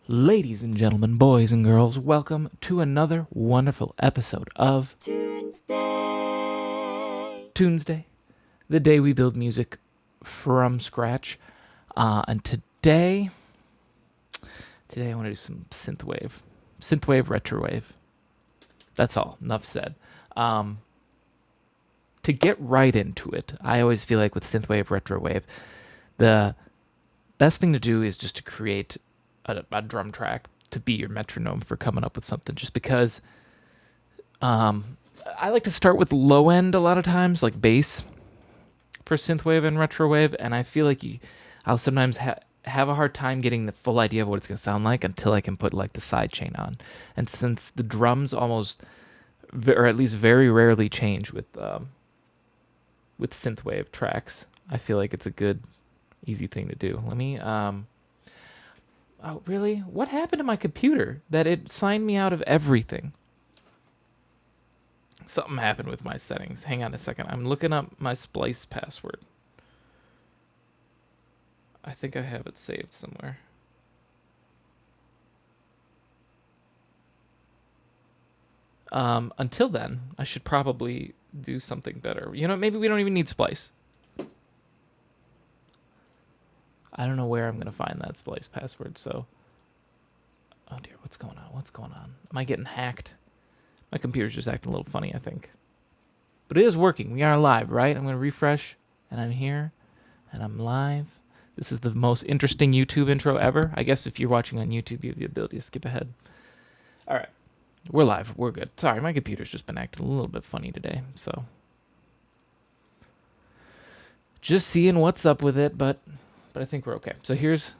Ladies and gentlemen, boys and girls, welcome to another wonderful episode of Tunesday, the day we build music from scratch. And today I want to do some synthwave, retrowave. That's all. Enough said. To get right into it, I always feel like with synthwave, retrowave, the best thing to do is just to create a drum track to be your metronome for coming up with something, just because I like to start with low end a lot of times, like bass for synthwave and retrowave, and I feel like I'll sometimes have a hard time getting the full idea of what it's going to sound like until I can put like the sidechain on. And since the drums almost, or at least very rarely change with synthwave tracks, I feel like it's a good, easy thing to do. Let me oh, really? What happened to my computer that it signed me out of everything? Something happened with my settings. Hang on a second. I'm looking up my Splice password. I think I have it saved somewhere. Until then, I should probably do something better. You know, maybe we don't even need Splice. I don't know where I'm going to find that Splice password, so... Oh dear, what's going on? Am I getting hacked? My computer's just acting a little funny, I think. But it is working. We are live, right? I'm going to refresh, and I'm here, and I'm live. This is the most interesting YouTube intro ever. I guess if you're watching on YouTube, you have the ability to skip ahead. All right. We're live. We're good. Sorry, my computer's just been acting a little bit funny today, so... Just seeing what's up with it, but I think we're okay. So here's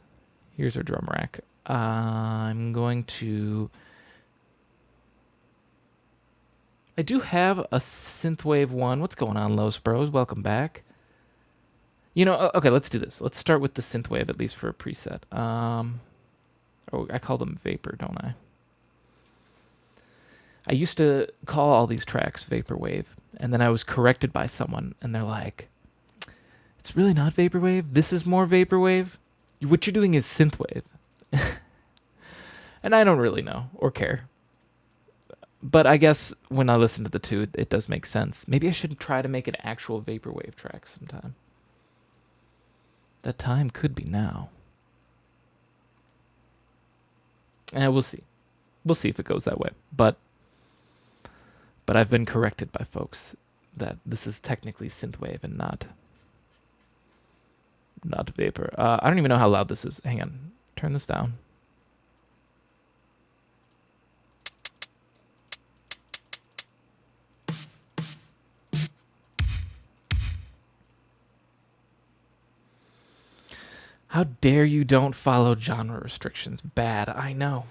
our drum rack. I'm going to... I do have a synthwave one. What's going on, Los Bros? Welcome back. You know, okay, let's do this. Let's start with the synthwave, at least for a preset. Oh, I call them Vapor, don't I? I used to call all these tracks Vaporwave, and then I was corrected by someone, and they're like, it's really not Vaporwave. This is more Vaporwave. What you're doing is synthwave. And I don't really know or care. But I guess when I listen to the two, it does make sense. Maybe I should try to make an actual Vaporwave track sometime. That time could be now. And we'll see. We'll see if it goes that way. But I've been corrected by folks that this is technically synthwave and not Vapor. I don't even know how loud this is. Hang on. Turn this down. How dare you don't follow genre restrictions? Bad, I know.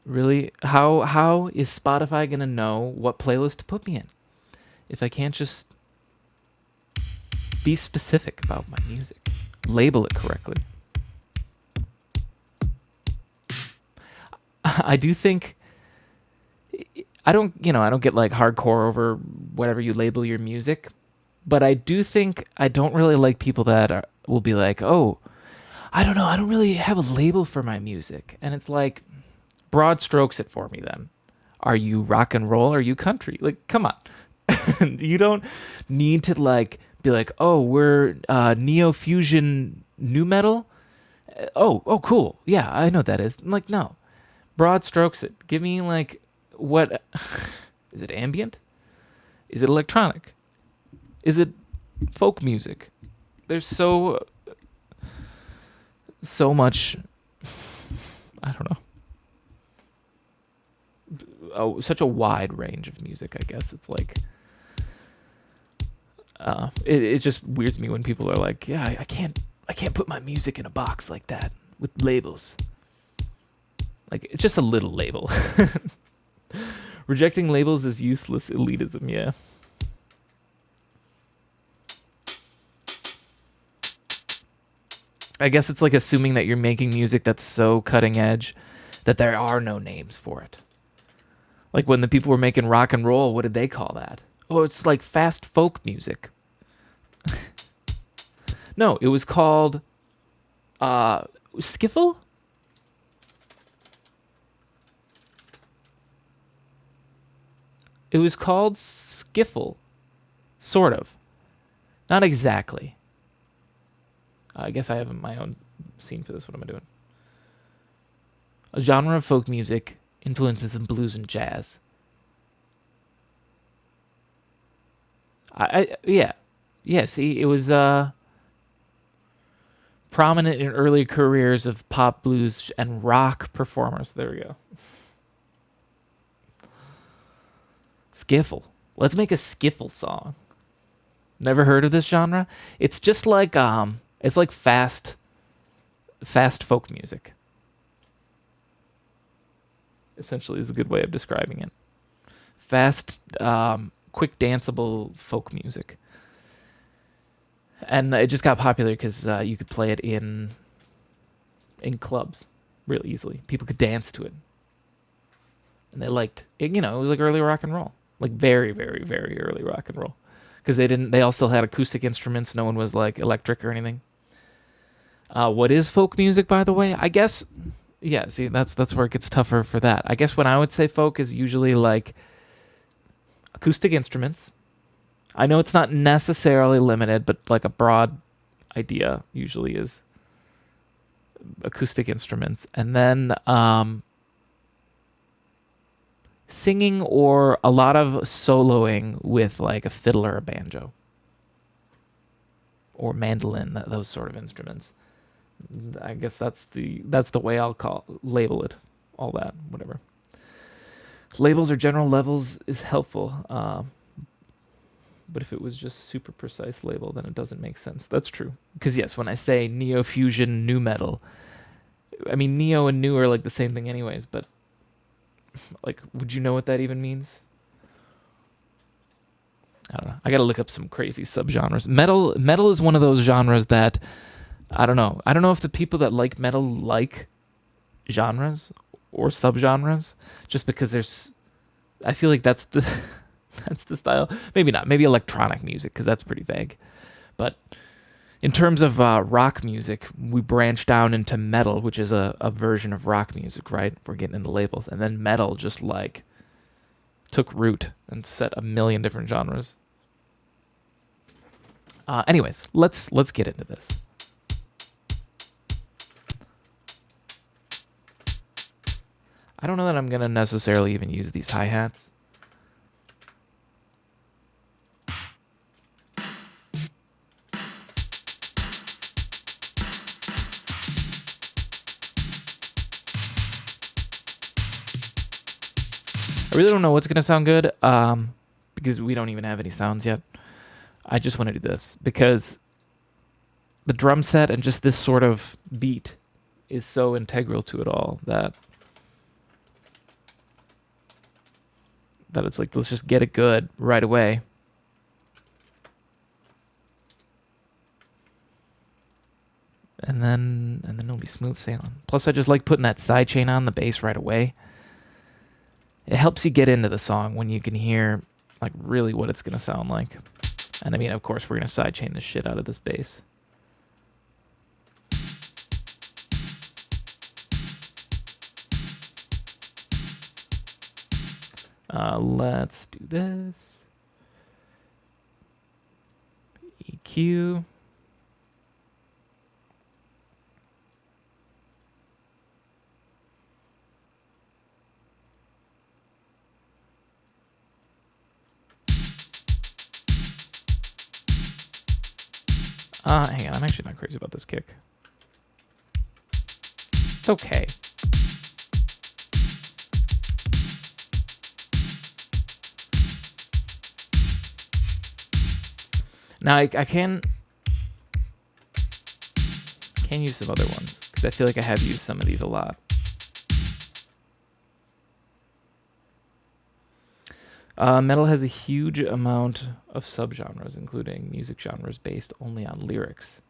Really? How is Spotify gonna know what playlist to put me in if I can't just be specific about my music? Label it correctly. I do think I don't get like hardcore over whatever you label your music, but I do think I don't really like people that will be like, "Oh, I don't know, I don't really have a label for my music." And it's like, broad strokes it for me then. Are you rock and roll? Are you country? Like, come on. You don't need to like be like, "Oh, we're neo-fusion new metal." Oh, cool. Yeah, I know what that is. I'm like, no. Broad strokes it. Give me like, what is it? Ambient? Is it electronic? Is it folk music? There's so much, I don't know. Oh, such a wide range of music, I guess. It's like, it just weirds me when people are like, yeah, I can't put my music in a box like that with labels. Like, it's just a little label. Rejecting labels is useless elitism, yeah. I guess it's like assuming that you're making music that's so cutting edge that there are no names for it. Like when the people were making rock and roll, what did they call that? Oh, it's like fast folk music. No, it was called skiffle? It was called skiffle, sort of. Not exactly. I guess I have my own scene for this. What am I doing? A genre of folk music, influences in blues and jazz. Yeah. See, it was prominent in early careers of pop, blues, and rock performers. There we go. Skiffle. Let's make a skiffle song. Never heard of this genre? It's just like it's like fast folk music. Essentially is a good way of describing it. Fast, quick danceable folk music. And it just got popular because you could play it in clubs real easily. People could dance to it. And they liked it, it was like early rock and roll. Like very, very, very early rock and roll. Because they all still had acoustic instruments. No one was like electric or anything. What is folk music, by the way? I guess, yeah, see, that's where it gets tougher for that. I guess when I would say folk is usually like acoustic instruments. I know it's not necessarily limited, but like a broad idea usually is acoustic instruments. And then singing or a lot of soloing with like a fiddle or a banjo or mandolin, those sort of instruments. I guess that's the way I'll label it. All that, whatever. Labels or general levels is helpful. But if it was just super precise label, then it doesn't make sense. That's true. Because yes, when I say neo-fusion, new metal, I mean, neo and new are like the same thing anyways, but like, would you know what that even means? I don't know. I gotta look up some crazy subgenres. Metal is one of those genres that, I don't know. I don't know if the people that like metal like genres or subgenres, just because I feel like that's the... That's the style. Maybe not. Maybe electronic music, because that's pretty vague. But in terms of rock music, we branched down into metal, which is a version of rock music, right? We're getting into labels. And then metal just like took root and set a million different genres. Anyways, let's get into this. I don't know that I'm going to necessarily even use these hi-hats. I really don't know what's going to sound good because we don't even have any sounds yet. I just want to do this because the drum set and just this sort of beat is so integral to it all that it's like, let's just get it good right away. And then it'll be smooth sailing. Plus, I just like putting that sidechain on the bass right away. It helps you get into the song when you can hear like really what it's going to sound like. And I mean, of course, we're going to sidechain the shit out of this bass. Let's do this. EQ. Hang on, I'm actually not crazy about this kick. It's okay. Now I can use some other ones because I feel like I have used some of these a lot. Metal has a huge amount of subgenres, including music genres based only on lyrics.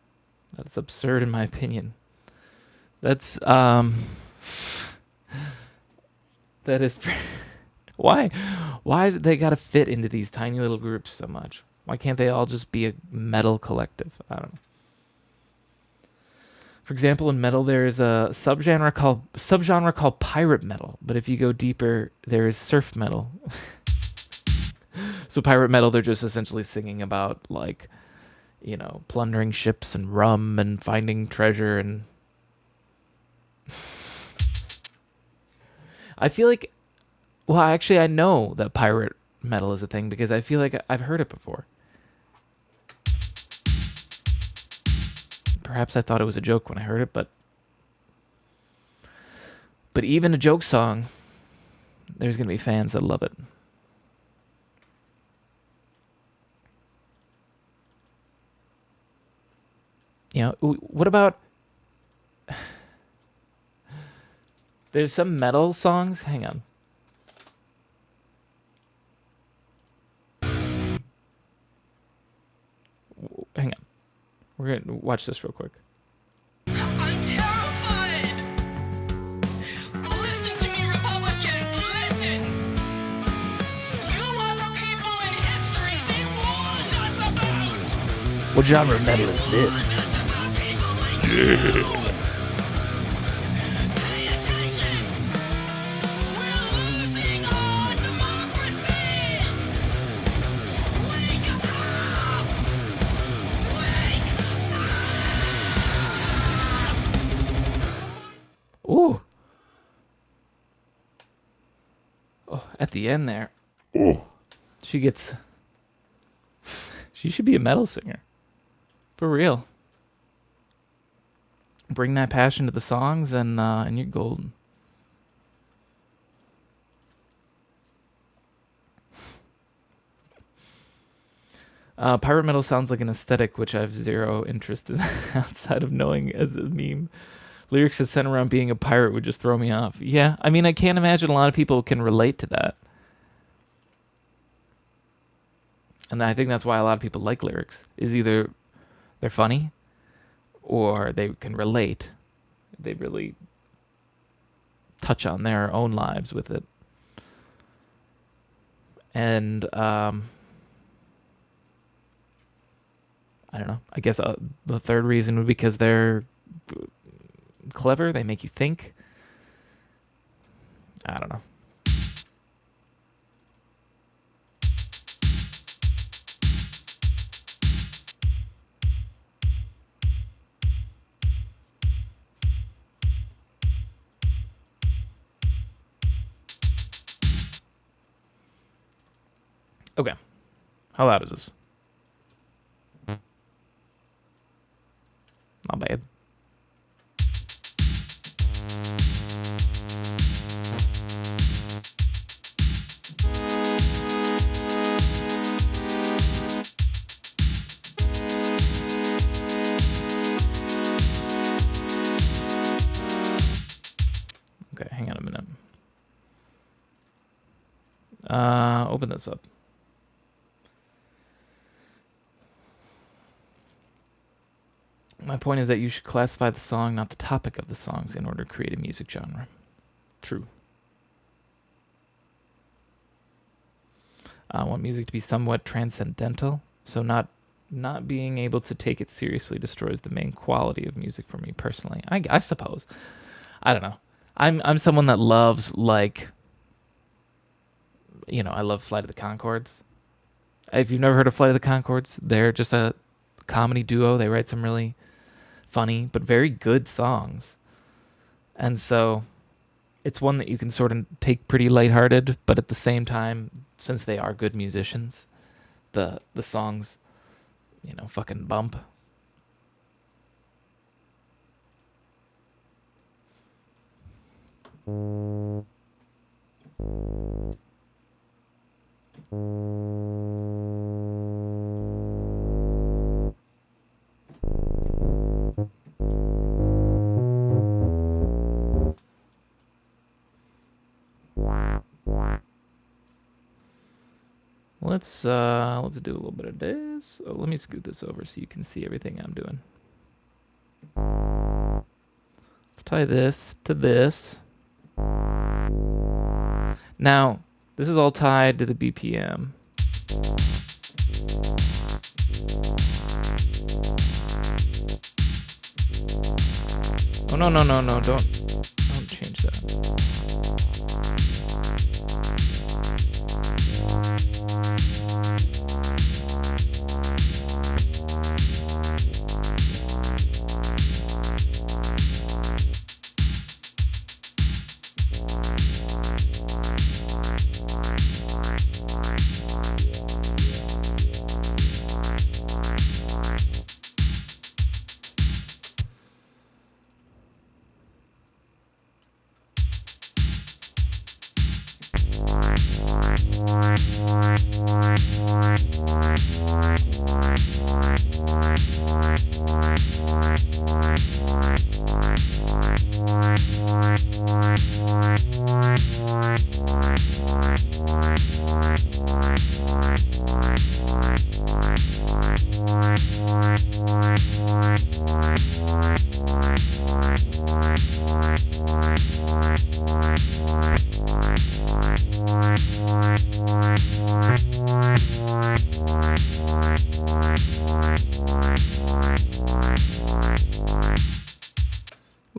That's absurd in my opinion. That's that is why do they gotta fit into these tiny little groups so much? Why can't they all just be a metal collective? I don't know. For example, in metal, there is a subgenre called pirate metal. But if you go deeper, there is surf metal. So pirate metal, they're just essentially singing about, like, you know, plundering ships and rum and finding treasure. And I feel like, well, actually, I know that pirate metal is a thing because I feel like I've heard it before. Perhaps I thought it was a joke when I heard it, but even a joke song, there's going to be fans that love it. You know, what about... There's some metal songs. Hang on. Hang on. We're going to watch this real quick. I'm terrified! Listen to me, Republicans, listen! You are the people in history they warned us about! What genre of metal is this? Yeah. Pay attention! We're losing our democracy! Wake up! Ooh. Oh, at the end there. Ooh. She gets... She should be a metal singer. For real. Bring that passion to the songs and you're golden. Pirate metal sounds like an aesthetic which I have zero interest in outside of knowing as a meme. Lyrics that center around being a pirate would just throw me off. Yeah, I mean, I can't imagine a lot of people can relate to that. And I think that's why a lot of people like lyrics, is either they're funny or they can relate. They really touch on their own lives with it. And I don't know. I guess the third reason would be because they're clever. They make you think. I don't know. Okay. How loud is this? Not bad. Okay, hang on a minute. Open this up. My point is that you should classify the song, not the topic of the songs, in order to create a music genre. True. I want music to be somewhat transcendental, so not being able to take it seriously destroys the main quality of music for me personally. I suppose. I don't know. I'm someone that loves, like, you know, I love Flight of the Conchords. If you've never heard of Flight of the Conchords, they're just a comedy duo. They write some really funny but very good songs. And so it's one that you can sort of take pretty lighthearted, but at the same time, since they are good musicians, the songs, you know, fucking bump. Let's do a little bit of this. Oh, let me scoot this over so you can see everything I'm doing. Let's tie this to this. Now, this is all tied to the BPM. Oh, no, don't change that.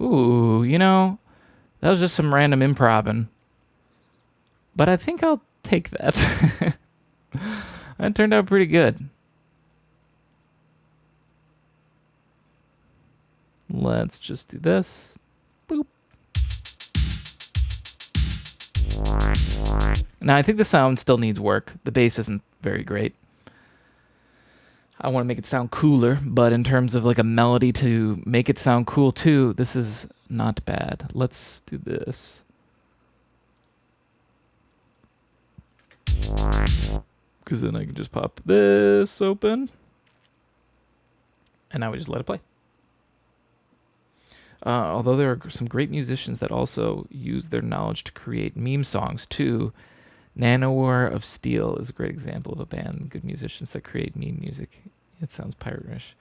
Ooh, that was just some random improv, but I think I'll take that. That turned out pretty good. Let's just do this. Boop. Now, I think the sound still needs work. The bass isn't very great. I want to make it sound cooler, but in terms of like a melody to make it sound cool too, this is not bad. Let's do this. Because then I can just pop this open. And now we just let it play. Although there are some great musicians that also use their knowledge to create meme songs too. Nanowar of Steel is a great example of a band, good musicians that create meme music. It sounds pirate-ish.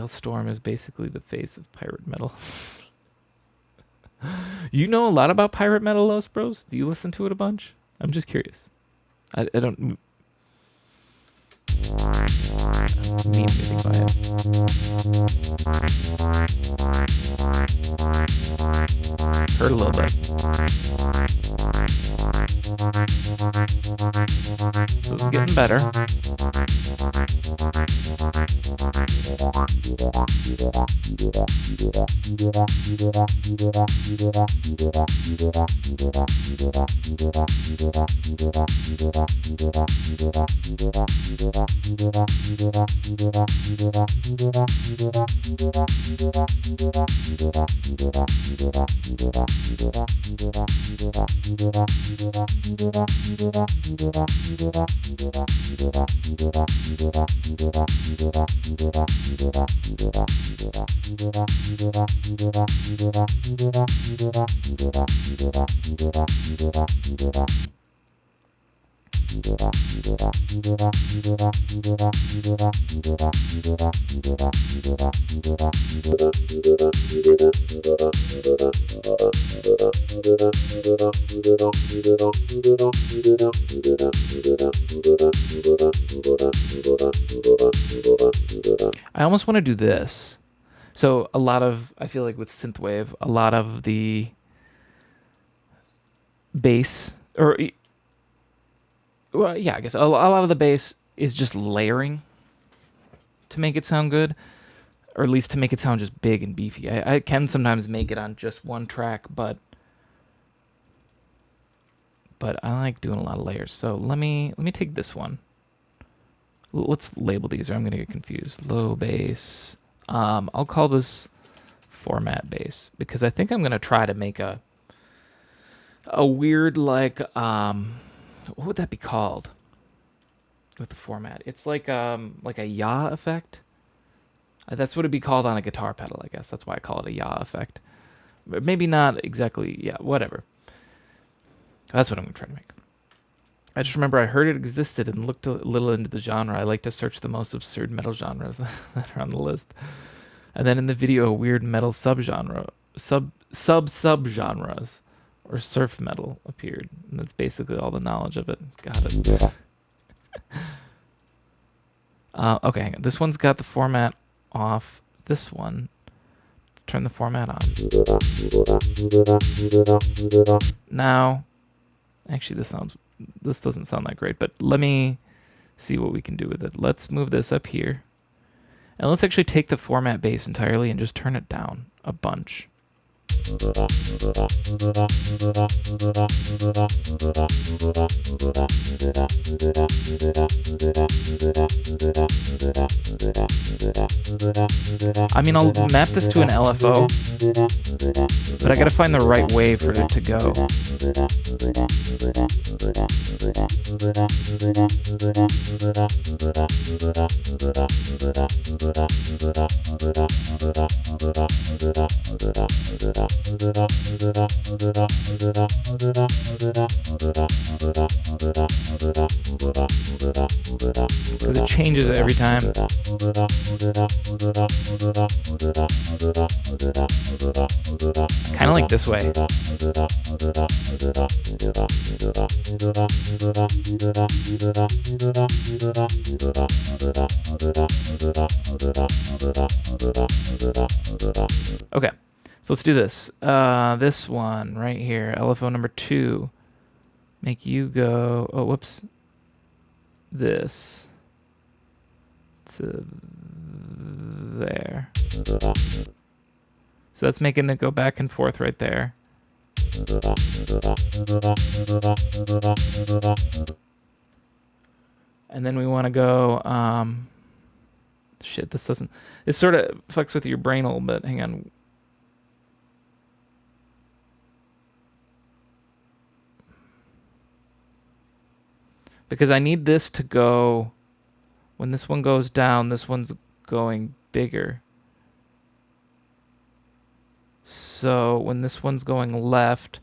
Storm is basically the face of pirate metal. You know a lot about pirate metal, Los Bros? Do you listen to it a bunch? I'm just curious. I don't mean anything by it. Heard a little bit. So it's getting better. I almost want to do this. So I feel like with synthwave, a lot of the bass, I guess a lot of the bass is just layering to make it sound good, or at least to make it sound just big and beefy. I can sometimes make it on just one track, but I like doing a lot of layers. So let me take this one. Let's label these or I'm gonna get confused. Low bass. I'll call this format bass because I think I'm gonna try to make a weird what would that be called with the format? It's like a yaw effect. That's what it'd be called on a guitar pedal, I guess. That's why I call it a yaw effect. But maybe not exactly. Yeah, whatever. That's what I'm gonna try to make. I just remember I heard it existed and looked a little into the genre. I like to search the most absurd metal genres that are on the list. And then in the video, a weird metal subgenres, or surf metal appeared. And that's basically all the knowledge of it. Got it. Okay, hang on. This one's got the format off. This one, let's turn the format on. Now, actually this doesn't sound that great, but let me see what we can do with it. Let's move this up here. And let's actually take the format bass entirely and just turn it down a bunch. I mean, I'll map this to an LFO, but I gotta find the right way for it to go. Because it changes every time. Kind of like this way. Okay, So let's do this. This one right here, LFO number 2. Make you go. Oh, whoops. This to there. So that's making it go back and forth right there. And then we want to go. Shit, this doesn't. It sort of fucks with your brain a little bit. Hang on. Because I need this to go. When this one goes down, this one's going bigger. So when this one's going left,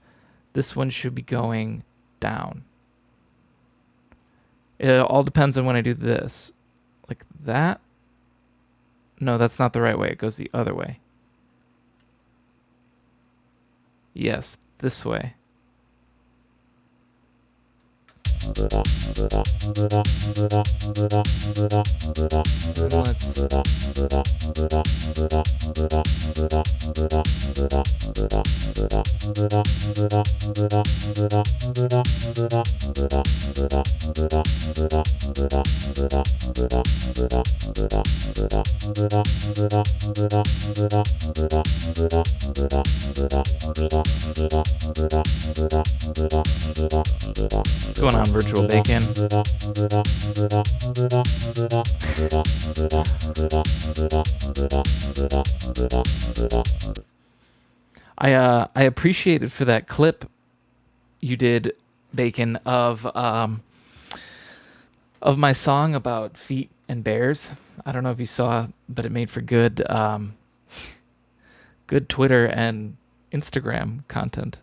this one should be going down. It all depends on when I do this. Like that. No, that's not the right way. It goes the other way. Yes, this way. And let's... What's going on, Virtual Bacon? I appreciated for that clip you did, Bacon, of my song about feet and bears. I don't know if you saw, but it made for good good Twitter and Instagram content.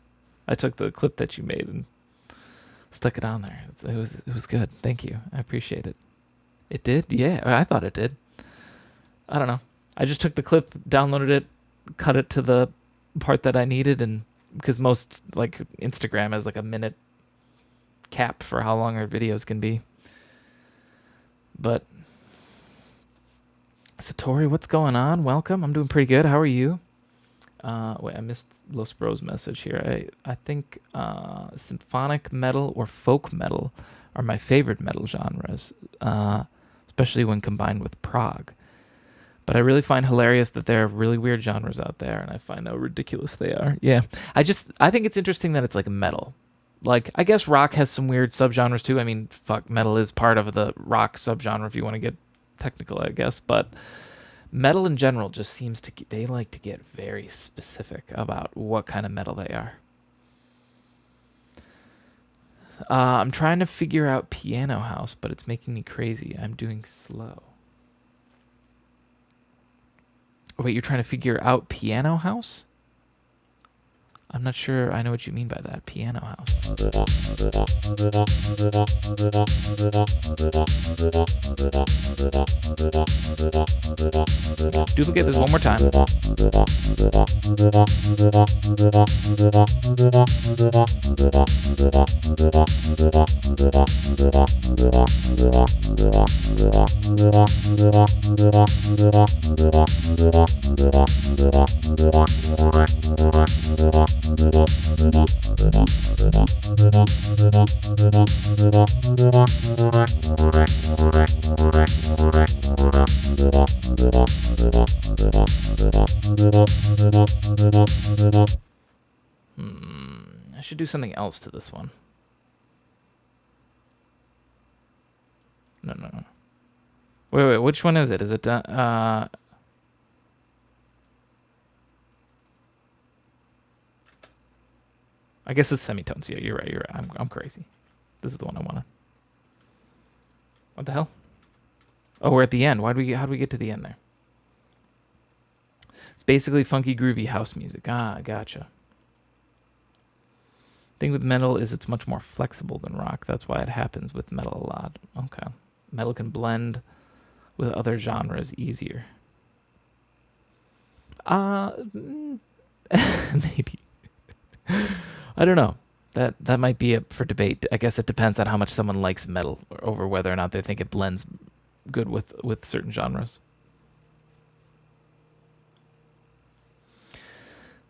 I took the clip that you made and stuck it on there. It was good. Thank you. I appreciate it. It did? Yeah, I thought it did. I don't know. I just took the clip, downloaded it, cut it to the part that I needed, and because most like Instagram has like a minute cap for how long our videos can be. But Satori, what's going on? Welcome. I'm doing pretty good. How are you? Wait, I missed Los Bros' message here. I think symphonic metal or folk metal are my favorite metal genres, especially when combined with prog. But I really find hilarious that there are really weird genres out there, and I find how ridiculous they are. Yeah, I think it's interesting that it's like metal. Like, I guess rock has some weird subgenres too. I mean, fuck, metal is part of the rock subgenre if you want to get technical, I guess. But metal in general just seems to they like to get very specific about what kind of metal they are. I'm trying to figure out Piano House, but it's making me crazy. I'm doing slow. Oh, wait, you're trying to figure out Piano House? I'm not sure I know what you mean by that. Piano House. Duplicate this one more time. I should do something else to this one. No. Wait, which one is it? Is it I guess it's semitones. Yeah, you're right. I'm crazy. This is the one I wanted. What the hell? Oh, we're at the end. How do we get to the end there? It's basically funky, groovy house music. Ah, gotcha. Thing with metal is it's much more flexible than rock. That's why it happens with metal a lot. Okay. Metal can blend with other genres easier. Maybe. I don't know. That might be up for debate. I guess it depends on how much someone likes metal over whether or not they think it blends good with certain genres.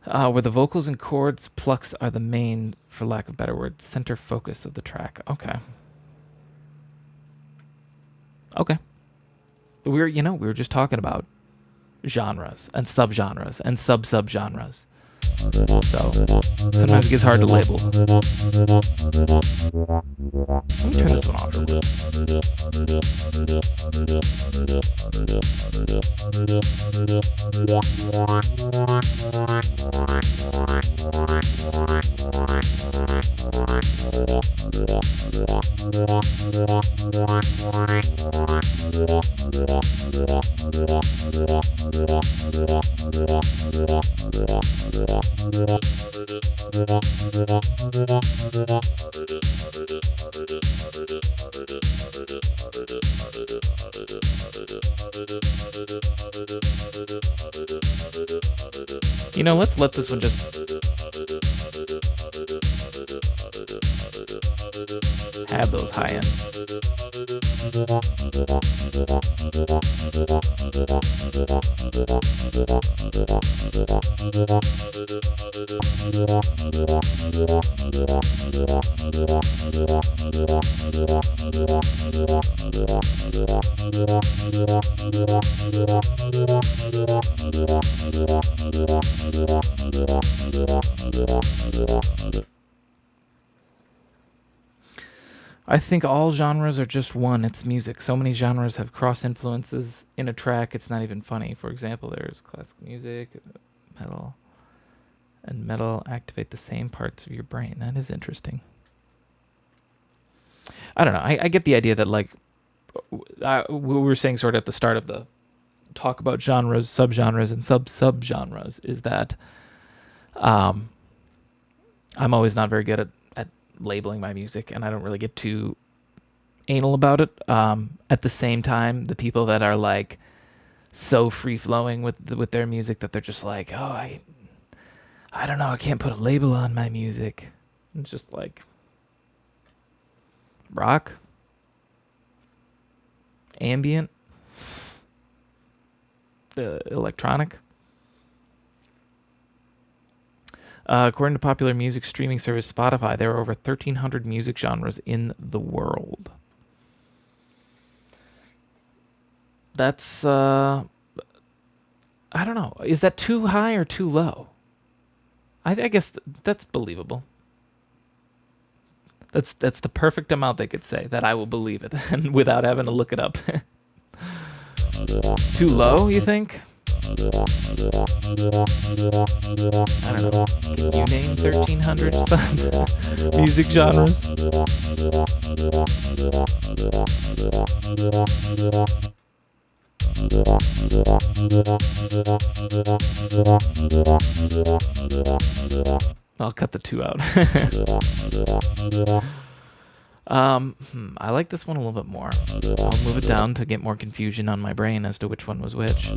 Where the vocals and chords plucks are the main, for lack of better words, center focus of the track. Okay. Okay. We were just talking about genres and subgenres and sub-subgenres. So sometimes it gets hard to label. Let me turn this one off real let's let this one just have those high ends. I think all genres are just one. It's music. So many genres have cross influences in a track. It's not even funny. For example, there's classical music, metal, and metal activate the same parts of your brain. That is interesting. I don't know. I get the idea that, like, we were saying sort of at the start of the talk about genres, subgenres, and sub-subgenres, is that I'm always not very good at labeling my music, and I don't really get too anal about it. At the same time, the people that are like so free flowing with their music that they're just like, oh, I don't know, I can't put a label on my music. It's just like rock, ambient, electronic. According to popular music streaming service Spotify, there are over 1,300 music genres in the world. That's, I don't know. Is that too high or too low? I guess that's believable. That's the perfect amount they could say that I will believe it and without having to look it up. Too low, you think? I don't know. Can you name 1,300 music genres? I'll cut the 2 out. I like this one a little bit more. I'll move it down to get more confusion on my brain as to which one was which.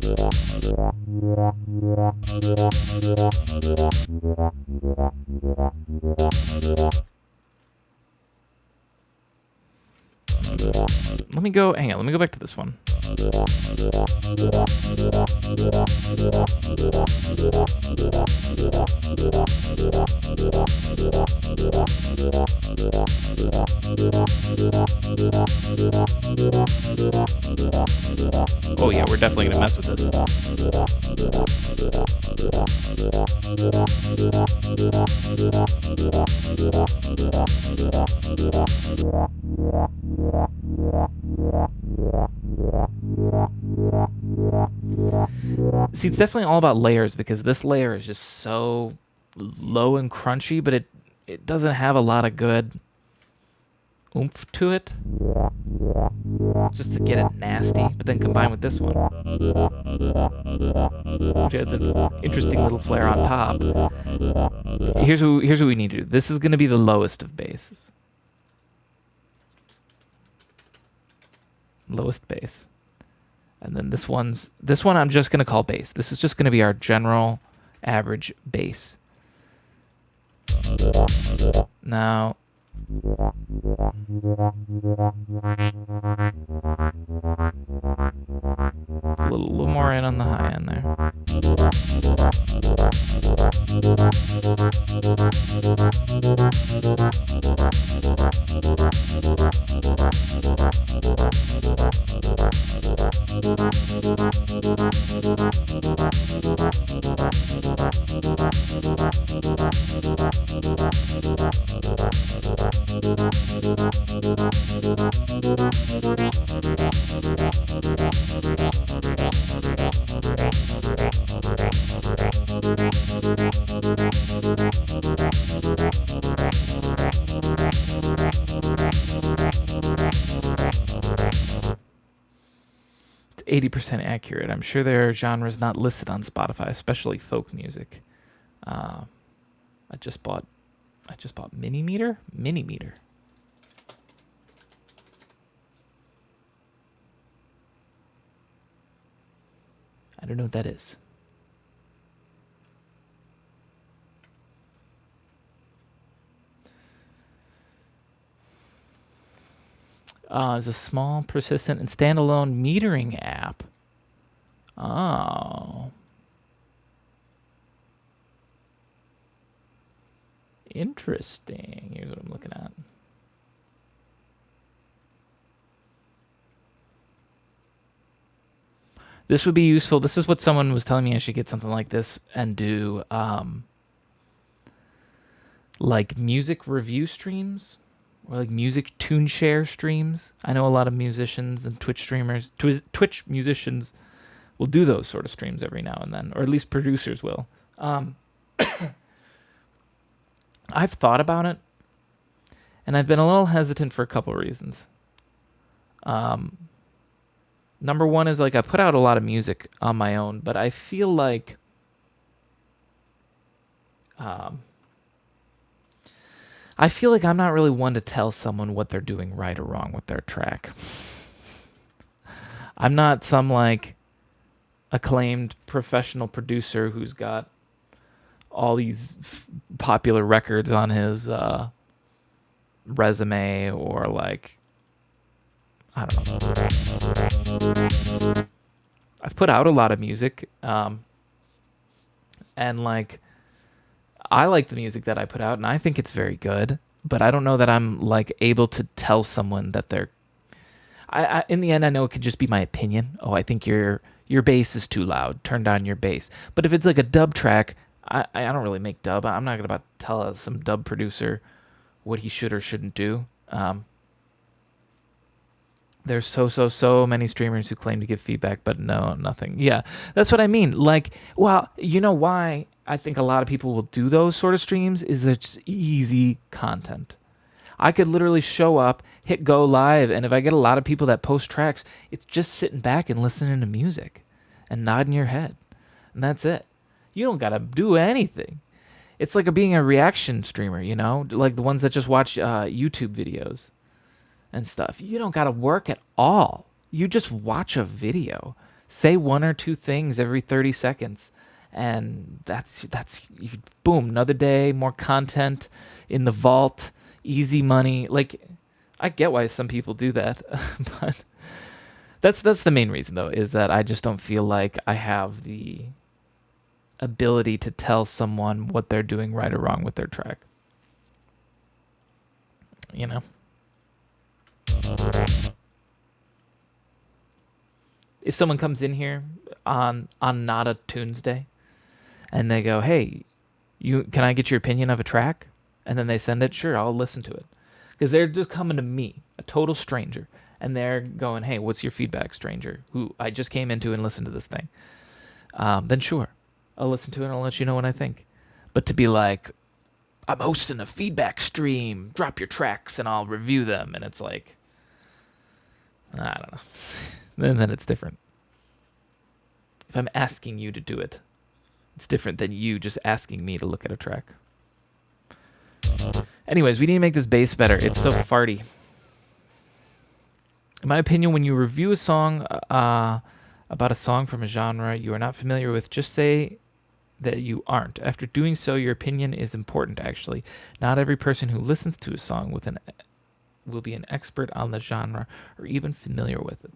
Let me go back to this one. Oh yeah, we're definitely gonna mess with this. See, it's definitely all about layers, because this layer is just so low and crunchy, but it doesn't have a lot of good oomph to it, just to get it nasty, but then combined with this one, which adds an interesting little flare on top. Here's what we need to do. This is going to be the lowest of basses. Lowest bass. And then this one I'm just going to call bass. This is just going to be our general average bass. Now, it's a little more in on the high end there. It's 80% accurate. I'm sure there are genres not listed on Spotify, especially folk music. I just bought Mini Meter. I don't know what that is. It's a small, persistent, and standalone metering app. Oh. Interesting. Here's what I'm looking at. This would be useful. This is what someone was telling me I should get something like this and do like music review streams or like music tune share streams. I know a lot of musicians and Twitch streamers, Twitch musicians will do those sort of streams every now and then, or at least producers will. I've thought about it, and I've been a little hesitant for a couple of reasons. Number one is like I put out a lot of music on my own, but I feel like I'm not really one to tell someone what they're doing right or wrong with their track. I'm not some like acclaimed professional producer who's got all these popular records on his resume, or like, I don't know. I've put out a lot of music, and like, I like the music that I put out, and I think it's very good. But I don't know that I'm like able to tell someone that they're. I in the end, I know it could just be my opinion. Oh, I think your bass is too loud. Turn down your bass. But if it's like a dub track, I don't really make dub. I'm not gonna tell some dub producer what he should or shouldn't do. There's so many streamers who claim to give feedback, but no, nothing. Yeah, that's what I mean. Like, well, you know why I think a lot of people will do those sort of streams is it's easy content. I could literally show up, hit go live, and if I get a lot of people that post tracks, it's just sitting back and listening to music and nodding your head. And that's it. You don't got to do anything. It's like being a reaction streamer, you know? Like the ones that just watch YouTube videos and stuff. You don't got to work at all. You just watch a video. Say one or two things every 30 seconds. And that's boom, another day, more content in the vault, easy money. Like, I get why some people do that, but that's the main reason though, is that I just don't feel like I have the ability to tell someone what they're doing right or wrong with their track. You know? If someone comes in here on not a Tunesday and they go, "Hey, can I get your opinion of a track?" And then they send it, sure, I'll listen to it. Because they're just coming to me, a total stranger, and they're going, "Hey, what's your feedback, stranger, who I just came into and listened to this thing?" Then sure, I'll listen to it and I'll let you know what I think. But to be like, "I'm hosting a feedback stream, drop your tracks and I'll review them," and it's like, I don't know. Then it's different. If I'm asking you to do it, it's different than you just asking me to look at a track. Anyways, we need to make this bass better. It's so farty. In my opinion, when you review a song about a song from a genre you are not familiar with, just say that you aren't. After doing so, your opinion is important, actually. Not every person who listens to a song will be an expert on the genre or even familiar with it.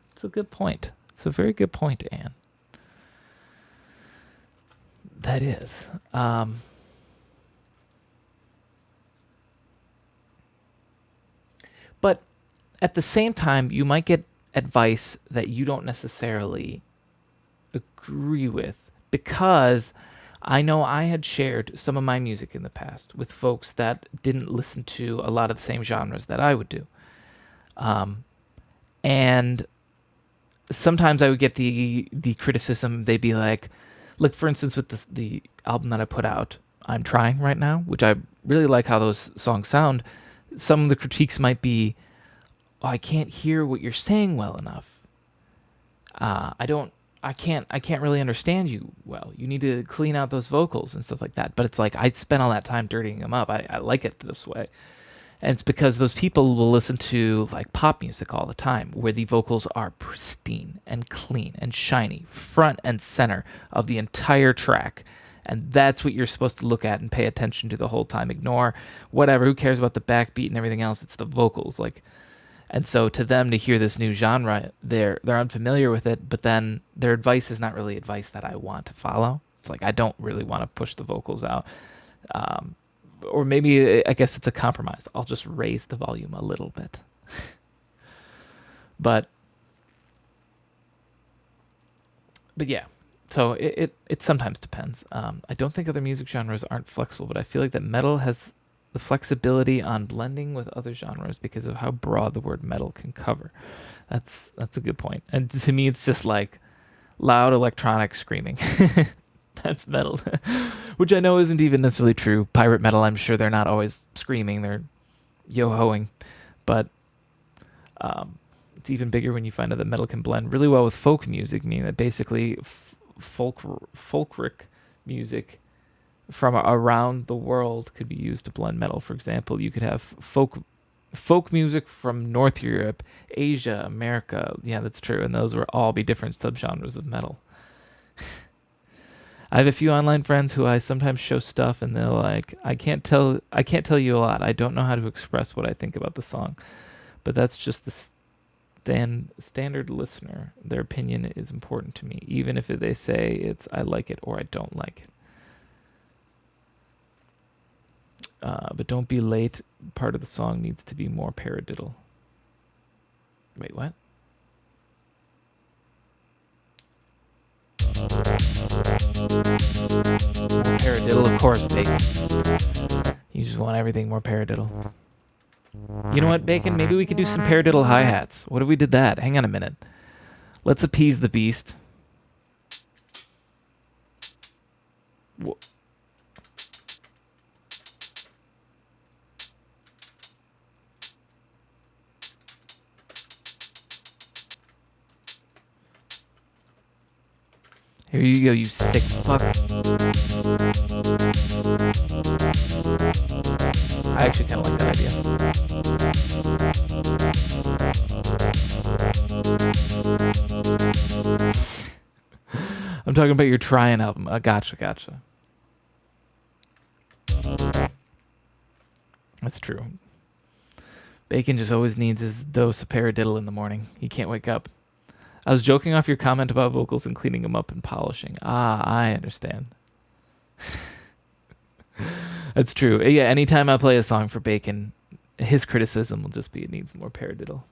That's a good point. It's a very good point, Anne. that is. But at the same time, you might get advice that you don't necessarily agree with, because I know I had shared some of my music in the past with folks that didn't listen to a lot of the same genres that I would do. And sometimes I would get the criticism. They'd be like, for instance, with the album that I put out, I'm Trying right now, which I really like how those songs sound. Some of the critiques might be, oh, I can't hear what you're saying well enough. I can't really understand you well. You need to clean out those vocals and stuff like that. But it's like, I spent all that time dirtying them up. I like it this way. And it's because those people will listen to like pop music all the time, where the vocals are pristine and clean and shiny, front and center of the entire track. And that's what you're supposed to look at and pay attention to the whole time. Ignore whatever, who cares about the backbeat and everything else? It's the vocals. And so to them, to hear this new genre, they're unfamiliar with it, but then their advice is not really advice that I want to follow. It's like, I don't really want to push the vocals out. Or maybe, I guess it's a compromise. I'll just raise the volume a little bit. But yeah, so it sometimes depends. I don't think other music genres aren't flexible, but I feel like that metal has the flexibility on blending with other genres because of how broad the word metal can cover. That's a good point. And to me, it's just like loud electronic screaming. That's metal, which I know isn't even necessarily true. Pirate metal, I'm sure they're not always screaming, they're yo-hoing, but it's even bigger when you find out that metal can blend really well with folk music, meaning that basically folkric music from around the world could be used to blend metal. For example, you could have folk music from North Europe, Asia, America. Yeah, that's true, and those would all be different subgenres of metal. I have a few online friends who I sometimes show stuff, and they're like, I can't tell you a lot. I don't know how to express what I think about the song. But that's just the standard listener. Their opinion is important to me, even if they say it's I like it or I don't like it. But don't be late. Part of the song needs to be more paradiddle. Wait, what? More paradiddle, of course, Bacon. You just want everything more paradiddle. You know what, Bacon? Maybe we could do some paradiddle hi-hats. What if we did that? Hang on a minute. Let's appease the beast. Here you go, you sick fuck. I actually kind of like that idea. I'm talking about your Trying album. Gotcha. That's true. Bacon just always needs his dose of paradiddle in the morning. He can't wake up. I was joking off your comment about vocals and cleaning them up and polishing. I understand. That's true. Yeah, anytime I play a song for Bacon, his criticism will just be it needs more paradiddle.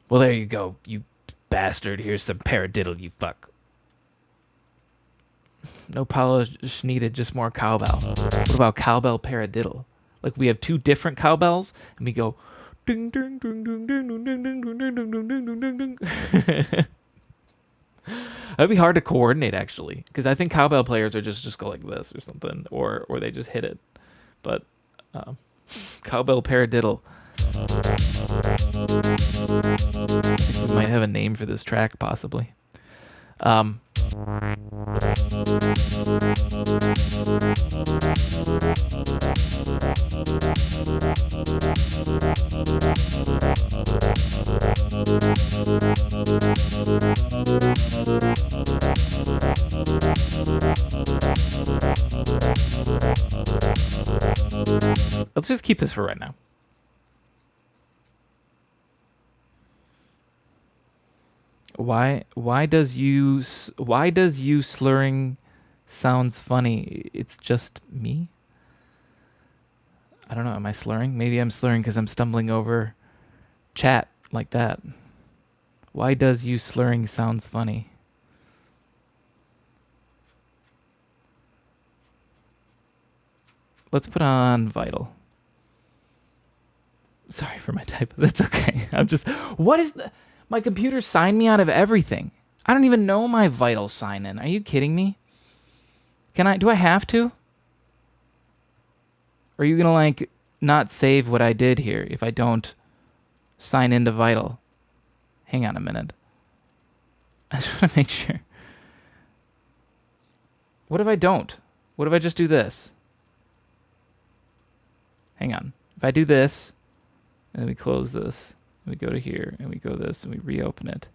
Well, there you go, you bastard. Here's some paradiddle, you fuck. No polish needed, just more cowbell. What about Cowbell Paradiddle? Like, we have two different cowbells, and we go... Ding, ding, ding, ding, ding, ding, ding, ding, ding, ding, ding, ding, ding, ding, ding. That'd be hard to coordinate, actually, because I think cowbell players are just go like this or something, or they just hit it. But Cowbell Paradiddle. We might have a name for this track, possibly. Let's just keep this for right now. Why does you slurring sounds funny? It's just me? I don't know. Am I slurring? Maybe I'm slurring because I'm stumbling over chat like that. Why does you slurring sounds funny? Let's put on vital. Sorry for my typo. That's okay. I'm just... What is the... My computer signed me out of everything. I don't even know my vital sign-in. Are you kidding me? Do I have to? Or are you going to, like, not save what I did here if I don't sign into vital? Hang on a minute. I just want to make sure. What if I don't? What if I just do this? Hang on. If I do this, and then we close this, and we go to here, and we go this, and we reopen it.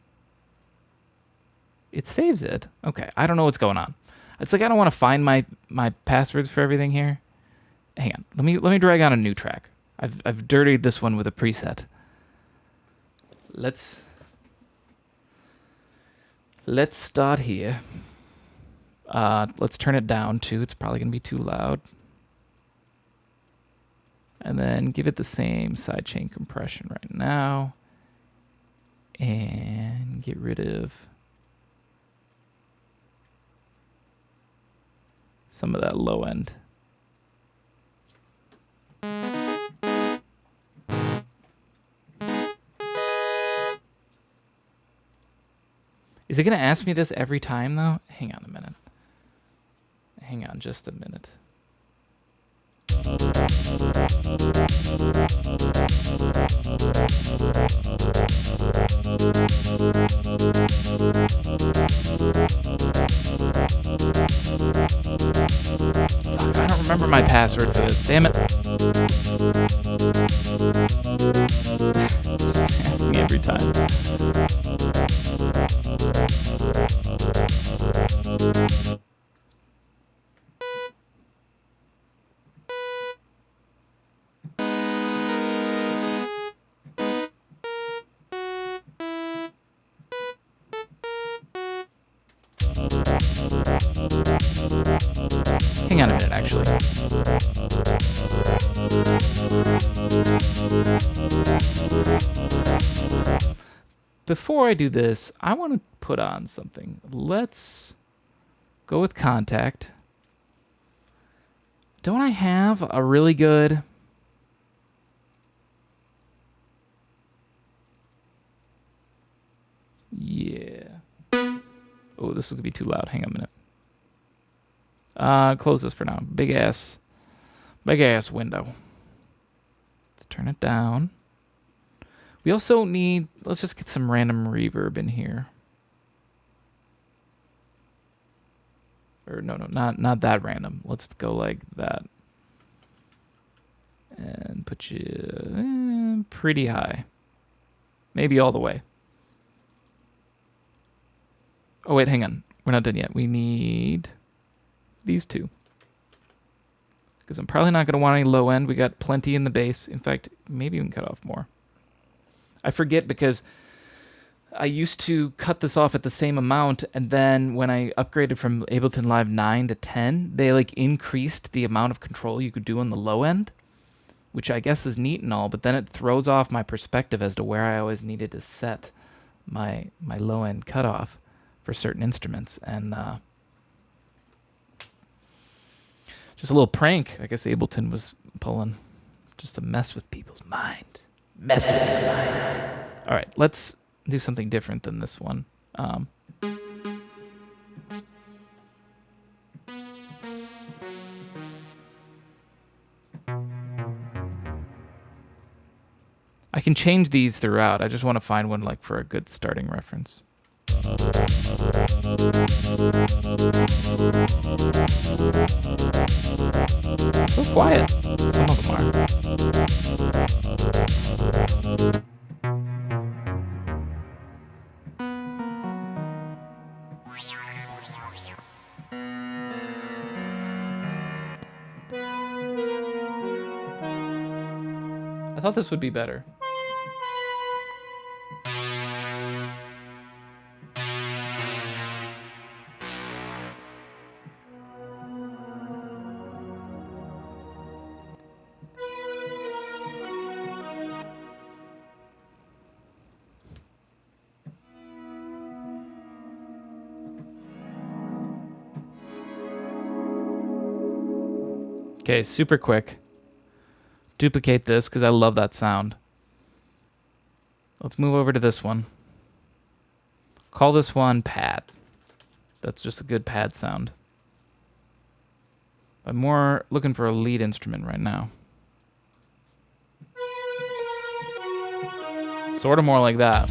It saves it. Okay, I don't know what's going on. It's like I don't want to find my passwords for everything here. Hang on. Let me drag on a new track. I've dirtied this one with a preset. Let's start here. Let's turn it down too. It's probably gonna be too loud. And then give it the same sidechain compression right now. And get rid of some of that low end. Is it going to ask me this every time, though? Hang on a minute. Hang on just a minute. Fuck, I don't remember my password for this. Damn it. Ask me every time. Hang on a minute, actually. Before I do this, I want to put on something. Let's go with contact. Don't I have a really good... Yeah. Oh, this is going to be too loud. Hang on a minute. Close this for now. Big ass window. Let's turn it down. We also need, let's just get some random reverb in here. Or no, not that random. Let's go like that. And put you pretty high. Maybe all the way. Oh wait, hang on. We're not done yet. We need these two. Because I'm probably not going to want any low end. We got plenty in the bass. In fact, maybe we can cut off more. I forget because I used to cut this off at the same amount, and then when I upgraded from Ableton Live 9 to 10, they like increased the amount of control you could do on the low end, which I guess is neat and all, but then it throws off my perspective as to where I always needed to set my low end cutoff for certain instruments. And just a little prank I guess Ableton was pulling just to mess with people's mind. Mess with their mind. All right, let's do something different than this one. I can change these throughout. I just want to find one like for a good starting reference. So quiet. Some of them are. I thought this would be better. Okay, super quick. Duplicate this because I love that sound. Let's move over to this one. Call this one pad. That's just a good pad sound. I'm more looking for a lead instrument right now. Sort of more like that.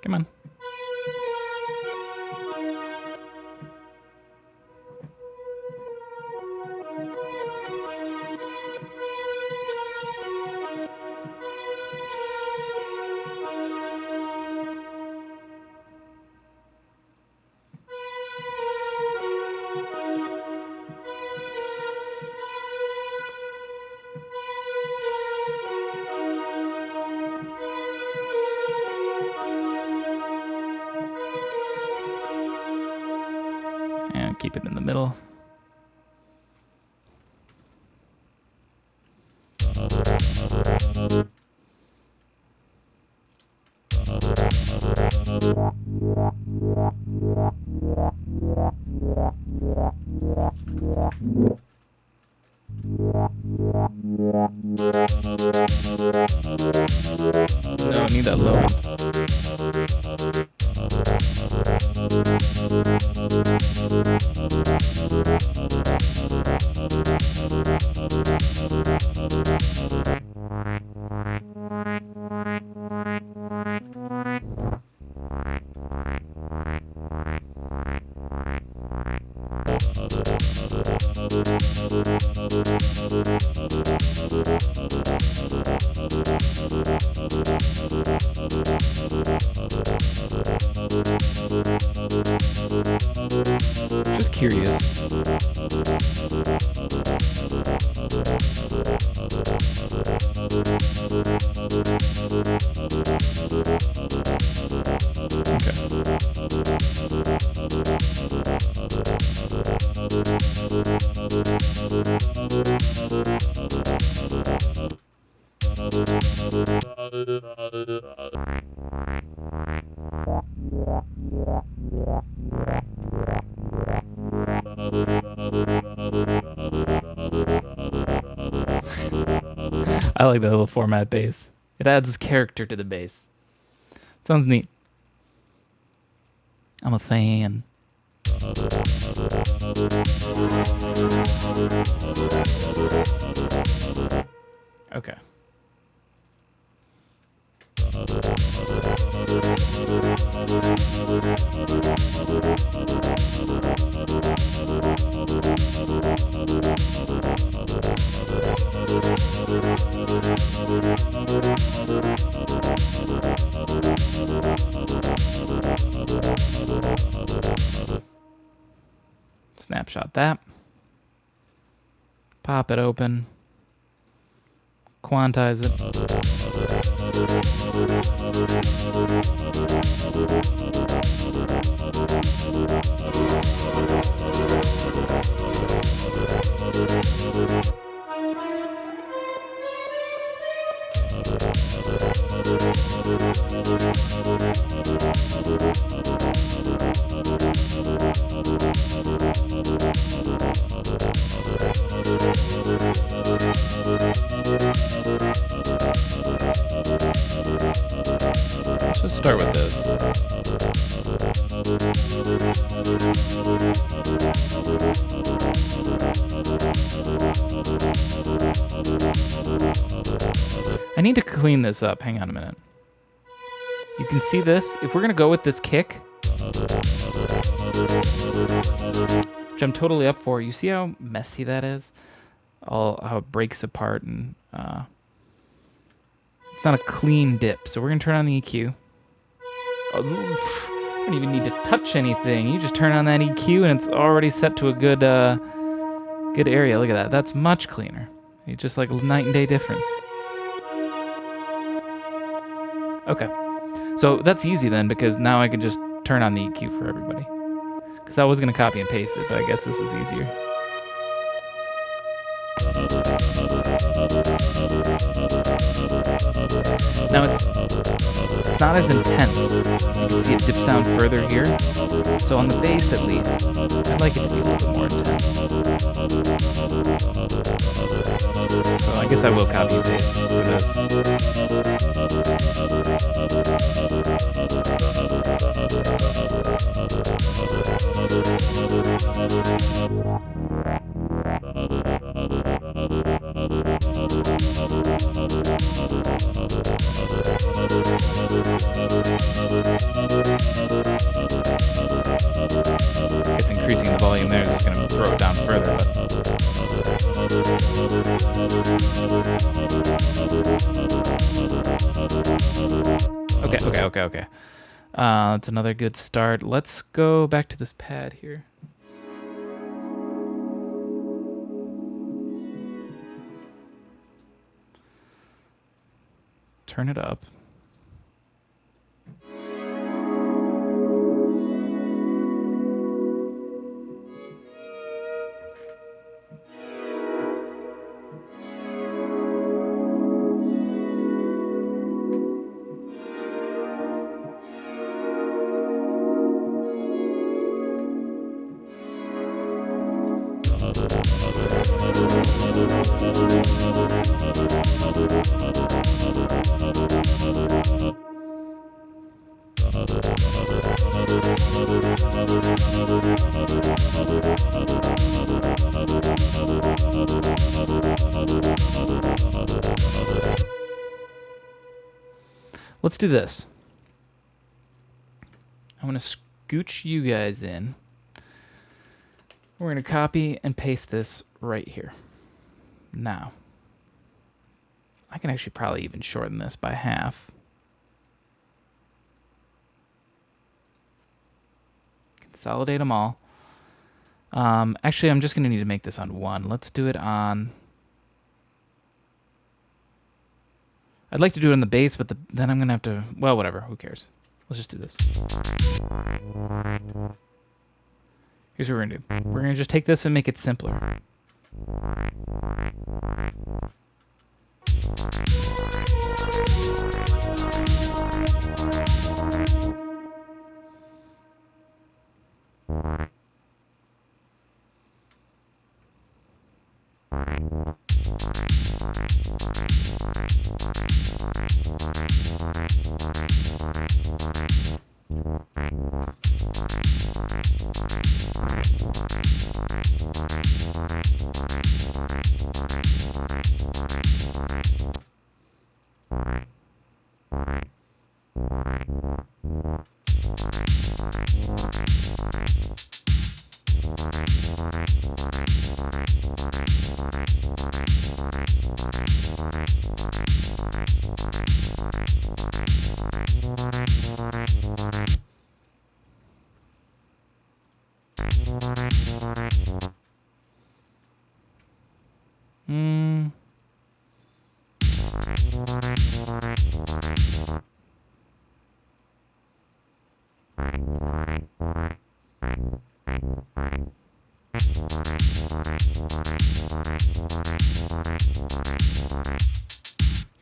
Come on. And keep it in the middle. No, need that low one. Just curious. I like that little format bass. It adds character to the bass. Sounds neat. I'm a fan. Okay. Snapshot that. Pop it open. Quantize it. Let's just start with this. I need to clean this up. Hang on a minute. You can see this. If we're going to go with this kick, which I'm totally up for, you see how messy that is? How it breaks apart, and it's not a clean dip. So we're going to turn on the EQ. Oh, you don't even need to touch anything. You just turn on that EQ and it's already set to a good good area. Look at that. That's much cleaner. It's just like a night and day difference. Okay. So that's easy then, because now I can just turn on the EQ for everybody. Because I was going to copy and paste it, but I guess this is easier. Now it's not as intense. As you can see, it dips down further here. So on the bass, at least, I'd like it to be a little bit more intense. So I guess I will copy and paste for this. I guess increasing the volume there is just going to throw it down further. Okay. That's another good start. Let's go back to this pad here. Turn it up. Let's do this. I'm going to scooch you guys in. We're going to copy and paste this right here. Now, I can actually probably even shorten this by half. Consolidate them all. Actually, I'm just going to need to make this on 1. Let's do it on... I'd like to do it on the bass, but then I'm going to have to... Well, whatever. Who cares? Let's just do this. Here's what we're going to do. We're going to just take this and make it simpler.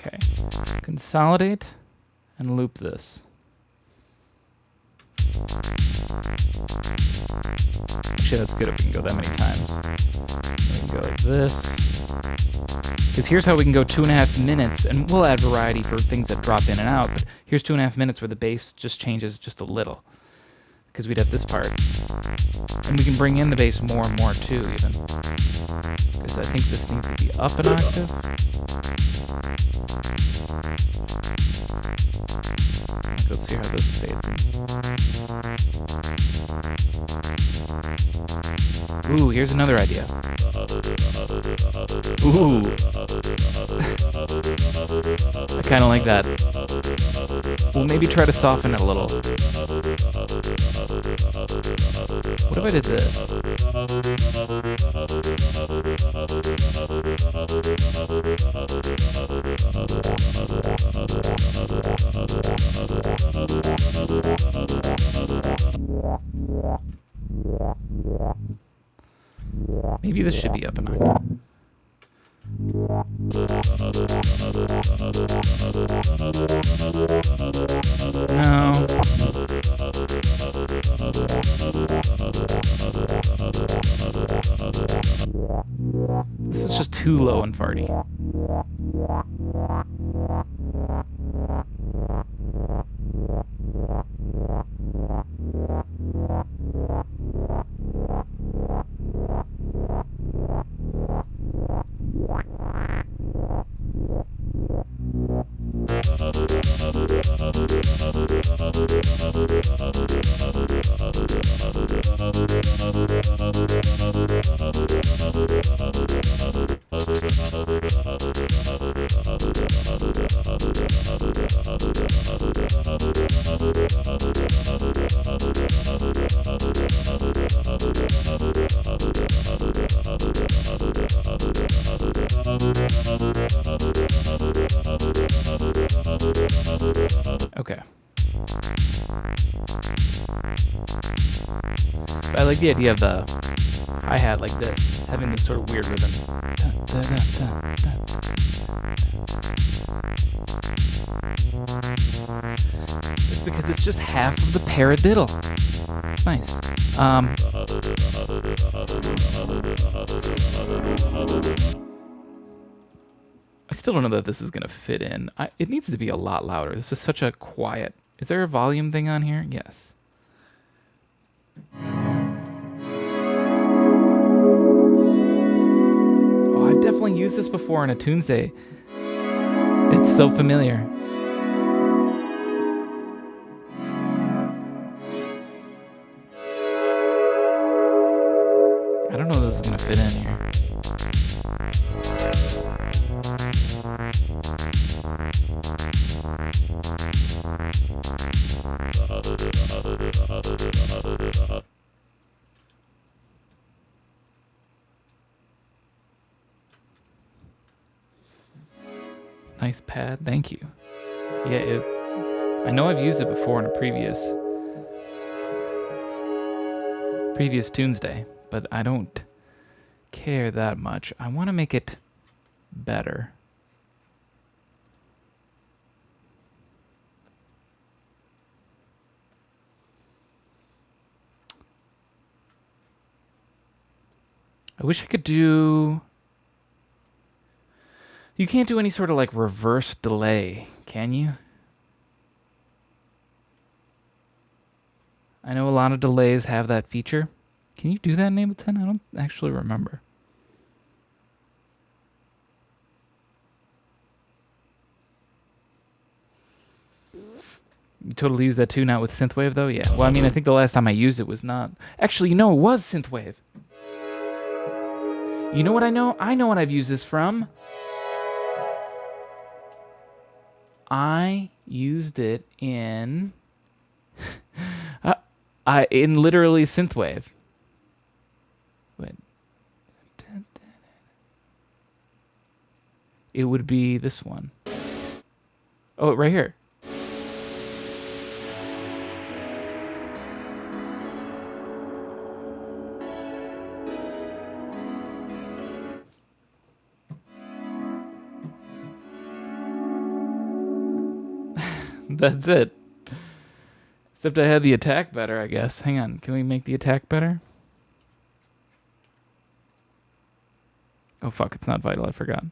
Okay, consolidate and loop this. Actually, that's good if we can go that many times. We can go like this. Because here's how we can go 2.5 minutes, and we'll add variety for things that drop in and out, but here's 2.5 minutes where the bass just changes just a little. Because we'd have this part. And we can bring in the bass more and more too, even. Because I think this needs to be up an octave. Let's see how this fades in. Ooh, here's another idea. Ooh. I kind of like that. We'll maybe try to soften it a little. What if I did this? Maybe this should be up a notch. No. This is just too low and farty. Okay. I like the idea of the hi-hat like this, having this sort of weird rhythm. It's because it's just half of the paradiddle. It's nice. I still don't know that this is going to fit in. It needs to be a lot louder. This is such a quiet... Is there a volume thing on here? Yes. Oh, I've definitely used this before in a Tunesday. It's so familiar. I don't know if this is going to fit in here. Nice pad, thank you. Yeah, I know I've used it before in a previous Tunesday, but I don't care that much. I want to make it better. I wish I could do... You can't do any sort of like reverse delay, can you? I know a lot of delays have that feature. Can you do that in Ableton? I don't actually remember. You totally use that too, not with synthwave though? Yeah. Well, I mean, I think the last time I used it was not... Actually, you know, it was synthwave. You know what I know? I know what I've used this from. I used it in... in literally synthwave. Wait. It would be this one. Oh, right here. That's it. Except I had the attack better, I guess. Hang on. Can we make the attack better? Oh, fuck. It's not vital. I forgot.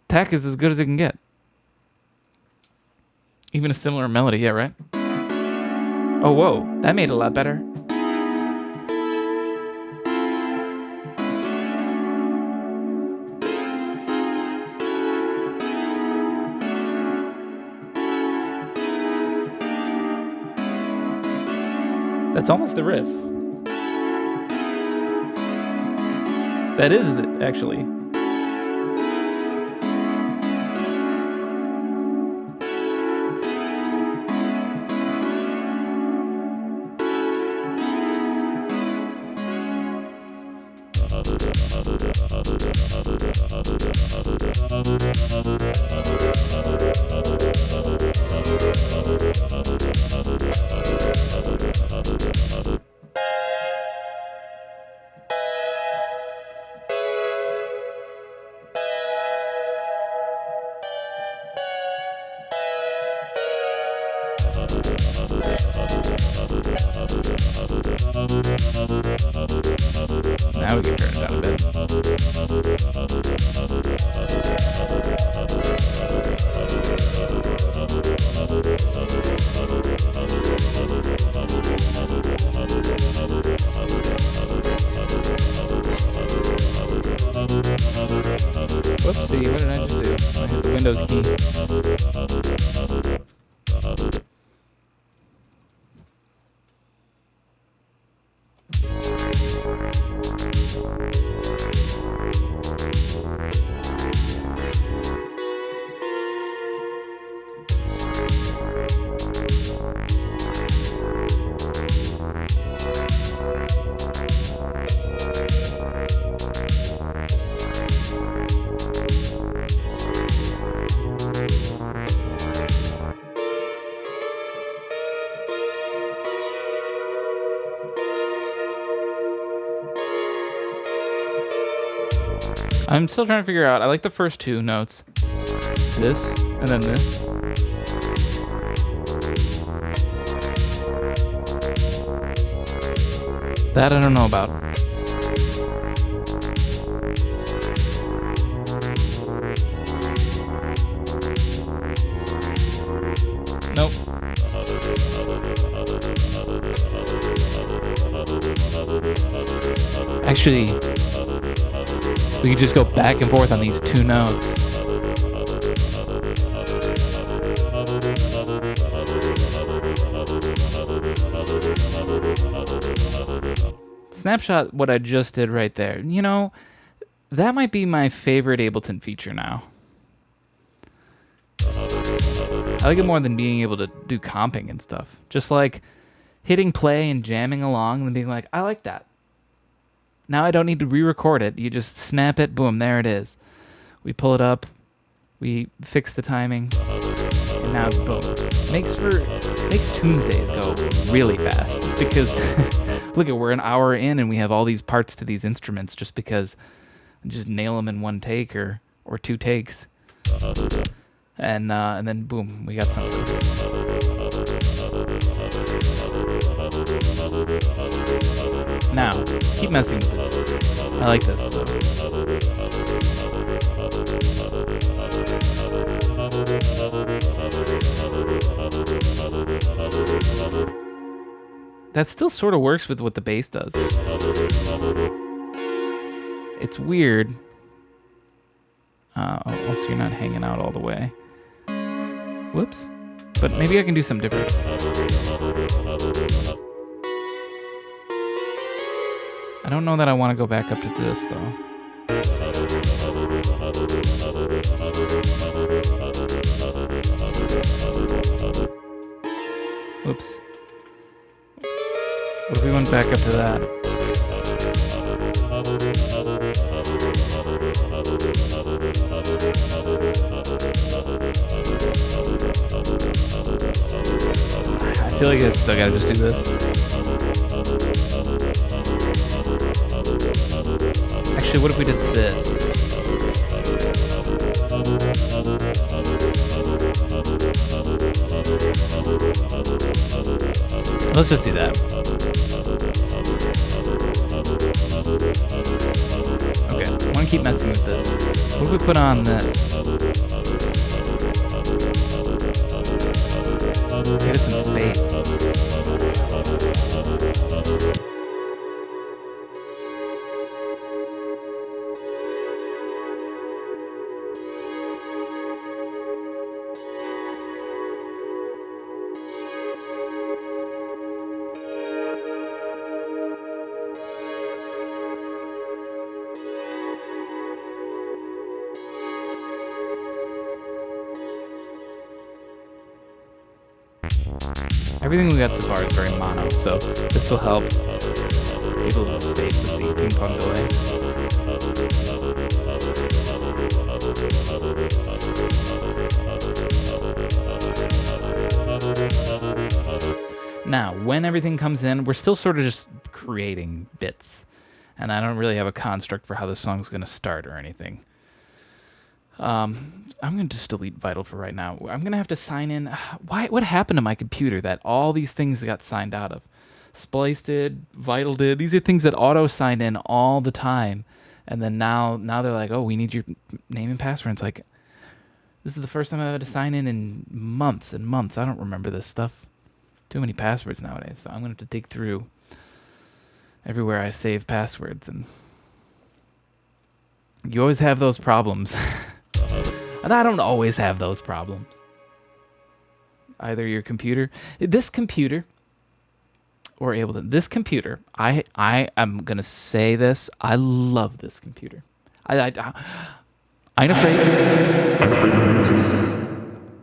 Attack is as good as it can get. Even a similar melody. Yeah, right? Oh, whoa. That made it a lot better. That's almost the riff. That is it, actually. Now we can turn it down a bit. Whoopsie, what did I just do? I hit the Windows key. I'm still trying to figure out. I like the first two notes. This, and then this. That I don't know about. Nope. Actually, we could just go back and forth on these two notes. Snapshot what I just did right there. You know, that might be my favorite Ableton feature now. I like it more than being able to do comping and stuff. Just like hitting play and jamming along and being like, I like that. Now I don't need to re-record it. You just snap it, boom, there it is. We pull it up, we fix the timing, and now boom. Makes Tunesdays go really fast because look at, we're an hour in and we have all these parts to these instruments just because I just nail them in one take or two takes. And then boom, we got something. Now, let's keep messing with this. I like this. That still sort of works with what the bass does. It's weird. Also, you're not hanging out all the way. Whoops. But maybe I can do something different. I don't know that I want to go back up to this, though. Whoops. What if we went back up to that? I feel like I still gotta just do this. Actually, what if we did this? Let's just do that. Okay, I want to keep messing with this. What if we put on this? Give it some space. Everything we got so far is very mono, so this will help give a little space with the ping pong delay. Now, when everything comes in, we're still sort of just creating bits, and I don't really have a construct for how the song's going to start or anything. I'm going to just delete Vital for right now. I'm going to have to sign in. What happened to my computer that all these things got signed out of? Splice did, Vital did. These are things that auto-sign in all the time. And then now they're like, oh, we need your name and password. It's like, this is the first time I've had to sign in months and months. I don't remember this stuff. Too many passwords nowadays. So I'm going to have to dig through everywhere I save passwords. And you always have those problems. And I don't always have those problems. Either your computer, this computer, or Ableton. This computer, I am gonna say this. I love this computer. I'm afraid.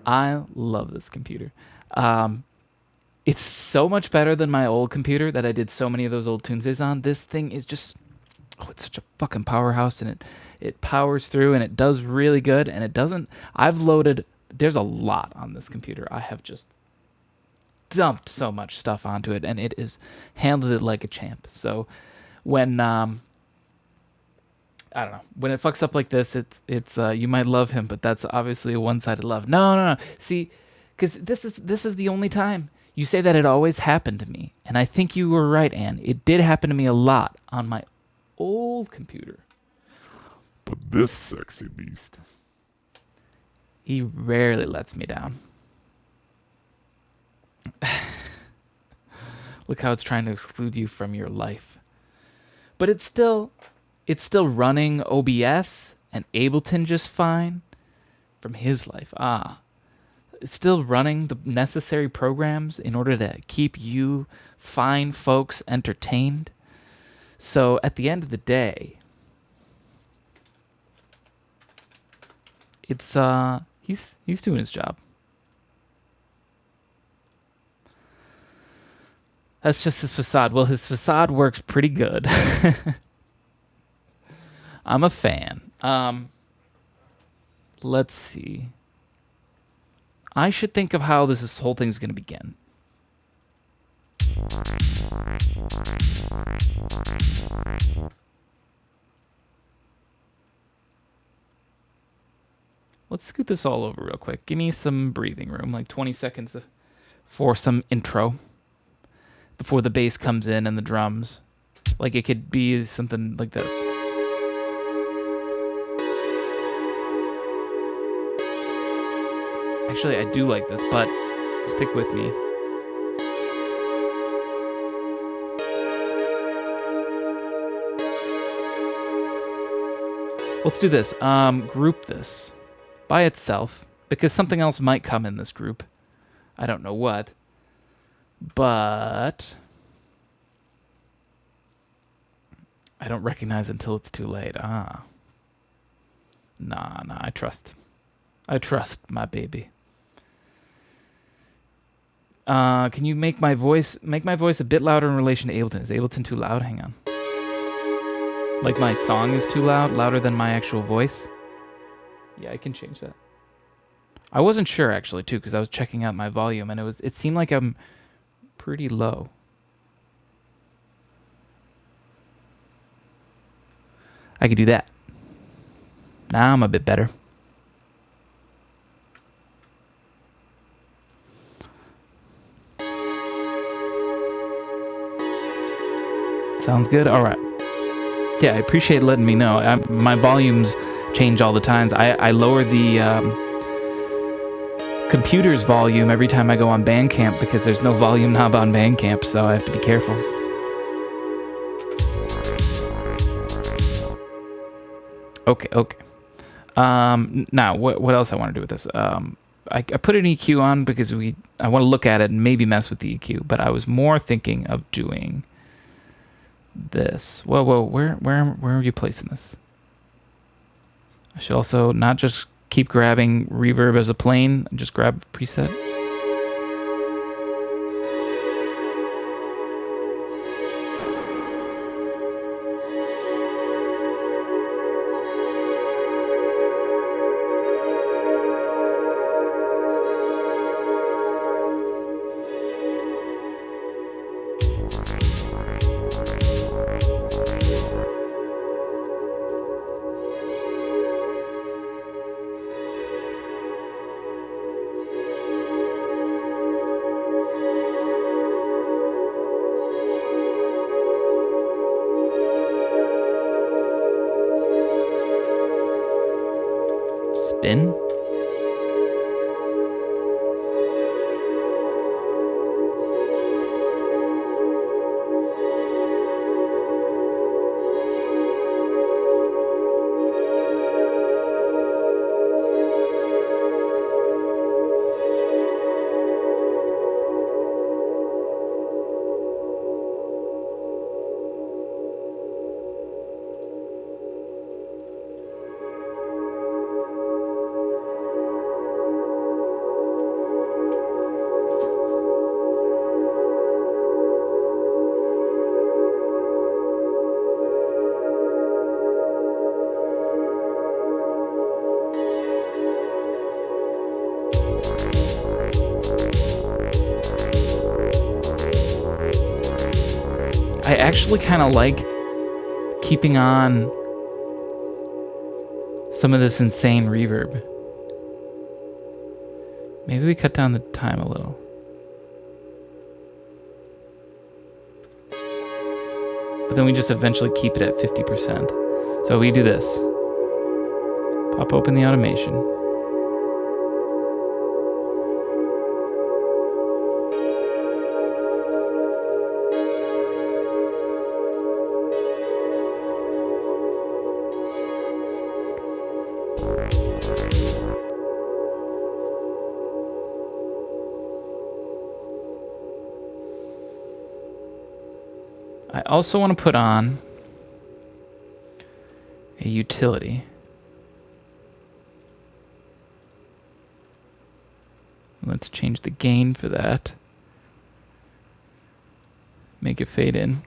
I love this computer. It's so much better than my old computer that I did so many of those old Tunesdays on. This thing is just, it's such a fucking powerhouse, and it powers through, and it does really good, and it doesn't. I've loaded. There's a lot on this computer. I have just dumped so much stuff onto it, and it is handled it like a champ. So when I don't know, when it fucks up like this, it's you might love him, but that's obviously a one-sided love. No. See, because this is the only time you say that it always happened to me, and I think you were right, Anne. It did happen to me a lot on my old computer. But this sexy beast, he rarely lets me down. Look how it's trying to exclude you from your life. But it's still running OBS and Ableton just fine from his life. It's still running the necessary programs in order to keep you fine folks entertained. So at the end of the day, it's he's doing his job. That's just his facade. Well, his facade works pretty good. I'm a fan. Let's see. I should think of how this whole thing's going to begin. Let's scoot this all over real quick. Give me some breathing room, like 20 seconds for some intro before the bass comes in and the drums. Like, it could be something like this. Actually, I do like this, but stick with me. Let's do this. Group this by itself, because something else might come in this group. I don't know what. But I don't recognize until it's too late. Nah, I trust my baby. Can you make my voice a bit louder in relation to Ableton? Is Ableton too loud? Hang on. Like my song is too loud, louder than my actual voice? Yeah, I can change that. I wasn't sure actually too, because I was checking out my volume, and it seemed like I'm pretty low. I could do that. Now I'm a bit better. Sounds good? All right. Yeah, I appreciate letting me know. My volumes change all the time. I lower the computer's volume every time I go on Bandcamp because there's no volume knob on Bandcamp, so I have to be careful. Okay. Now, what else I want to do with this? I put an EQ on because I want to look at it and maybe mess with the EQ, but I was more thinking of doing this. Whoa, where are you placing this? I should also not just keep grabbing reverb as a plane and just grab a preset. I actually kind of like keeping on some of this insane reverb. Maybe we cut down the time a little. But then we just eventually keep it at 50%. So we do this. Pop open the automation. I also want to put on a utility. Let's change the gain for that. Make it fade in.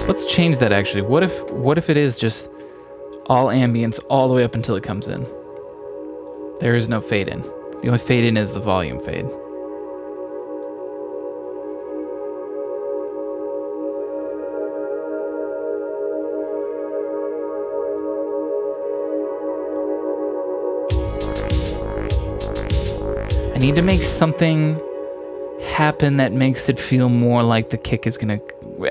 Let's change that actually. What if it is just all ambience all the way up until it comes in? There is no fade in. The only fade in is the volume fade. I need to make something happen that makes it feel more like the kick is gonna,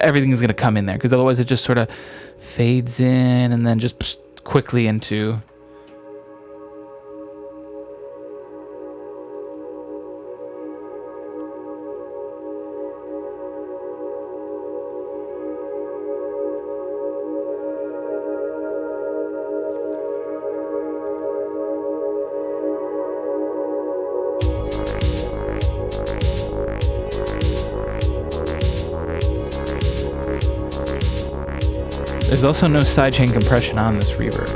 everything is gonna come in there, because otherwise it just sort of fades in and then just quickly into. There's also no sidechain compression on this reverb.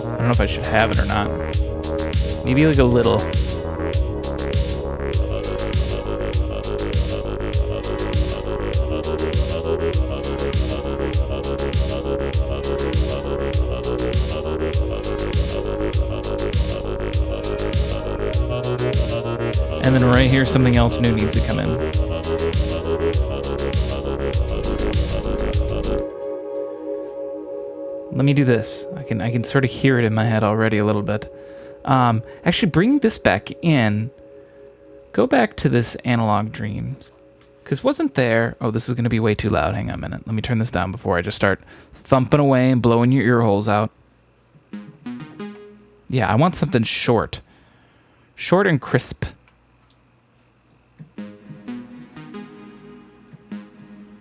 I don't know if I should have it or not. Maybe like a little. And then right here, something else new needs to come in. Let me do this. I can sort of hear it in my head already a little bit. Actually, bring this back in. Go back to this Analog Dreams. Because wasn't there... Oh, this is going to be way too loud. Hang on a minute. Let me turn this down before I just start thumping away and blowing your ear holes out. Yeah, I want something short. Short and crisp.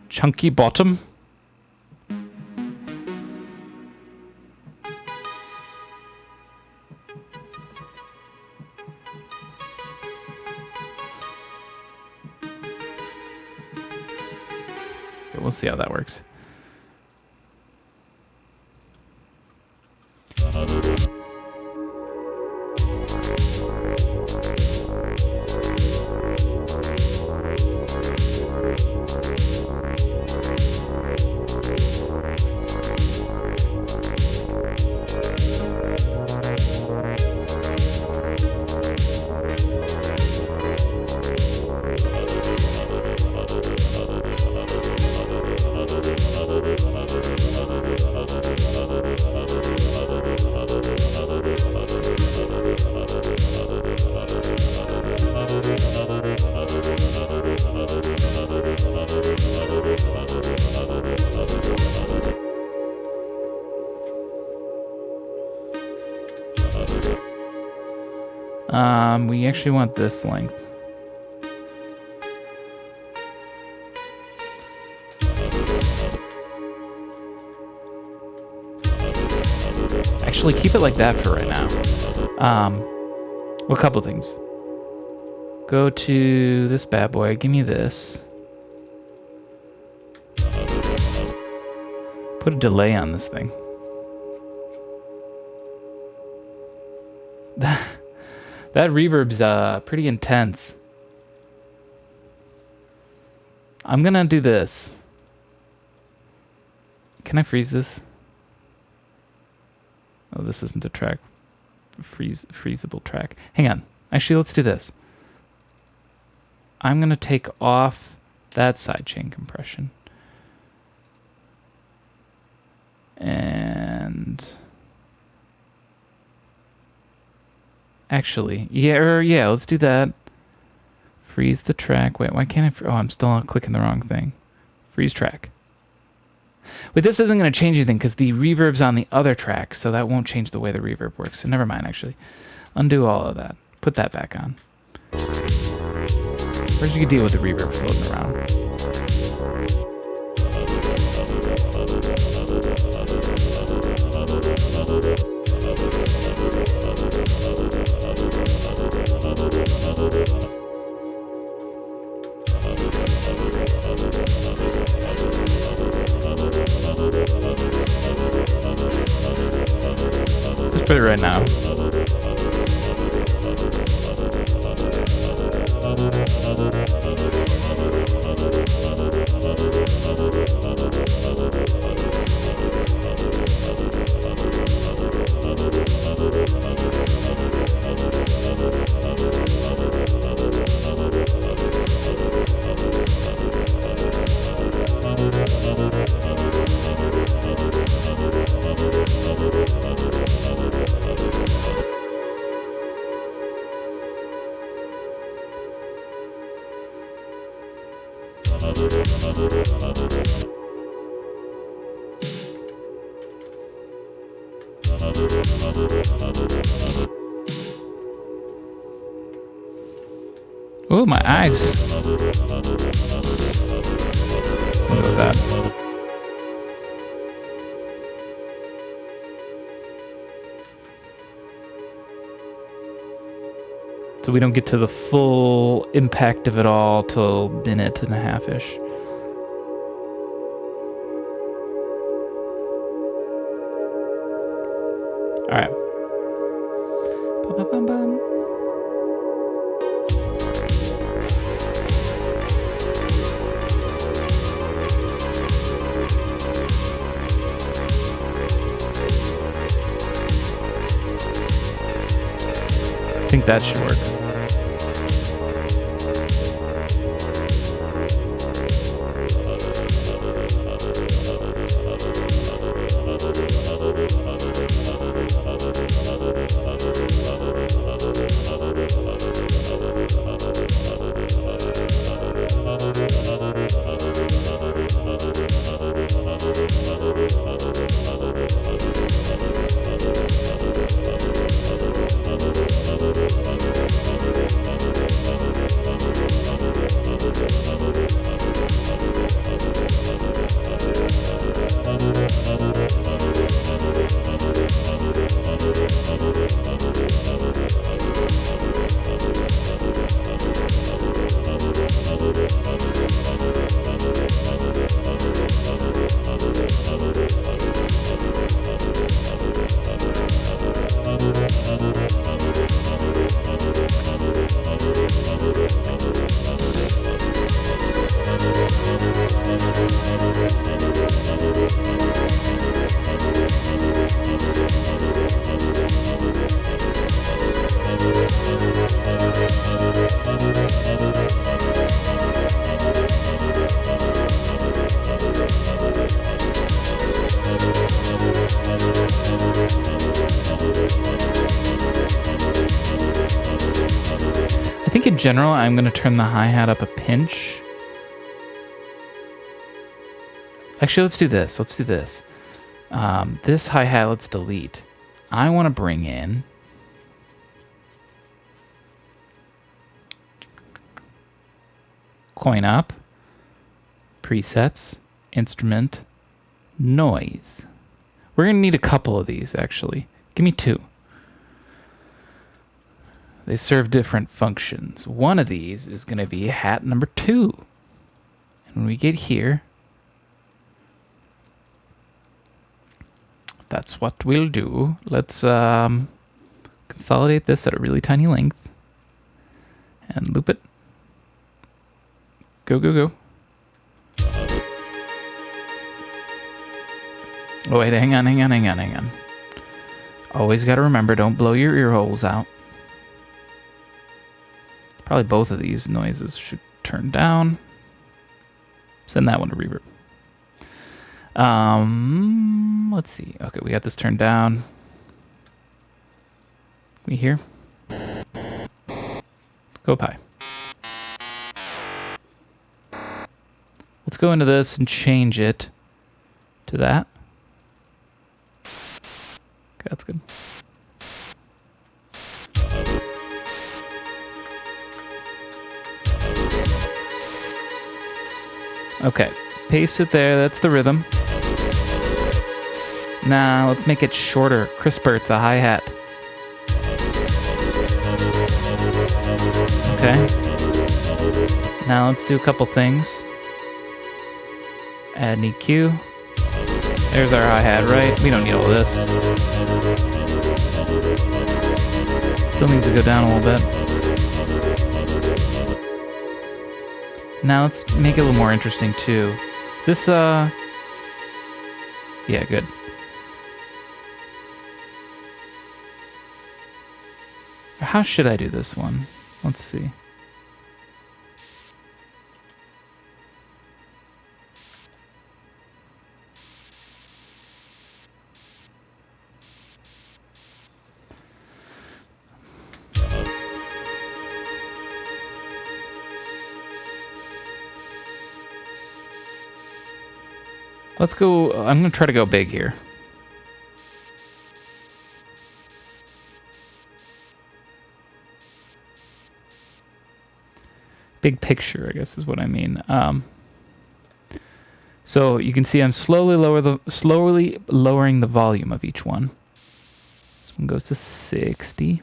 Chunky bottom. We'll see how that works. We actually want this length. Actually, keep it like that for right now. Well, a couple things. Go to this bad boy. Give me this. Put a delay on this thing. That reverb's pretty intense. I'm gonna do this. Can I freeze this? Oh, this isn't a track. Freezable track. Hang on. Actually, let's do this. I'm gonna take off that sidechain compression. And actually, yeah, let's do that. Freeze the track. Wait, why can't I? Oh, I'm still clicking the wrong thing. Freeze track. Wait, this isn't going to change anything because the reverb's on the other track, so that won't change the way the reverb works. So never mind, actually. Undo all of that. Put that back on. Where's you can deal with the reverb floating around? Just put it right now. Oh, my eyes. Look at that. So we don't get to the full impact of it all till a minute and a half-ish. All right. Ba-ba-bum-bum. I think that should work. In general, I'm going to turn the hi-hat up a pinch. Actually, let's do this. This hi-hat, let's delete. I want to bring in coin up, presets, instrument, noise. We're going to need a couple of these, actually. Give me two. They serve different functions. One of these is going to be hat number 2. And when we get here, that's what we'll do. Let's, because consolidate this at a really tiny length and loop it. Go, go, go. Oh, wait, hang on. Always got to remember, don't blow your ear holes out. Probably both of these noises should turn down. Send that one to reverb. Let's see. Okay, we got this turned down. We hear? Go pi. Let's go into this and change it to that. Okay, that's good. Okay, paste it there. That's the rhythm. Now let's make it shorter, crisper. It's a hi-hat. Okay. Now let's do a couple things. Add an EQ. There's our hi-hat, right? We don't need all this. Still needs to go down a little bit. Now let's make it a little more interesting too. Is this, yeah, good. How should I do this one? Let's see. Let's go, I'm going to try to go big here. Big picture, I guess is what I mean. So you can see I'm slowly lowering the volume of each one. This one goes to 60.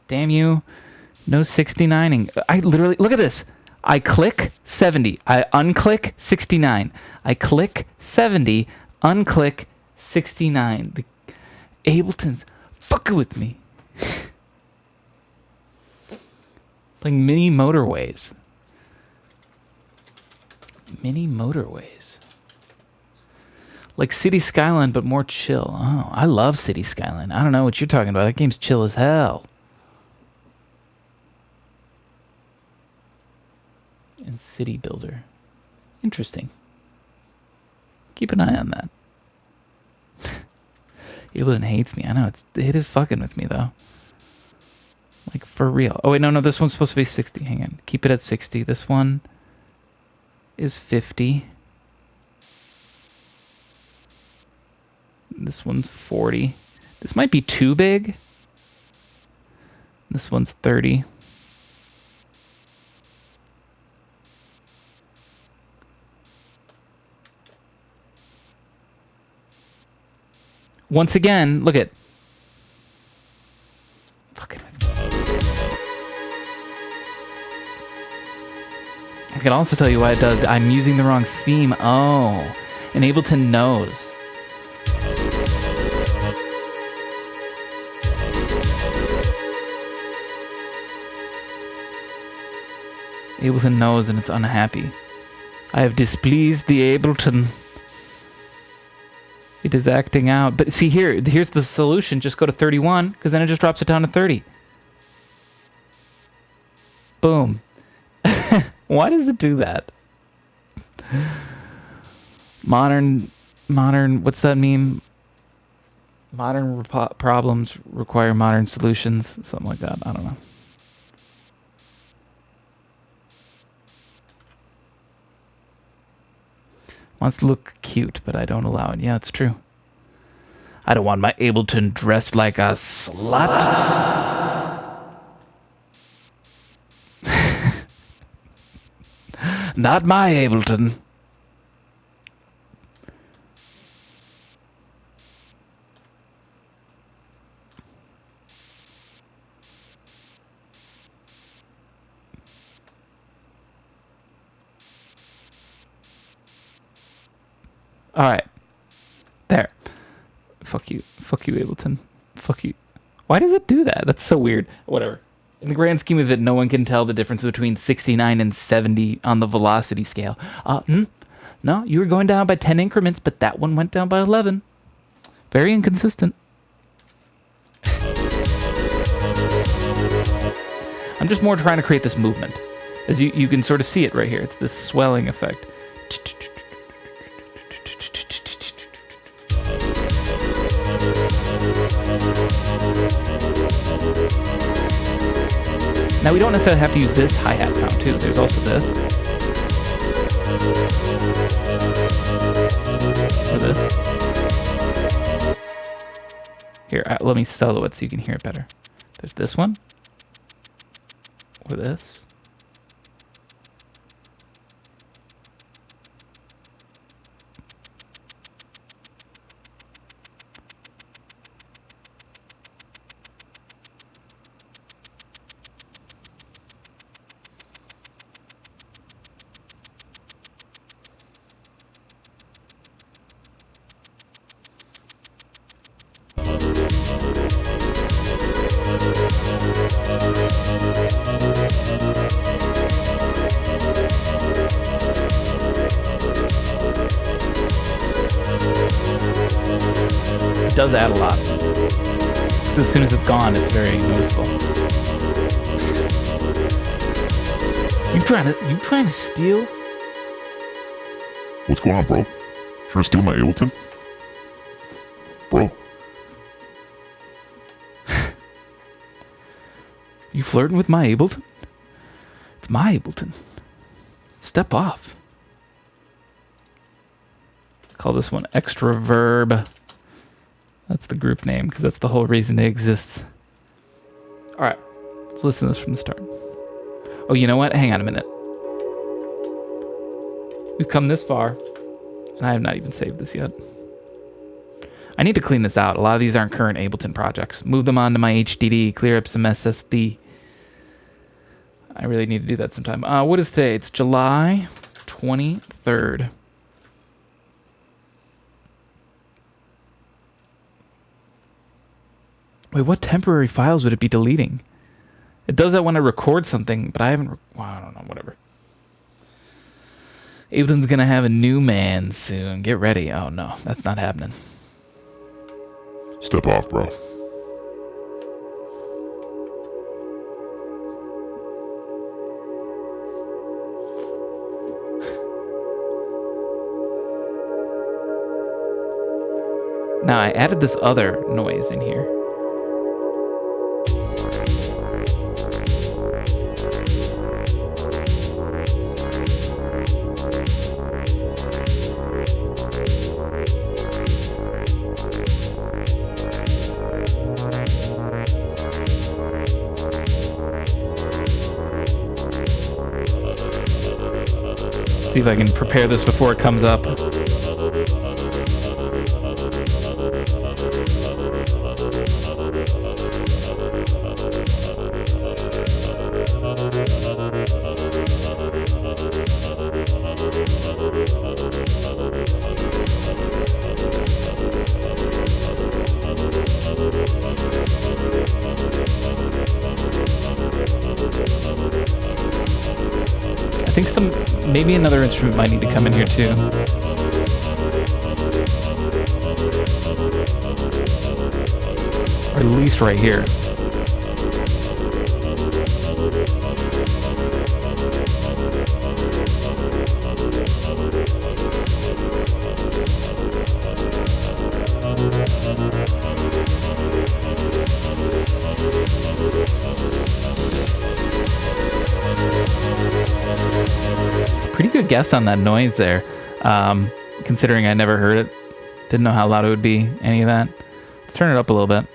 Damn you. No 69ing. I literally, look at this. I click 70. I unclick 69. I click 70. Unclick 69. The Ableton's fucking with me. Like mini motorways. Mini motorways. Like City Skyline, but more chill. Oh, I love City Skyline. I don't know what you're talking about. That game's chill as hell. And City Builder. Interesting. Keep an eye on that. Ableton hates me. I know, it is fucking with me, though. Like, for real. Oh, wait, no, this one's supposed to be 60. Hang on. Keep it at 60. This one is 50. This one's 40. This might be too big. This one's 30. Once again, look at. Fucking with me. I can also tell you why it does. I'm using the wrong theme. Oh, and Ableton knows. Ableton knows and it's unhappy. I have displeased the Ableton. It is acting out. But see here's the solution. Just go to 31, because then it just drops it down to 30. Boom. Why does it do that? Modern, what's that mean? Modern problems require modern solutions. Something like that. I don't know. Wants to look cute, but I don't allow it. Yeah, it's true. I don't want my Ableton dressed like a slut. Not my Ableton. All right. There. Fuck you, Ableton. Fuck you. Why does it do that? That's so weird. Whatever. In the grand scheme of it, no one can tell the difference between 69 and 70 on the velocity scale. No, you were going down by 10 increments, but that one went down by 11. Very inconsistent. I'm just more trying to create this movement. As you can sort of see it right here. It's this swelling effect. Now we don't necessarily have to use this hi-hat sound too. There's also this. Or this. Here, let me solo it so you can hear it better. There's this one. Or this. It does add a lot. So as soon as it's gone, it's very noticeable. You trying to steal? What's going on, bro? Trying to steal my Ableton? Bro. You flirting with my Ableton? It's my Ableton. Step off. Call this one Extra Verb. That's the group name, because that's the whole reason it exists. Alright, let's listen to this from the start. Oh, you know what? Hang on a minute. We've come this far, and I have not even saved this yet. I need to clean this out. A lot of these aren't current Ableton projects. Move them onto my HDD, clear up some SSD. I really need to do that sometime. What is today? It's July 23rd. Wait, what temporary files would it be deleting? It does that when I record something, but I haven't... well, I don't know, whatever. Ableton's gonna have a new man soon. Get ready. Oh, no, that's not happening. Step off, bro. Now, I added this other noise in here. See if I can prepare this before it comes up. I think maybe another instrument might need to come in here too. Or at least right here. Pretty good guess on that noise there, considering I never heard it. Didn't know how loud it would be, any of that. Let's turn it up a little bit.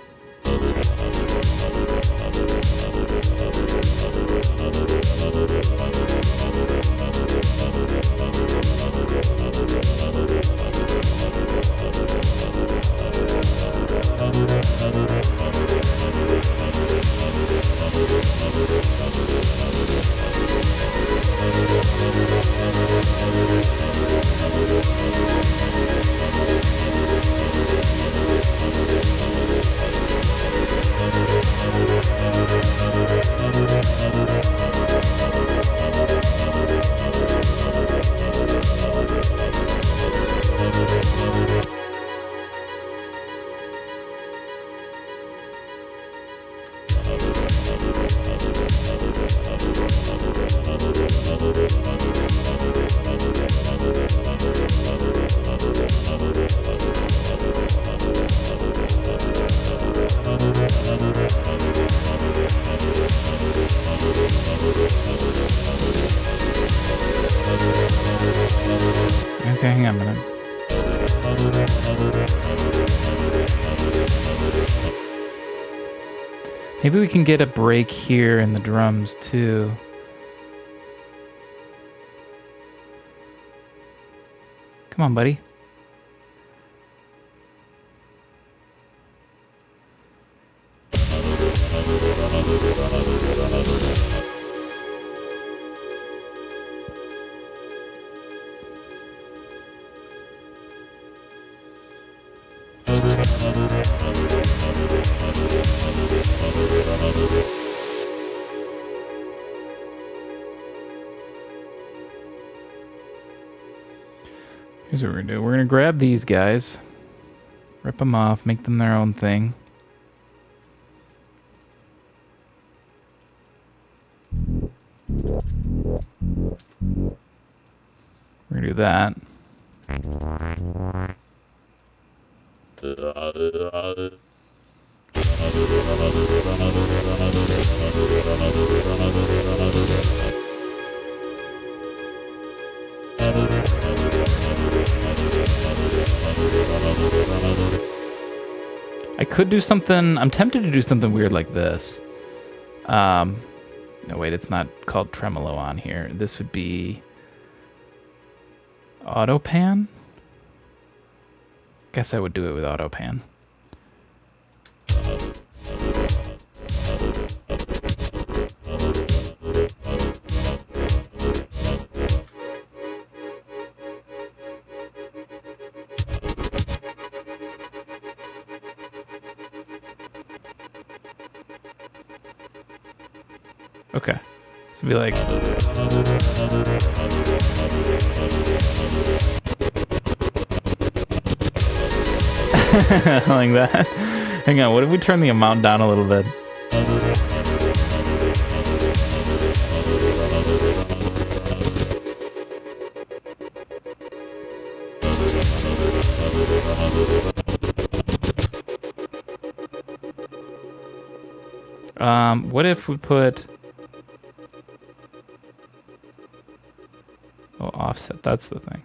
Okay, hang on a minute. Maybe we can get a break here in the drums too. Come on, buddy. Here's what we're gonna do. We're gonna grab these guys, rip them off, make them their own thing. We're gonna do that. I could do something. I'm tempted to do something weird like this. No, wait, it's not called tremolo on here. This would be auto pan. Guess I would do it with auto pan. Okay, so be like. Like that. Hang on, what if we turn the amount down a little bit? What if we put... Oh, offset, that's the thing.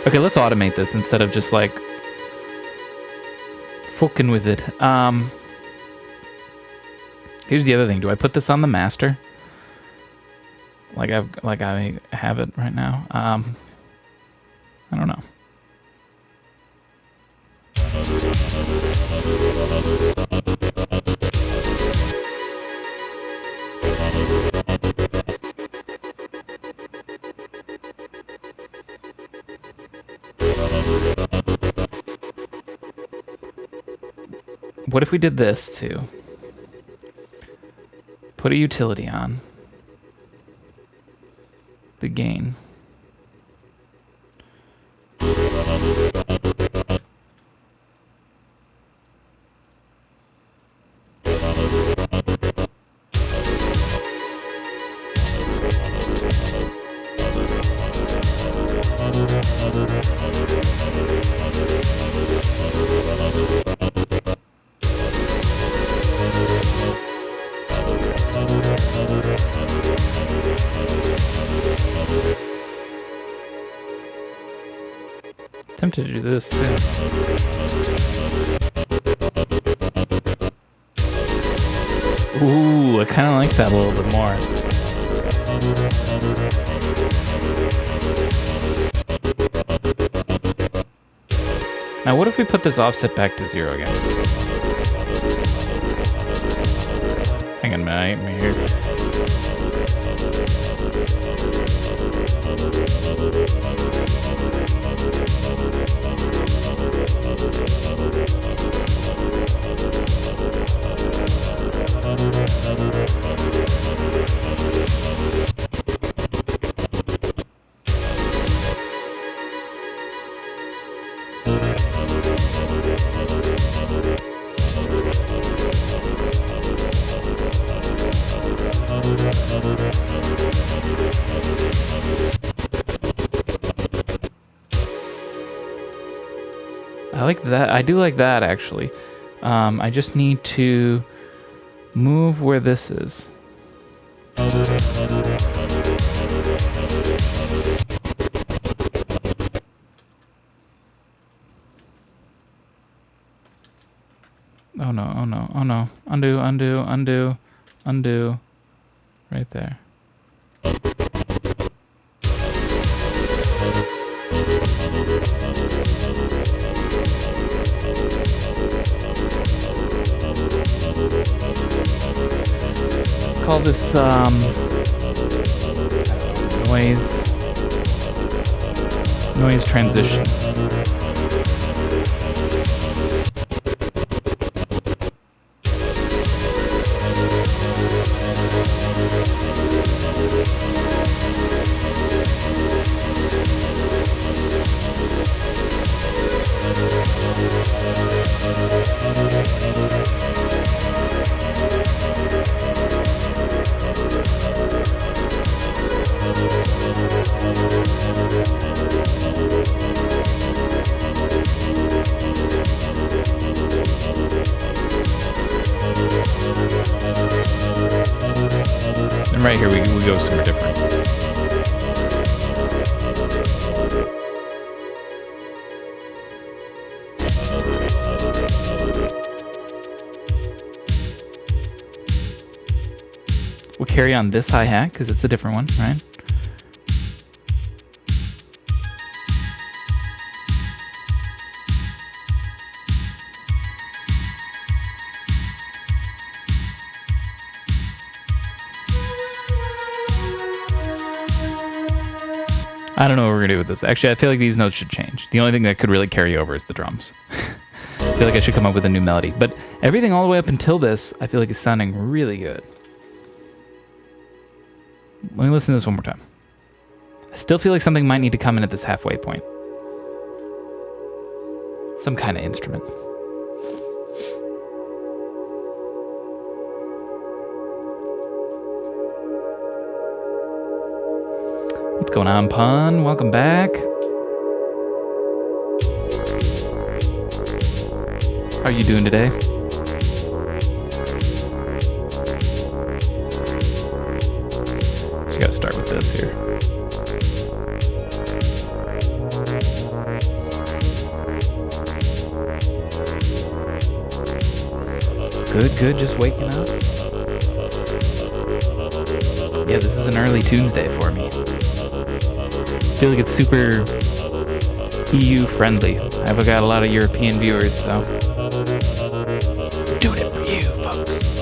Okay, let's automate this instead of just like fucking with it. Here's the other thing. Do I put this on the master? Like I have it right now. I don't know. What if we did this too? Put a utility on the gain. Tempted to do this too. Ooh, I kind of like that a little bit more. Now, what if we put this offset back to 0 again? Hang on a minute, I'm here. I like that. I do like that, actually. I just need to Move where this is. Oh no, oh no, oh no. Undo, undo, undo, undo. Right there. Call this noise transition. And right here we go somewhere different. We'll carry on this hi-hat because it's a different one, right? I don't know what we're gonna do with this. Actually, I feel like these notes should change. The only thing that could really carry over is the drums. I feel like I should come up with a new melody. But everything all the way up until this, I feel like is sounding really good. Let me listen to this one more time. I still feel like something might need to come in at this halfway point. Some kind of instrument. What's going on, Pun? Welcome back. How are you doing today? Just gotta start with this here. Good, good, just waking up. Yeah, this is an early Tunesday for me. I feel like it's super EU friendly. I've got a lot of European viewers, so doing it for you, folks.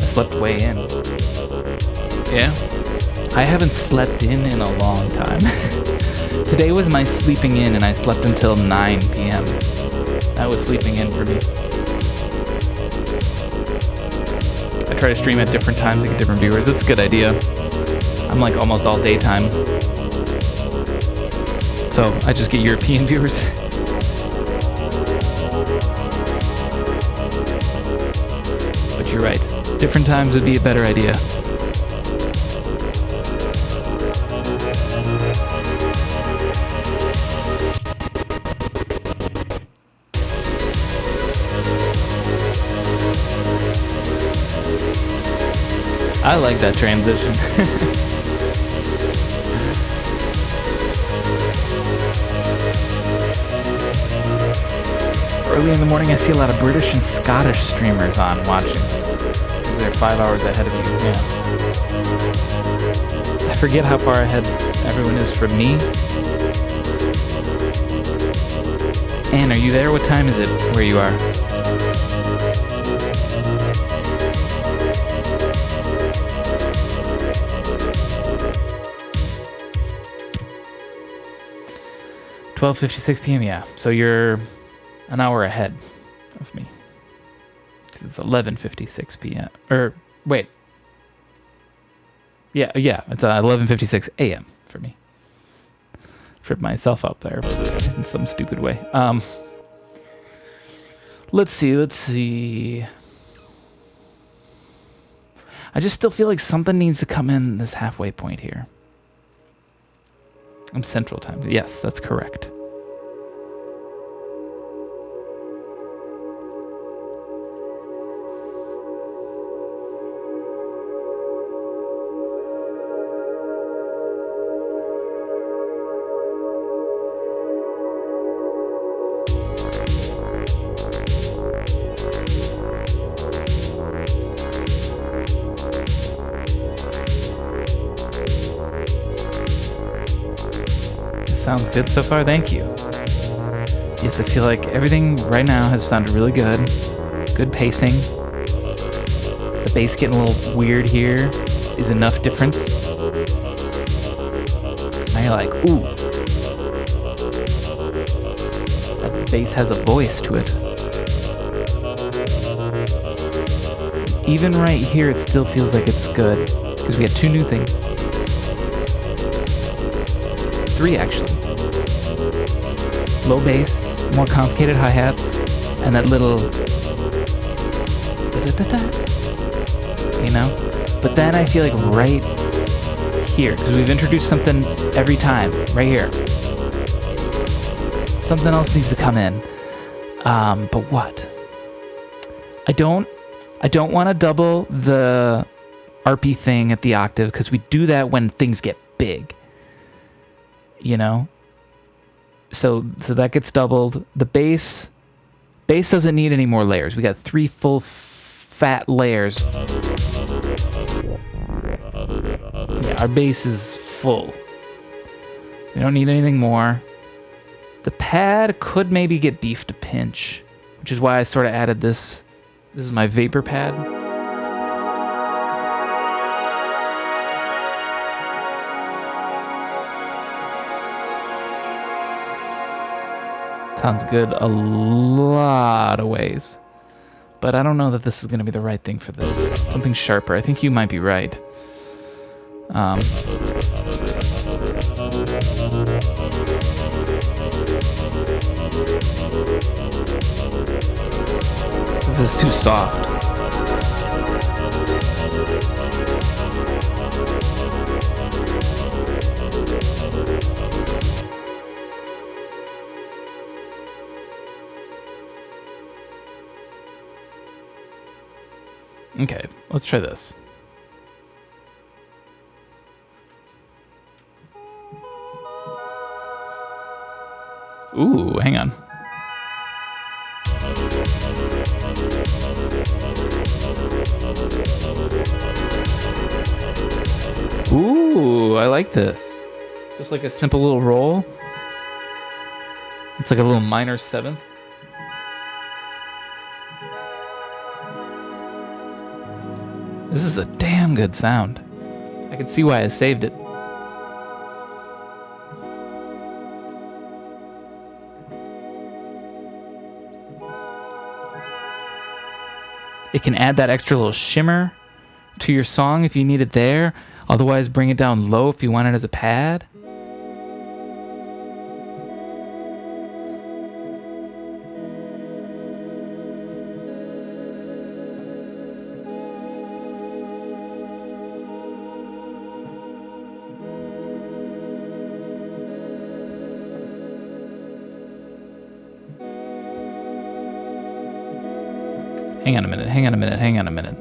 I slept way in. Yeah, I haven't slept in a long time. Today was my sleeping in, and I slept until 9 p.m. That was sleeping in for me. I try to stream at different times to get different viewers. It's a good idea. I'm like almost all daytime. So I just get European viewers. But you're right. Different times would be a better idea. I like that transition. Early in the morning, I see a lot of British and Scottish streamers on watching. They're 5 hours ahead of you. Yeah. I forget how far ahead everyone is from me. Anne, are you there? What time is it where you are? $12:56 p.m. Yeah, so you're an hour ahead of me. It's 11:56 p.m. Or wait, yeah, it's 11:56 a.m. for me. Tripped myself up there in some stupid way. Let's see. I just still feel like something needs to come in this halfway point here. I'm Central Time. Yes, that's correct. sounds good so far. Thank you. You have to feel like everything right now has sounded really good. Good pacing. The bass getting a little weird here is enough difference. Now you're like, ooh. That bass has a voice to it. Even right here, it still feels like it's good. Because we had 2 new things. 3 actually. Low bass, more complicated hi-hats, and that little da-da-da-da, you know? But then I feel like right here, because we've introduced something every time, right here. Something else needs to come in. But what? I don't want to double the RP thing at the octave, because we do that when things get big. You know? So that gets doubled. The bass doesn't need any more layers. We got 3 full fat layers. Yeah, our bass is full. We don't need anything more. The pad could maybe get beefed a pinch, which is why I sort of added this. This is my vapor pad. Sounds good a lot of ways. But I don't know that this is going to be the right thing for this. Something sharper. I think you might be right. This is too soft. Okay, let's try this. Ooh, hang on. Ooh, I like this. Just like a simple little roll. It's like a little minor 7th. This is a damn good sound. I can see why I saved it. It can add that extra little shimmer to your song if you need it there. Otherwise, bring it down low if you want it as a pad. Hang on a minute, hang on a minute, hang on a minute.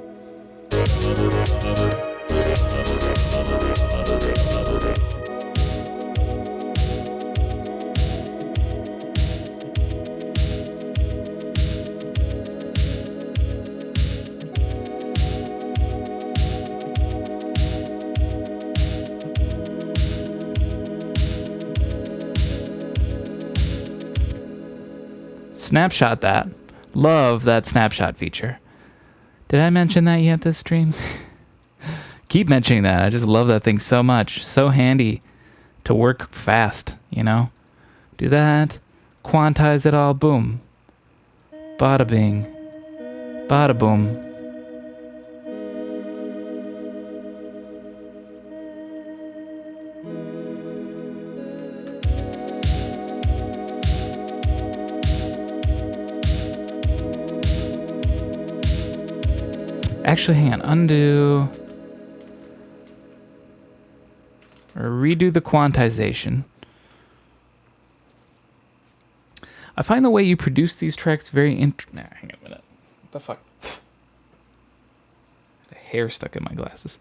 Snapshot that. Love that snapshot feature. Did I mention that yet this stream? Keep mentioning that. I just love that thing so much. So handy to work fast, you know? Do that. Quantize it all. Boom. Bada bing. Bada boom. Actually, hang on. Undo. Or redo the quantization. I find the way you produce these tracks very hang on a minute. What the fuck? Hair stuck in my glasses.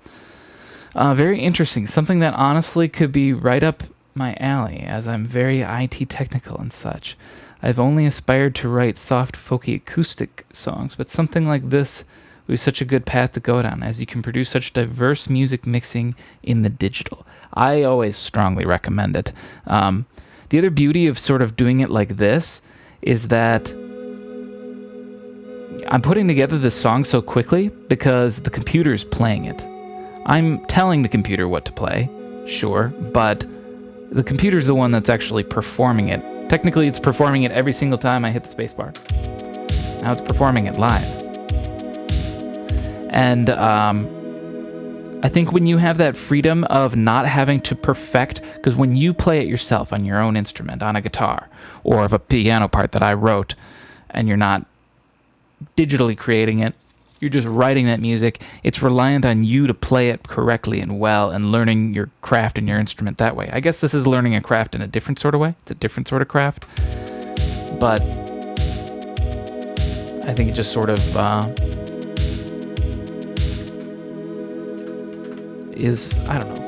Very interesting. Something that honestly could be right up my alley, as I'm very IT technical and such. I've only aspired to write soft, folky acoustic songs, but something like this was such a good path to go down, as you can produce such diverse music mixing in the digital. I always strongly recommend it. The other beauty of sort of doing it like this is that I'm putting together this song so quickly because the computer's playing it. I'm telling the computer what to play, sure, but the computer's the one that's actually performing it. Technically, it's performing it every single time I hit the spacebar. Now it's performing it live. And I think when you have that freedom of not having to perfect, because when you play it yourself on your own instrument, on a guitar, or of a piano part that I wrote, and you're not digitally creating it, you're just writing that music, it's reliant on you to play it correctly and well and learning your craft and your instrument that way. I guess this is learning a craft in a different sort of way. It's a different sort of craft. But I think it just sort of is, I don't know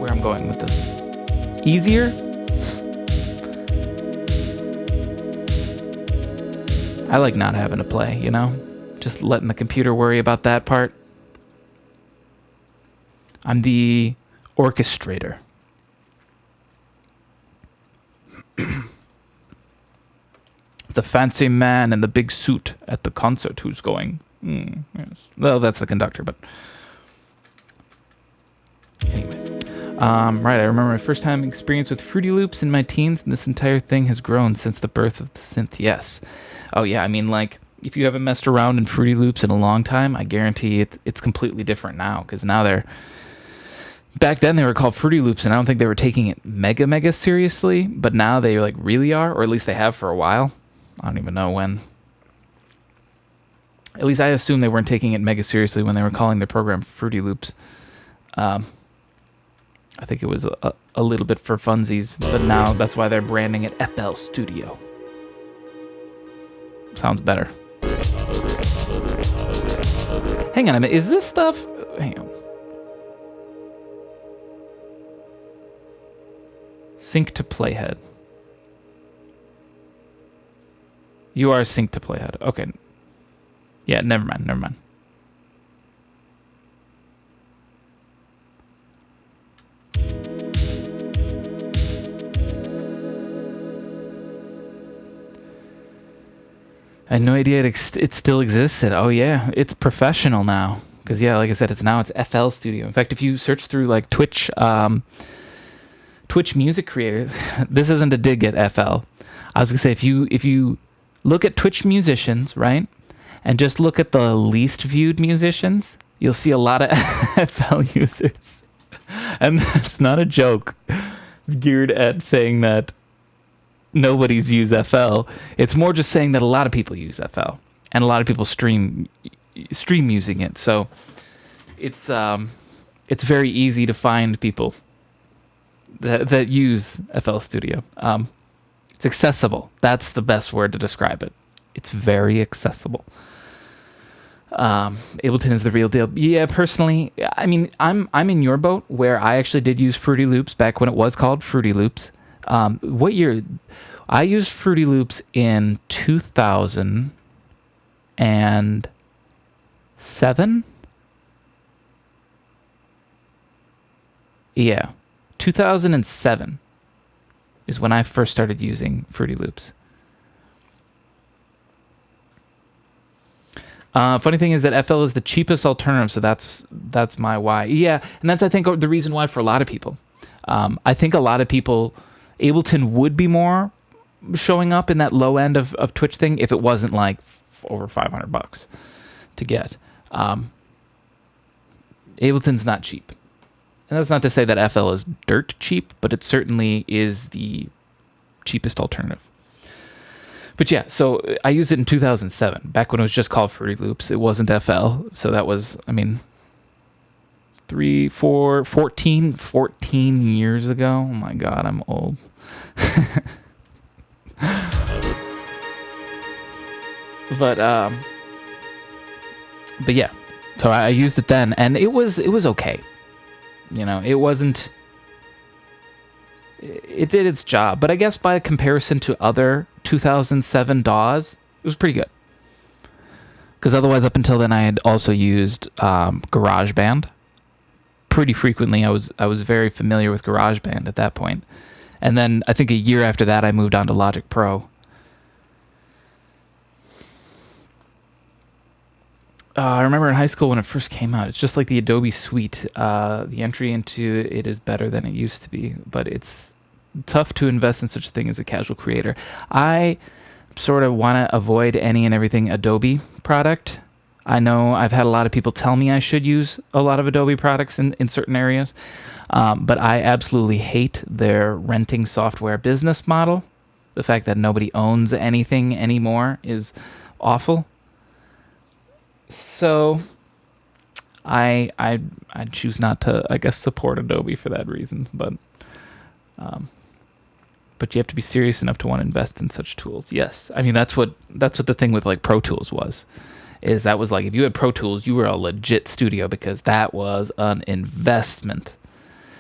where I'm going with this. Easier? I like not having to play, you know? Just letting the computer worry about that part. I'm the orchestrator. The fancy man in the big suit at the concert who's going, yes. Well, that's the conductor, but anyways. Right, I remember my first time experience with Fruity Loops in my teens, and this entire thing has grown since the birth of the synth. Yes. Oh, yeah, I mean, like, if you haven't messed around in Fruity Loops in a long time, I guarantee it's completely different now, because now back then they were called Fruity Loops, and I don't think they were taking it mega seriously, but now they like really are, or at least they have for a while. I don't even know when. At least I assume they weren't taking it mega seriously when they were calling their program Fruity Loops. I think it was a little bit for funsies, but now that's why they're branding it FL Studio. Sounds better. Hang on a minute, is this stuff... Hang on. Sync to playhead. You are sync to playhead. Okay. Yeah, never mind. I had no idea it still existed. Oh yeah, it's professional now. Because yeah, like I said, it's FL Studio. In fact, if you search through like Twitch music creator, this isn't a dig at FL. I was gonna say if you look at Twitch musicians, right, and just look at the least viewed musicians, you'll see a lot of FL users, and that's not a joke geared at saying that nobody's used FL. It's more just saying that a lot of people use FL and a lot of people stream using it. So it's very easy to find people that use FL Studio. It's accessible. That's the best word to describe it. It's very accessible. Ableton is the real deal. Yeah, personally, I mean, I'm in your boat where I actually did use Fruity Loops back when it was called Fruity Loops. What year? I used Fruity Loops in 2007. Yeah, 2007 is when I first started using Fruity Loops. Funny thing is that FL is the cheapest alternative, so that's my why. Yeah, and that's I think the reason why for a lot of people. I think a lot of people, Ableton would be more showing up in that low end of Twitch thing if it wasn't like over $500 to get. Ableton's not cheap. And that's not to say that FL is dirt cheap, but it certainly is the cheapest alternative. But yeah, so I used it in 2007, back when it was just called Fruity Loops. It wasn't FL, so that was, I mean, 14 years ago. Oh my God, I'm old. But yeah, so I used it then, and it was okay. You know, it wasn't. It did its job, but I guess by comparison to other 2007 DAWs, it was pretty good. Because otherwise, up until then, I had also used GarageBand pretty frequently. I was very familiar with GarageBand at that point, And then I think a year after that, I moved on to Logic Pro. I remember in high school when it first came out, it's just like the Adobe Suite. The entry into it is better than it used to be, but it's tough to invest in such a thing as a casual creator. I sort of want to avoid any and everything Adobe product. I know I've had a lot of people tell me I should use a lot of Adobe products in certain areas, but I absolutely hate their renting software business model. The fact that nobody owns anything anymore is awful. So I choose not to, I guess, support Adobe for that reason. But you have to be serious enough to want to invest in such tools. Yes, I mean that's what the thing with like Pro Tools was. Is that was like if you had Pro Tools, you were a legit studio because that was an investment.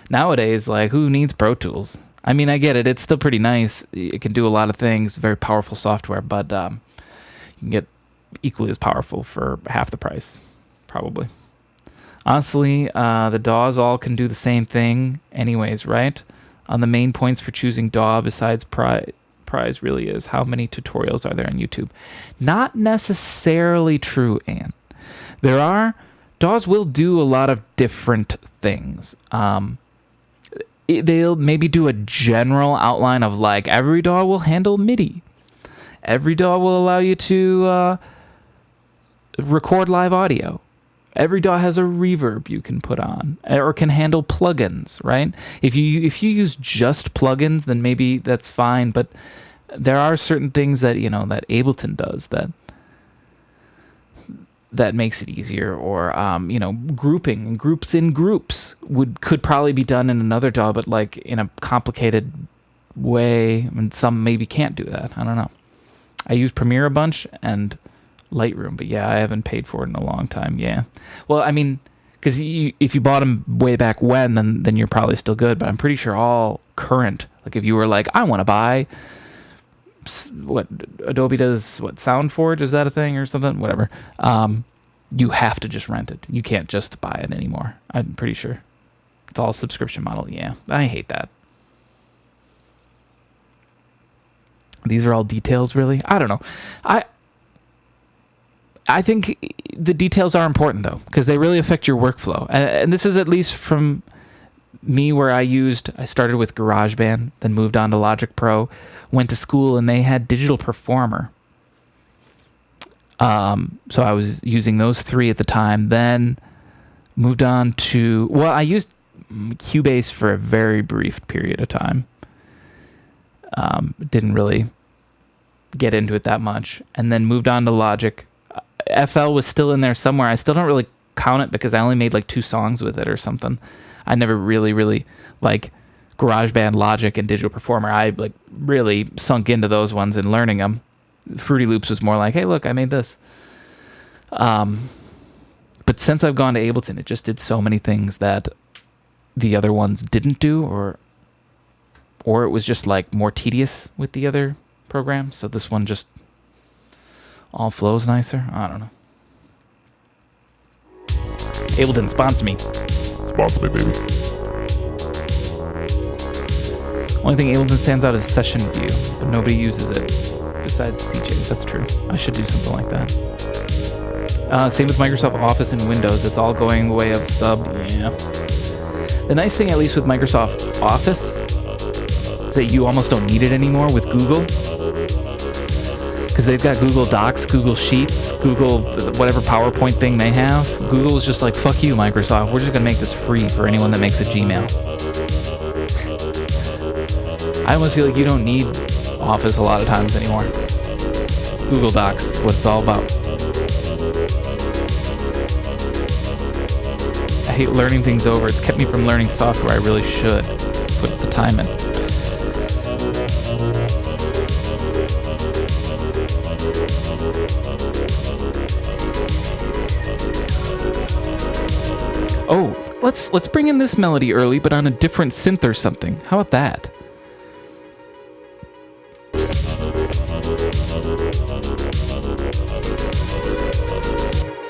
Nowadays, like who needs Pro Tools? I mean, I get it; it's still pretty nice. It can do a lot of things, very powerful software, but you can get equally as powerful for half the price, probably. Honestly, the DAWs all can do the same thing anyways, right? On the main points for choosing DAW besides prize really is how many tutorials are there on YouTube. Not necessarily true, Anne. DAWs will do a lot of different things. They'll maybe do a general outline of like every DAW will handle MIDI. Every DAW will allow you to record live audio. Every DAW has a reverb you can put on or can handle plugins, right? If you use just plugins, then maybe that's fine. But there are certain things that that Ableton does that makes it easier, or grouping and groups in groups could probably be done in another DAW, but like in a complicated way, and some maybe can't do that. I don't know. I use Premiere a bunch and Lightroom, but yeah, I haven't paid for it in a long time. Yeah, well, I mean, because if you bought them way back when, then you're probably still good. But I'm pretty sure all current, like if you were like, I want to buy what Adobe does, what SoundForge, is that a thing or something? Whatever. You have to just rent it. You can't just buy it anymore. I'm pretty sure it's all subscription model. Yeah, I hate that. These are all details, really. I don't know. I think the details are important, though, because they really affect your workflow. And this is at least from me where I started with GarageBand, then moved on to Logic Pro, went to school, and they had Digital Performer. So I was using those three at the time, then moved on to... Well, I used Cubase for a very brief period of time. Didn't really get into it that much. And then moved on to Logic. FL was still in there somewhere. I still don't really count it because I only made like 2 songs with it or something. I never really like GarageBand, Logic, and Digital Performer. I like really sunk into those ones and learning them. Fruity Loops was more like, hey, look, I made this. But since I've gone to Ableton, it just did so many things that the other ones didn't do, or it was just like more tedious with the other programs. So this one just all flows nicer. I don't know. Ableton, sponsor me. Sponsor me, baby. Only thing Ableton stands out is session view, but nobody uses it besides DJs. That's true. I should do something like that. Same with Microsoft Office and Windows. It's all going the way of sub. Yeah. The nice thing, at least with Microsoft Office, is that you almost don't need it anymore with Google. Because they've got Google Docs, Google Sheets, Google whatever PowerPoint thing they have. Google is just like, fuck you, Microsoft. We're just going to make this free for anyone that makes a Gmail. I almost feel like you don't need Office a lot of times anymore. Google Docs is what it's all about. I hate learning things over. It's kept me from learning software I really should put the time in. Oh, let's bring in this melody early, but on a different synth or something. How about that?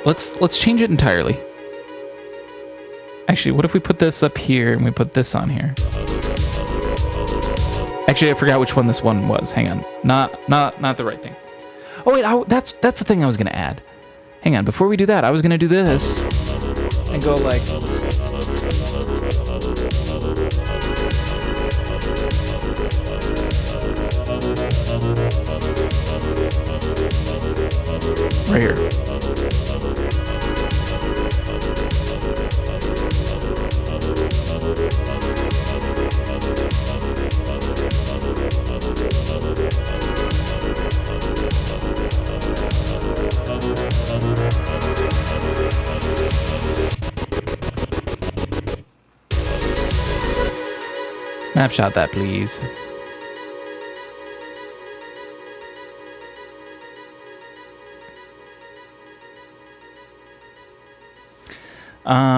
Let's change it entirely. Actually, what if we put this up here and we put this on here? Actually, I forgot which one this one was. Hang on. Not the right thing. Oh wait, that's the thing I was gonna add. Hang on, before we do that, I was gonna do this and go like. Right here. Snapshot that, please.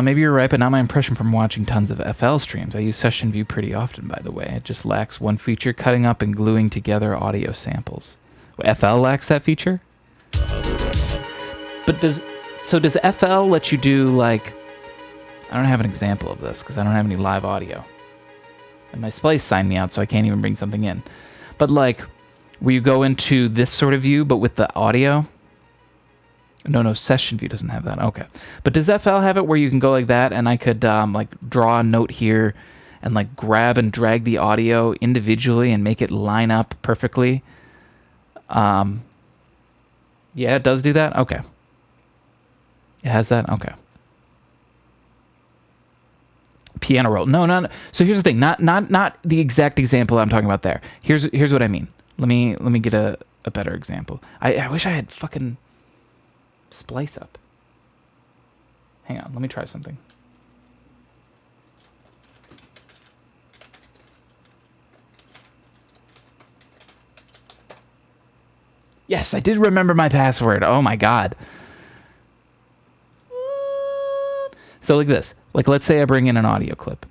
Maybe you're right, but not my impression from watching tons of FL streams. I use Session View pretty often, by the way. It just lacks one feature, cutting up and gluing together audio samples. FL lacks that feature? But does FL let you do, like... I don't have an example of this, because I don't have any live audio. And my splice signed me out, so I can't even bring something in. But, like, where you go into this sort of view, but with the audio... No, Session View doesn't have that. Okay. But does FL have it where you can go like that, and I could, like, draw a note here and, like, grab and drag the audio individually and make it line up perfectly? Yeah, it does do that? Okay. It has that? Okay. Piano roll. No. So here's the thing. Not the exact example I'm talking about there. Here's what I mean. Let me get a better example. I wish I had fucking... Splice up. Hang on, let me try something. Yes, I did remember my password. Oh my god. So like this. Like, let's say I bring in an audio clip.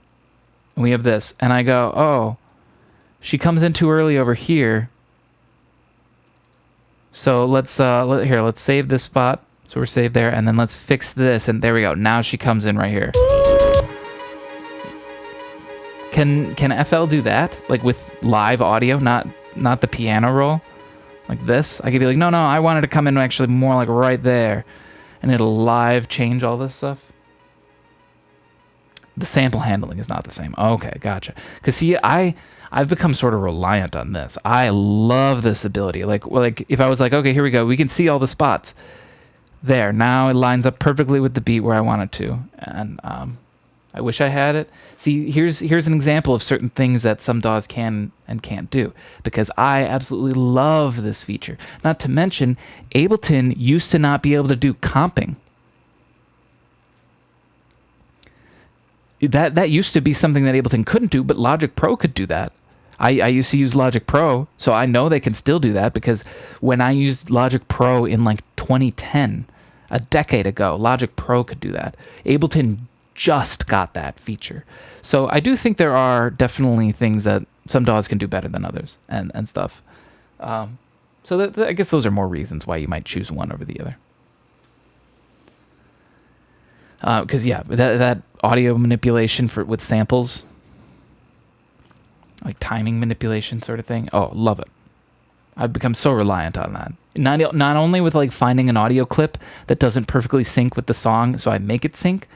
And we have this. And I go, oh, she comes in too early over here. So let's save this spot. So we're saved there, and then let's fix this, and there we go. Now she comes in right here. Can FL do that? Like with live audio, not the piano roll? Like this? I could be like, no, I wanted to come in actually more like right there. And it'll live change all this stuff. The sample handling is not the same. Okay, gotcha. Because see, I've become sort of reliant on this. I love this ability. Like if I was like, okay, here we go. We can see all the spots. There, now it lines up perfectly with the beat where I want it to. And I wish I had it. See, here's an example of certain things that some DAWs can and can't do. Because I absolutely love this feature. Not to mention, Ableton used to not be able to do comping. That used to be something that Ableton couldn't do, but Logic Pro could do that. I used to use Logic Pro, so I know they can still do that, because when I used Logic Pro in like 2010, a decade ago, Logic Pro could do that. Ableton just got that feature. So I do think there are definitely things that some DAWs can do better than others and stuff. So I guess those are more reasons why you might choose one over the other. Because yeah, that audio manipulation with samples, like timing manipulation sort of thing. Oh, love it. I've become so reliant on that. Not only with like finding an audio clip that doesn't perfectly sync with the song, so I make it sync,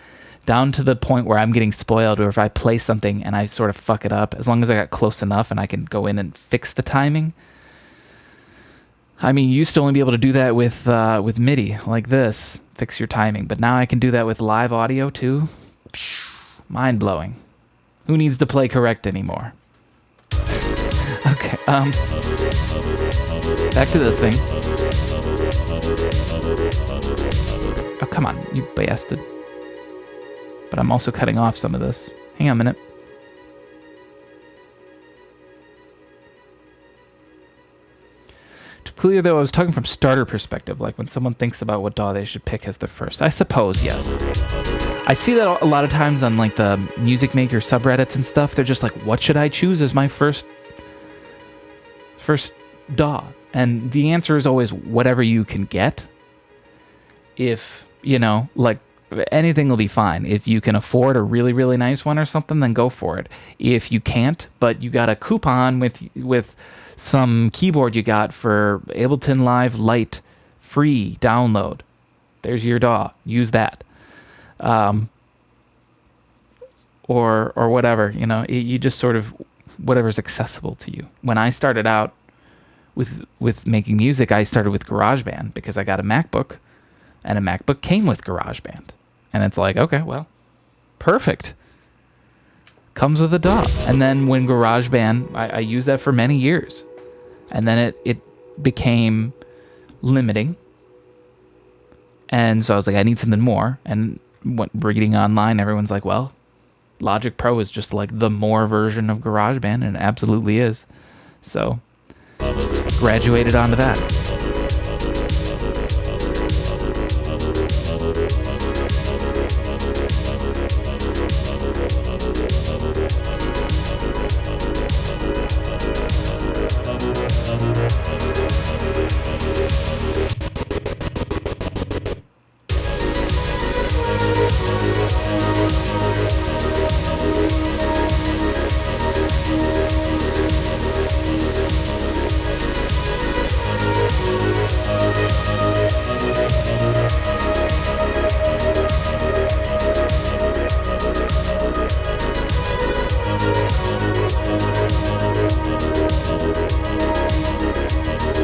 down to the point where I'm getting spoiled, or if I play something and I sort of fuck it up, as long as I got close enough and I can go in and fix the timing. I mean, you used to only be able to do that with MIDI, like this, fix your timing. But now I can do that with live audio too. Mind-blowing. Who needs to play correct anymore? Okay, back to this thing. Oh, come on, you bastard. But I'm also cutting off some of this. Hang on a minute. To be clear, though, I was talking from starter perspective, like when someone thinks about what DAW they should pick as their first. I suppose, yes. I see that a lot of times on like the Music Maker subreddits and stuff. They're just like, what should I choose as my first DAW? And the answer is always whatever you can get. If, you know, like anything will be fine. If you can afford a really, really nice one or something, then go for it. If you can't, but you got a coupon with some keyboard you got for Ableton Live Lite free download, there's your DAW. Use that. Or whatever, you know, you just sort of, whatever's accessible to you. When I started out with making music, I started with GarageBand because I got a MacBook, and a MacBook came with GarageBand. And it's like, okay, well, perfect. Comes with a DAW. And then when GarageBand, I used that for many years. And then it became limiting. And so I was like, I need something more. And reading online, everyone's like, well, Logic Pro is just like the more version of GarageBand, and it absolutely is. So, graduated onto that.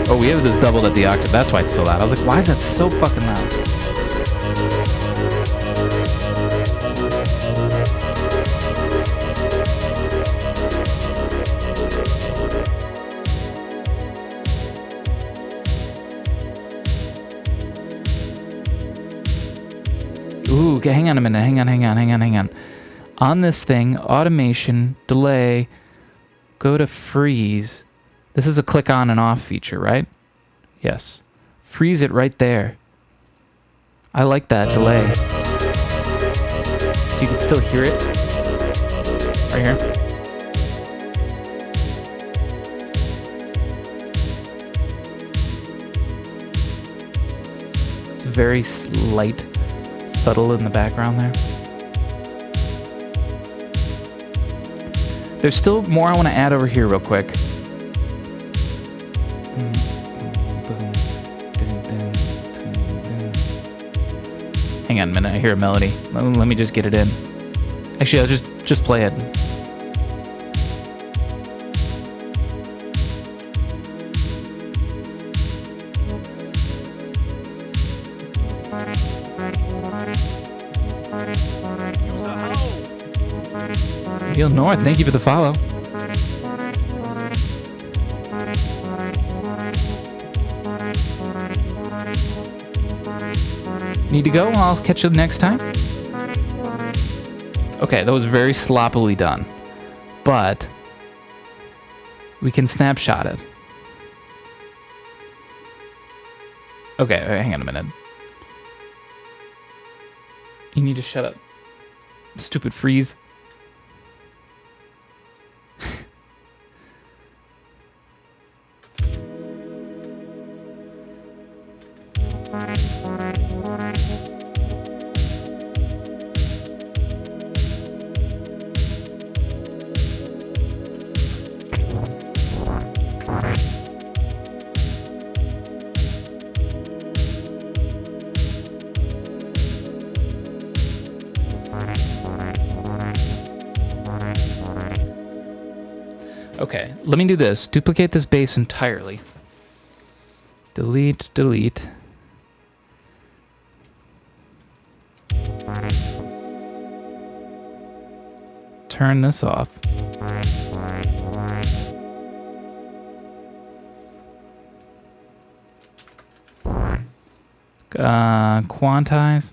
Oh, we have this doubled at the octave. That's why it's so loud. I was like, why is that so fucking loud? Ooh, okay, hang on a minute. Hang on. On this thing, automation, delay, go to freeze. This is a click on and off feature, right? Yes. Freeze it right there. I like that delay. So you can still hear it. Right here. It's very slight, subtle in the background there. There's still more I want to add over here real quick. Hang on a minute, I hear a melody. Let me just get it in. Actually, I'll just play it. Neil North, thank you for the follow. Need to go? I'll catch you next time. Okay, that was very sloppily done. But we can snapshot it. Okay, hang on a minute. You need to shut up. Stupid freeze. Okay, let me do this. Duplicate this bass entirely. Delete. Turn this off. Quantize.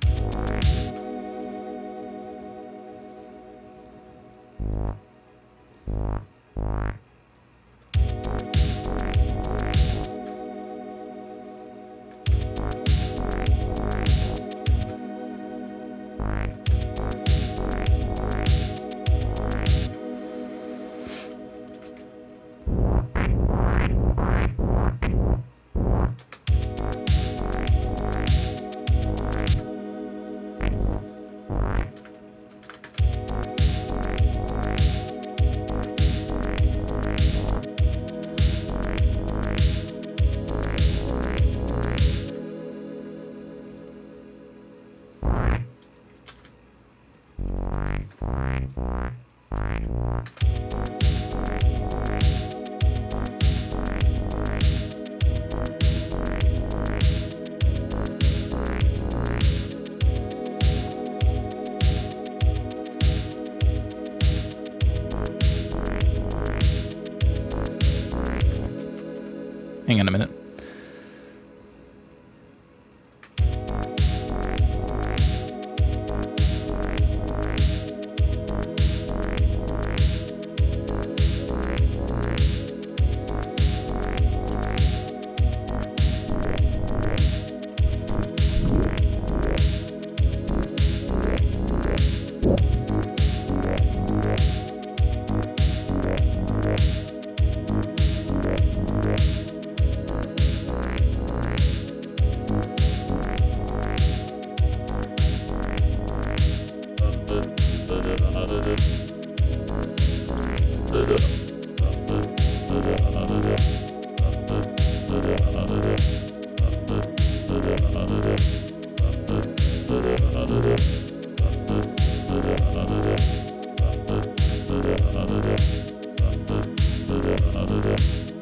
Hang on a minute.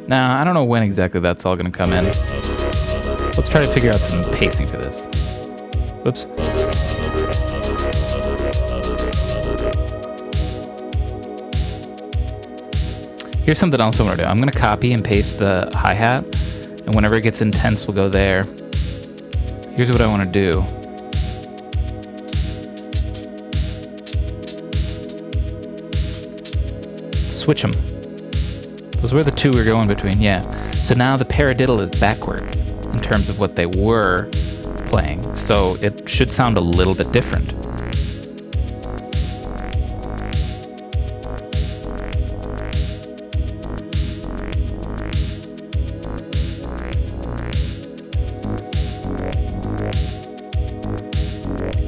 Now, I don't know when exactly that's all going to come in. Let's try to figure out some pacing for this. Whoops. Here's something else I'm going to do. I'm going to copy and paste the hi-hat, and whenever it gets intense, we'll go there. Here's what I want to do. Switch them. Those were the two we were going between, yeah. So now the paradiddle is backwards in terms of what they were playing. So it should sound a little bit different.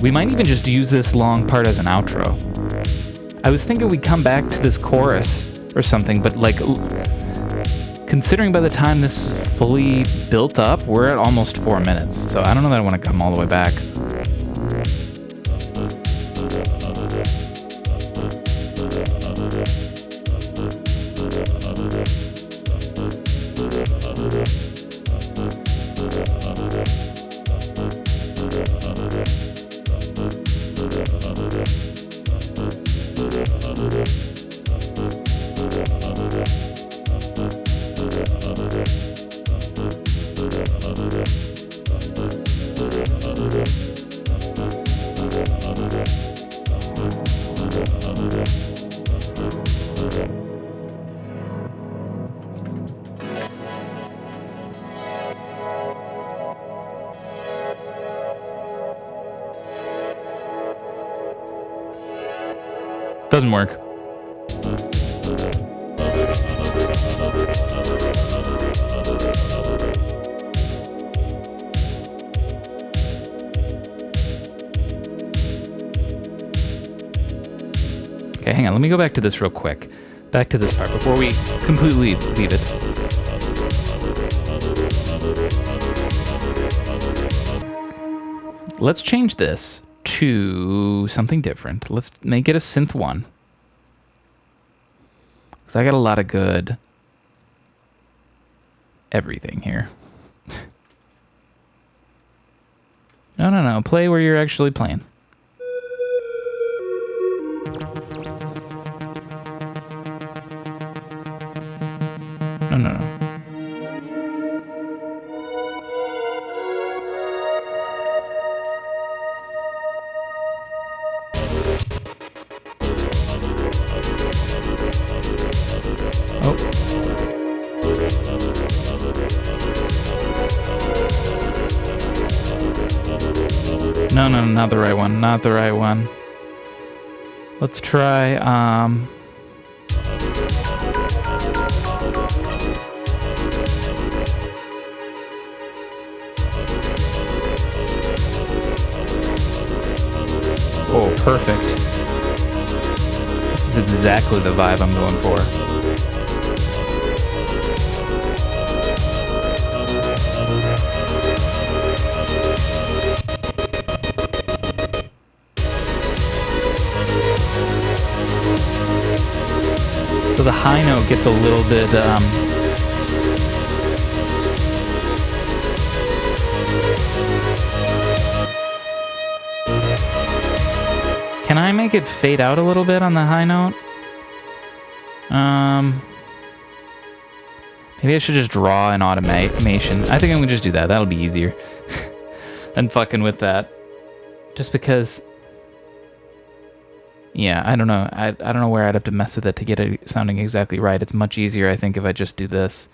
We might even just use this long part as an outro. I was thinking we'd come back to this chorus or something, but like, considering by the time this is fully built up, we're at almost 4 minutes. So I don't know that I want to come all the way back. Doesn't work. Okay, hang on. Let me go back to this real quick. Back to this part before we completely leave it. Let's change this to something different. Let's make it a synth 1. Because I got a lot of good everything here. No. Play where you're actually playing. No. Oh. No, not the right one. Not the right one. Let's try, oh, perfect. This is exactly the vibe I'm going for. So the high note gets a little bit, can I make it fade out a little bit on the high note? Maybe I should just draw an automation. I think I'm gonna just do that. That'll be easier than fucking with that. Just because, yeah, I don't know. I don't know where I'd have to mess with it to get it sounding exactly right. It's much easier, I think, if I just do this.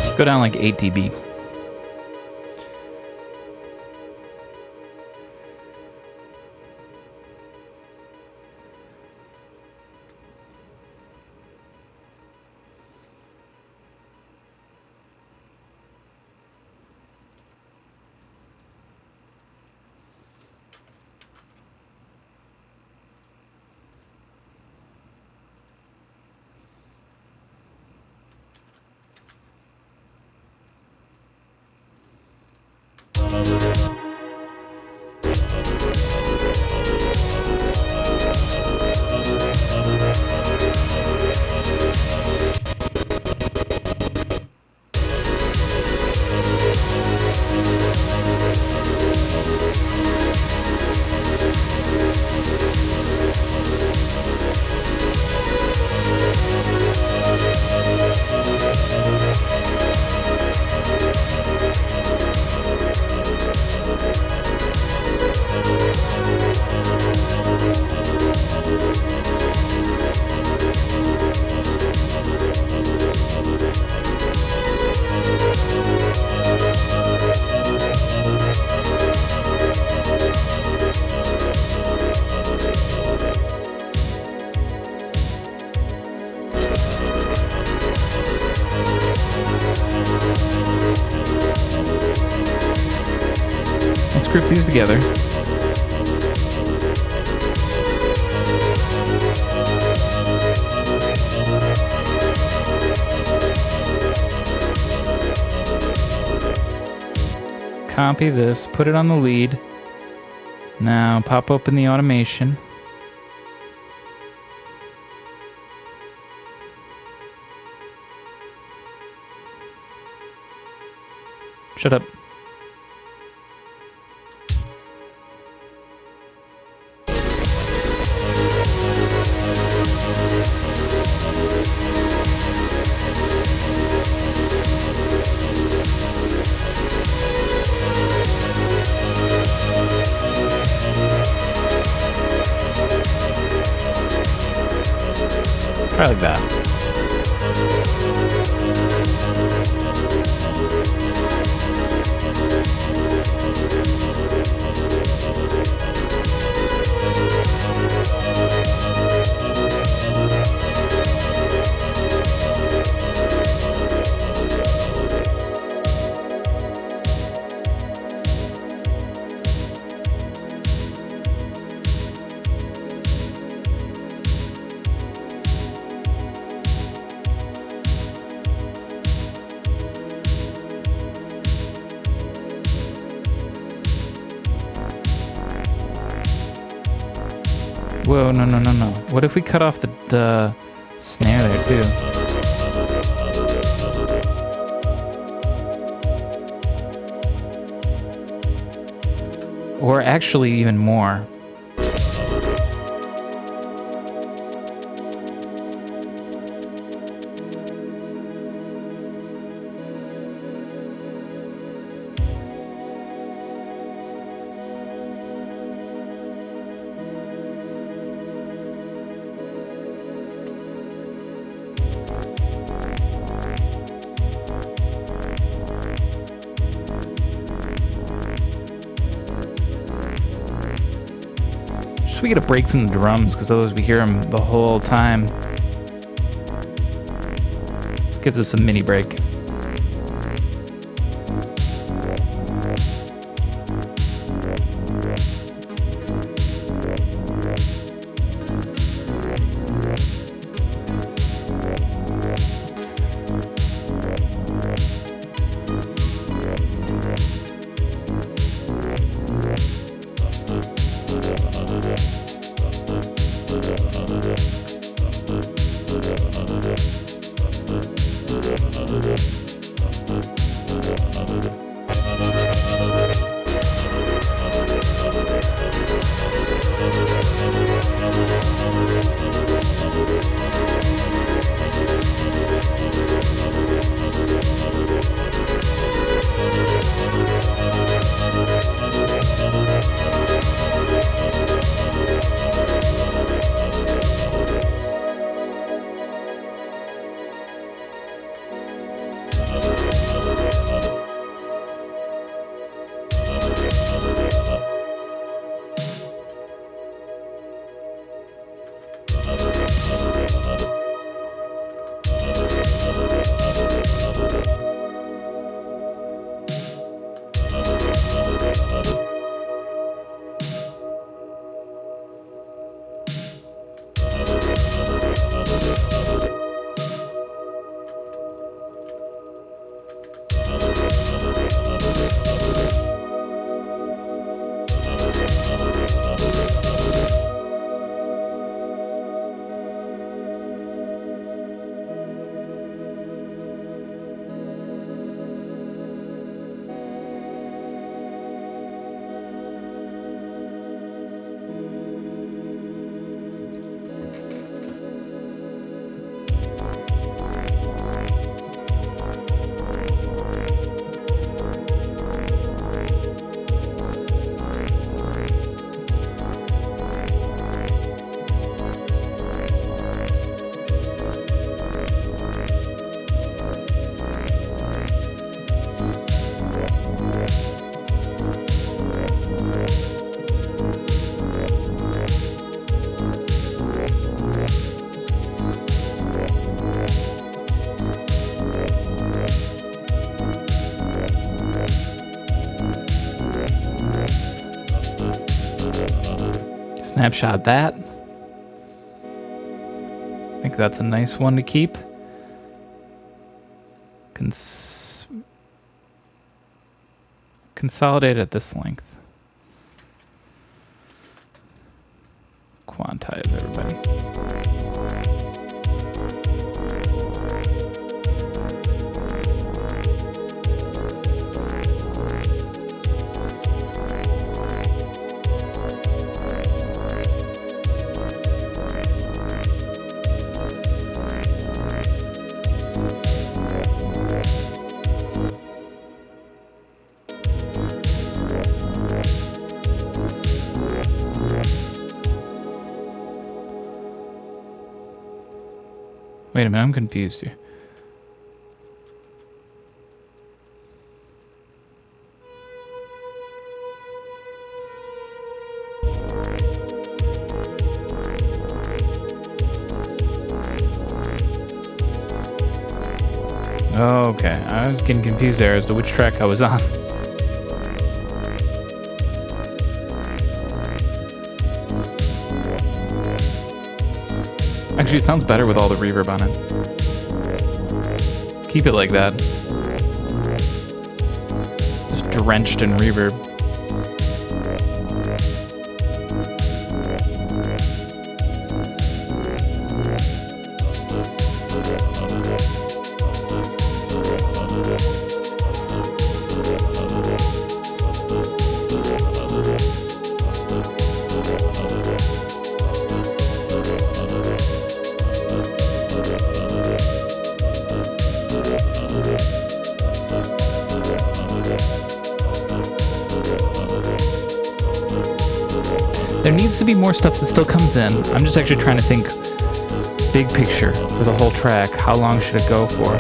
Let's go down like 8 dB. Group these together. Copy this, put it on the lead. Now pop open the automation. Shut up. Probably like that. Whoa, no. What if we cut off the snare there, too? Or actually even more. We get a break from the drums because otherwise we hear them the whole time. This gives us a mini break. Snapshot that. I think that's a nice one to keep. Consolidate at this length. Quantize everybody. Wait a minute, I'm confused here. Oh, okay. I was getting confused there as to which track I was on. Actually, it sounds better with all the reverb on it. Keep it like that. Just drenched in reverb. There needs to be more stuff that still comes in. I'm just actually trying to think big picture for the whole track. How long should it go for?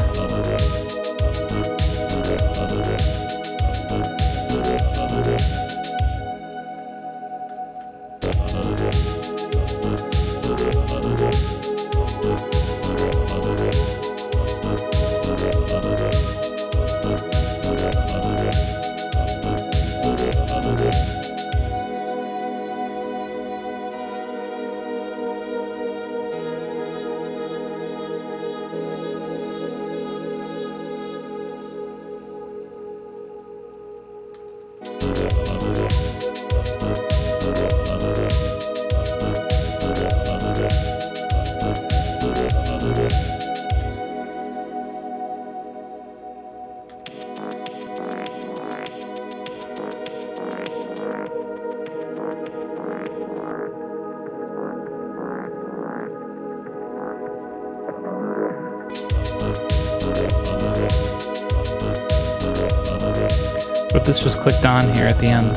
But this just clicked on here at the end.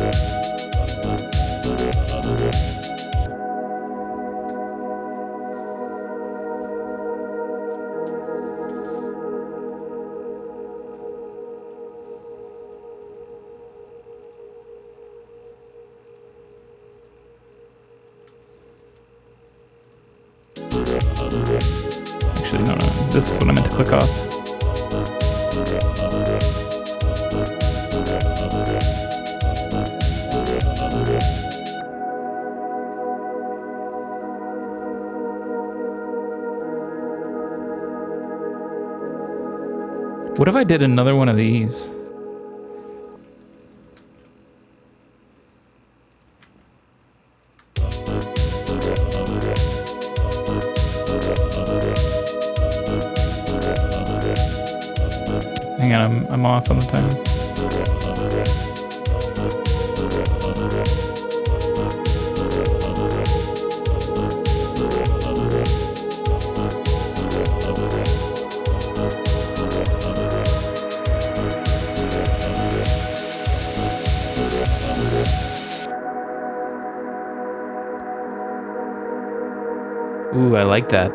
Actually, no, this is what I meant to click off. What if I did another one of these? Hang on, I'm off on the time. Ooh, I like that.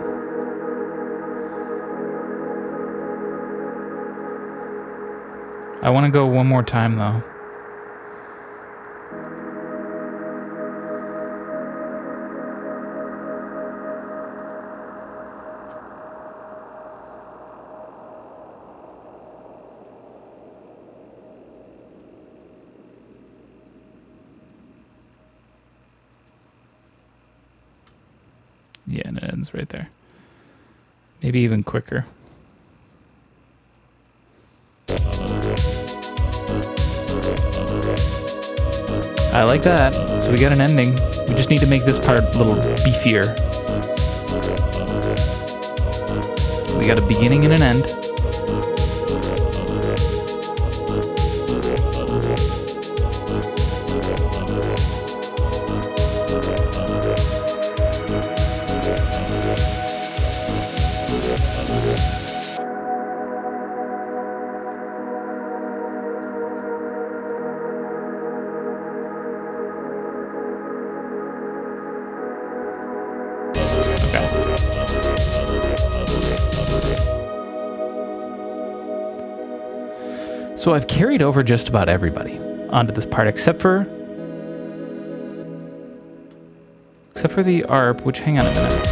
I want to go one more time, though. Yeah, and it ends right there. Maybe even quicker. I like that. So we got an ending. We just need to make this part a little beefier. We got a beginning and an end. So I've carried over just about everybody onto this part, except for the ARP, which, hang on a minute.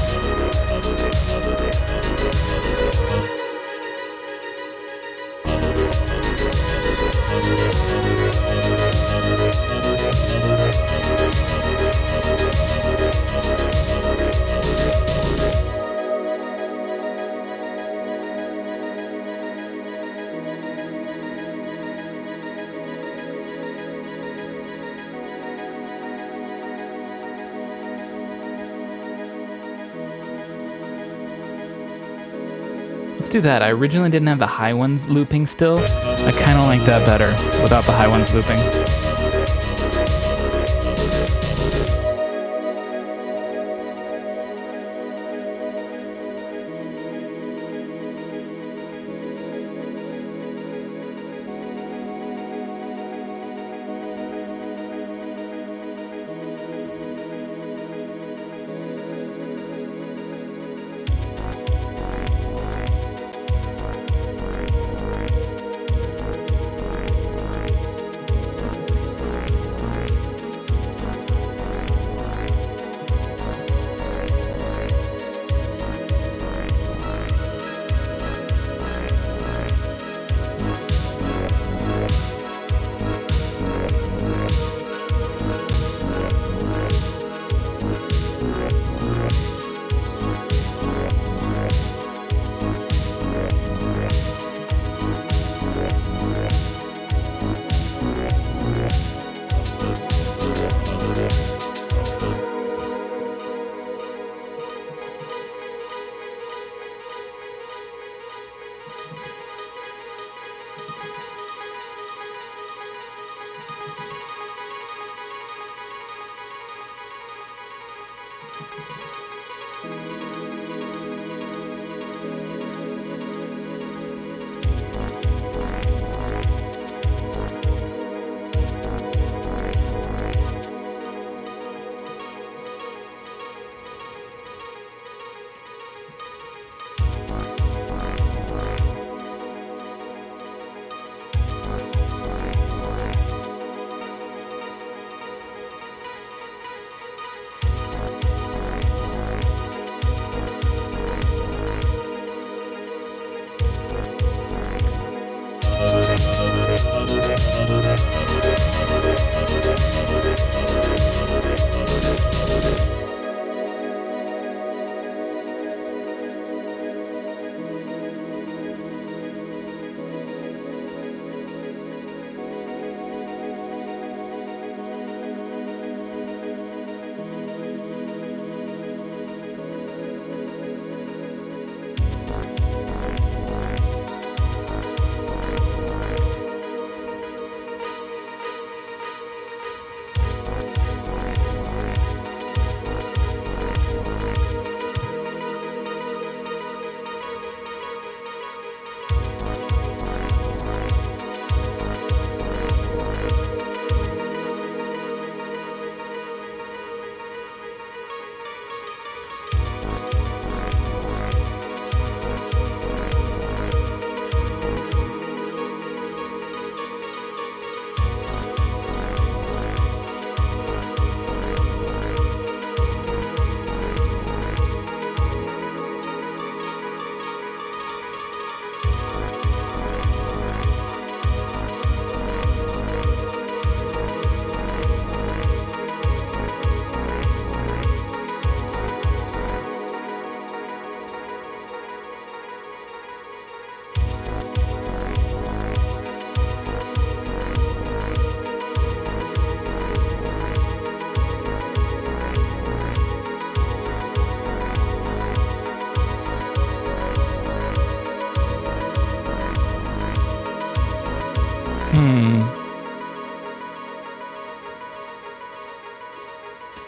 Let's do that. I originally didn't have the high ones looping still. I kind of like that better without the high ones looping.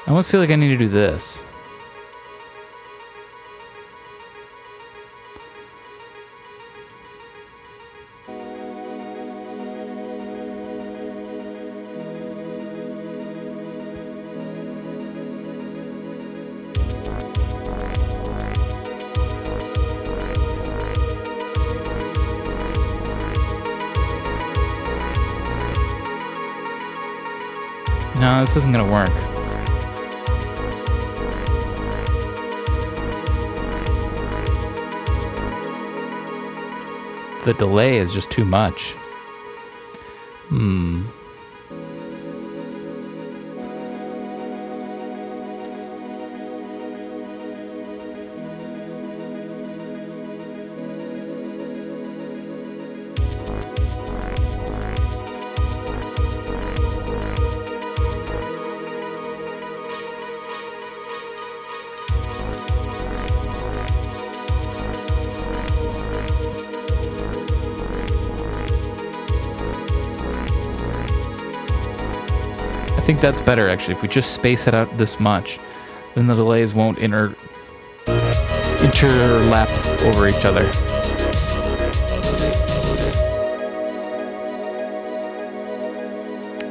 I almost feel like I need to do this. No, this isn't gonna work. The delay is just too much. I think that's better, actually. If we just space it out this much, then the delays won't interlap over each other.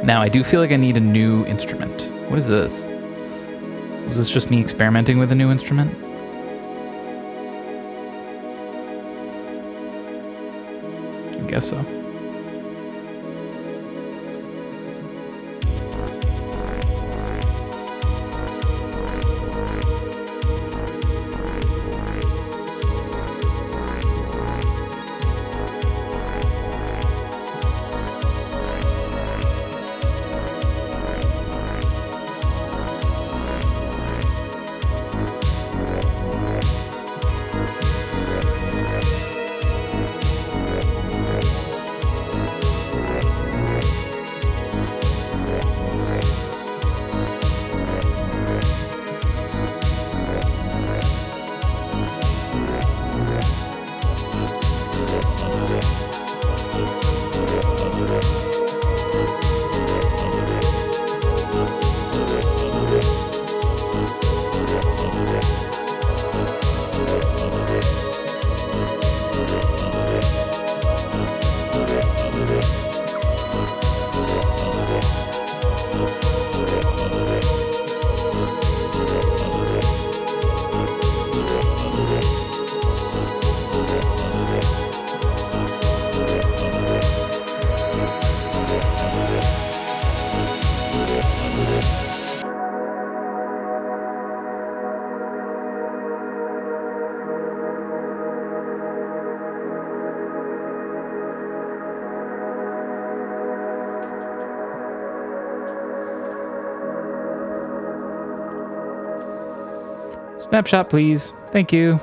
Now, I do feel like I need a new instrument. What is this? Was this just me experimenting with a new instrument? I guess so. Snapshot, please. Thank you.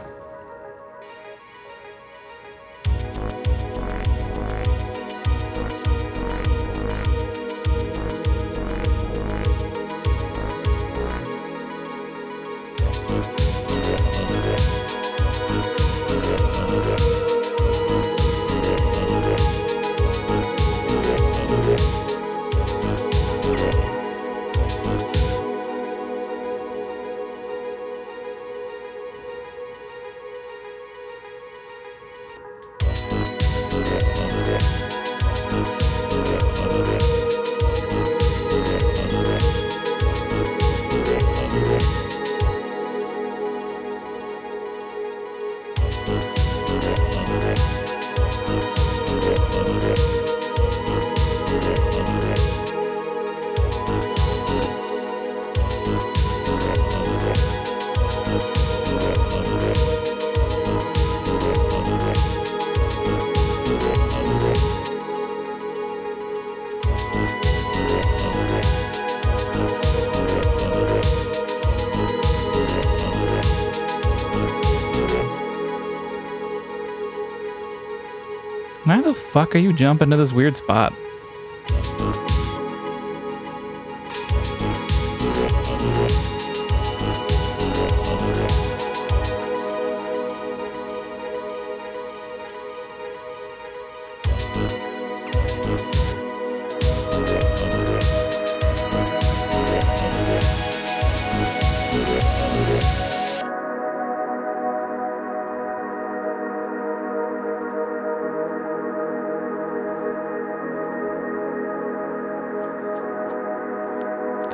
Why the fuck are you jumping to this weird spot?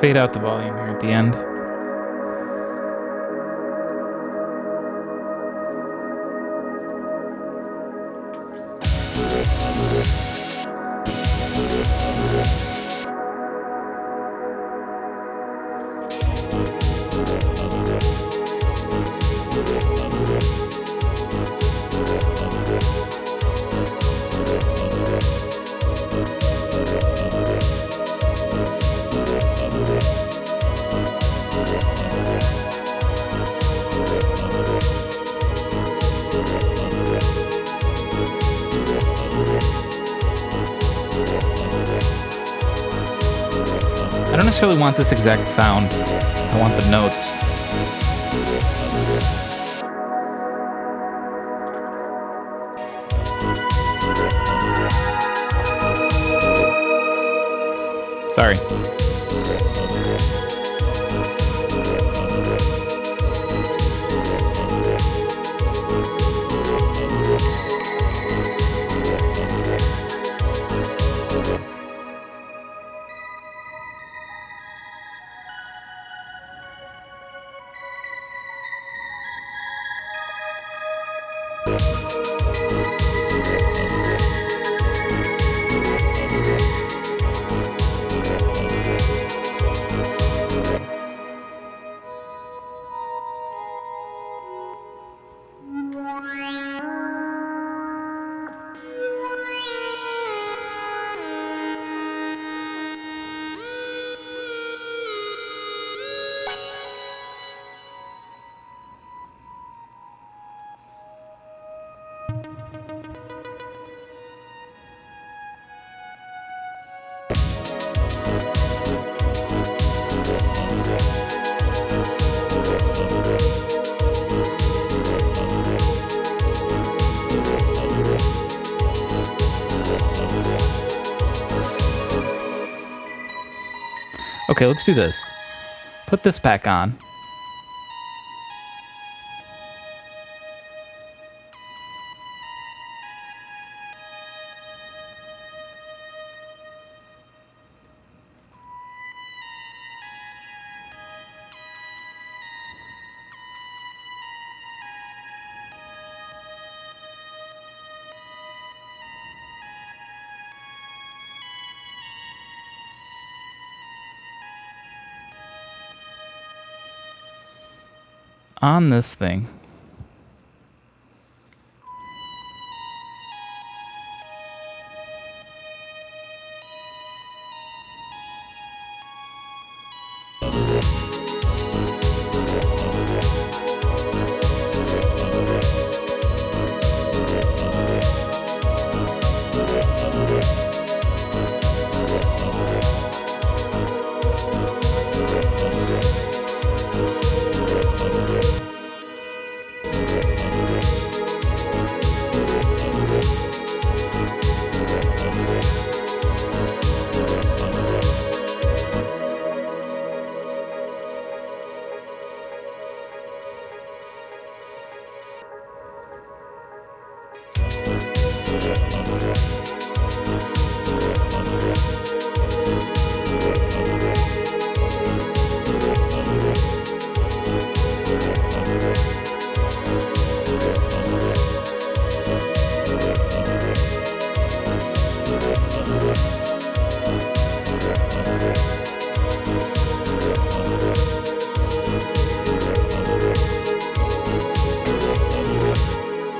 fade out the volume here at the end. I don't necessarily want this exact sound. I want the notes. Sorry. Okay, let's do this. Put this back on. On this thing.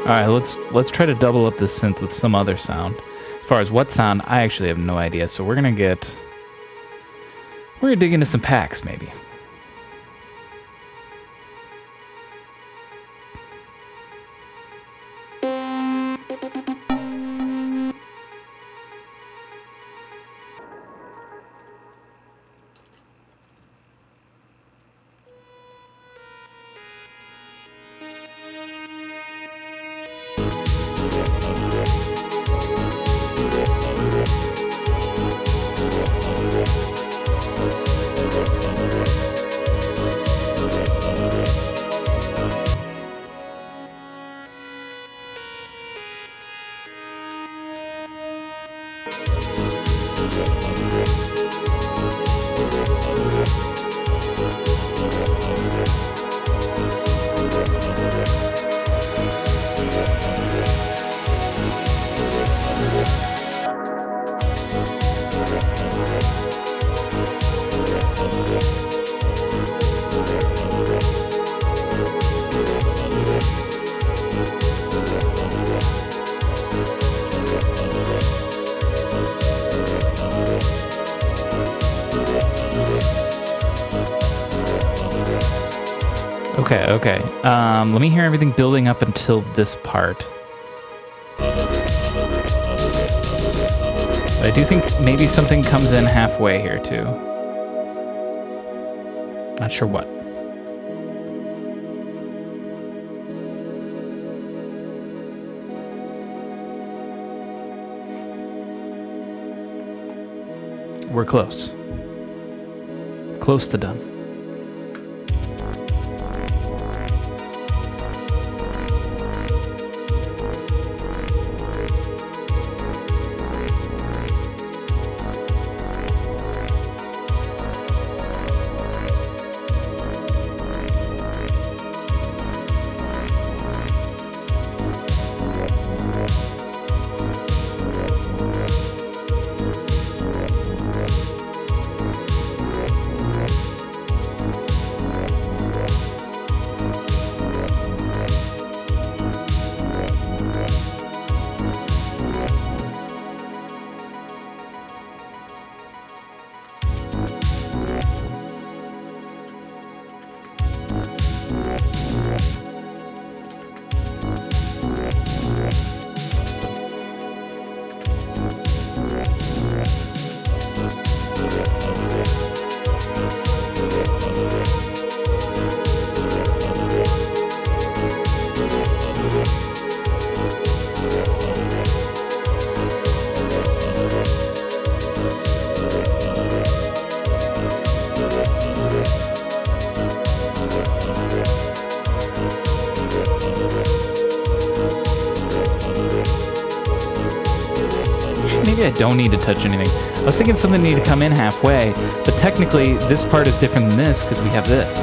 All right, let's try to double up this synth with some other sound. As far as what sound, I actually have no idea. So we're gonna dig into some packs maybe. Okay. Let me hear everything building up until this part. I do think maybe something comes in halfway here too. Not sure what. We're close. Close to done. Maybe I don't need to touch anything. I was thinking something needed to come in halfway, but technically this part is different than this because we have this.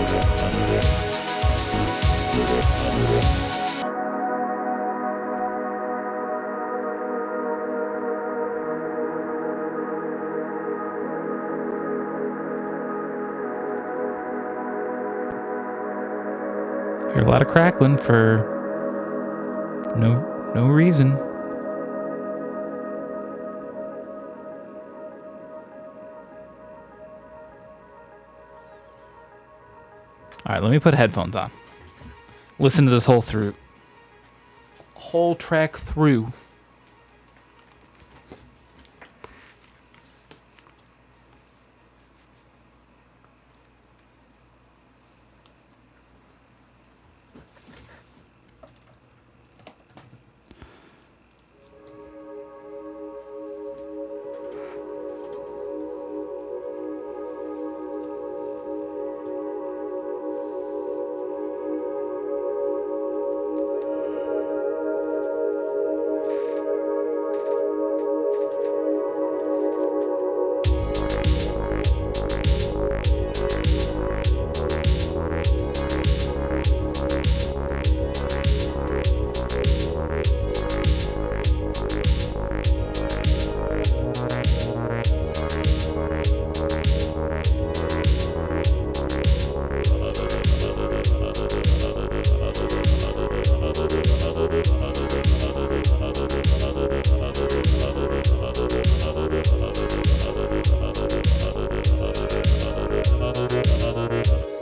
Hear a lot of crackling for no reason. All right, let me put headphones on. Listen to this whole track through.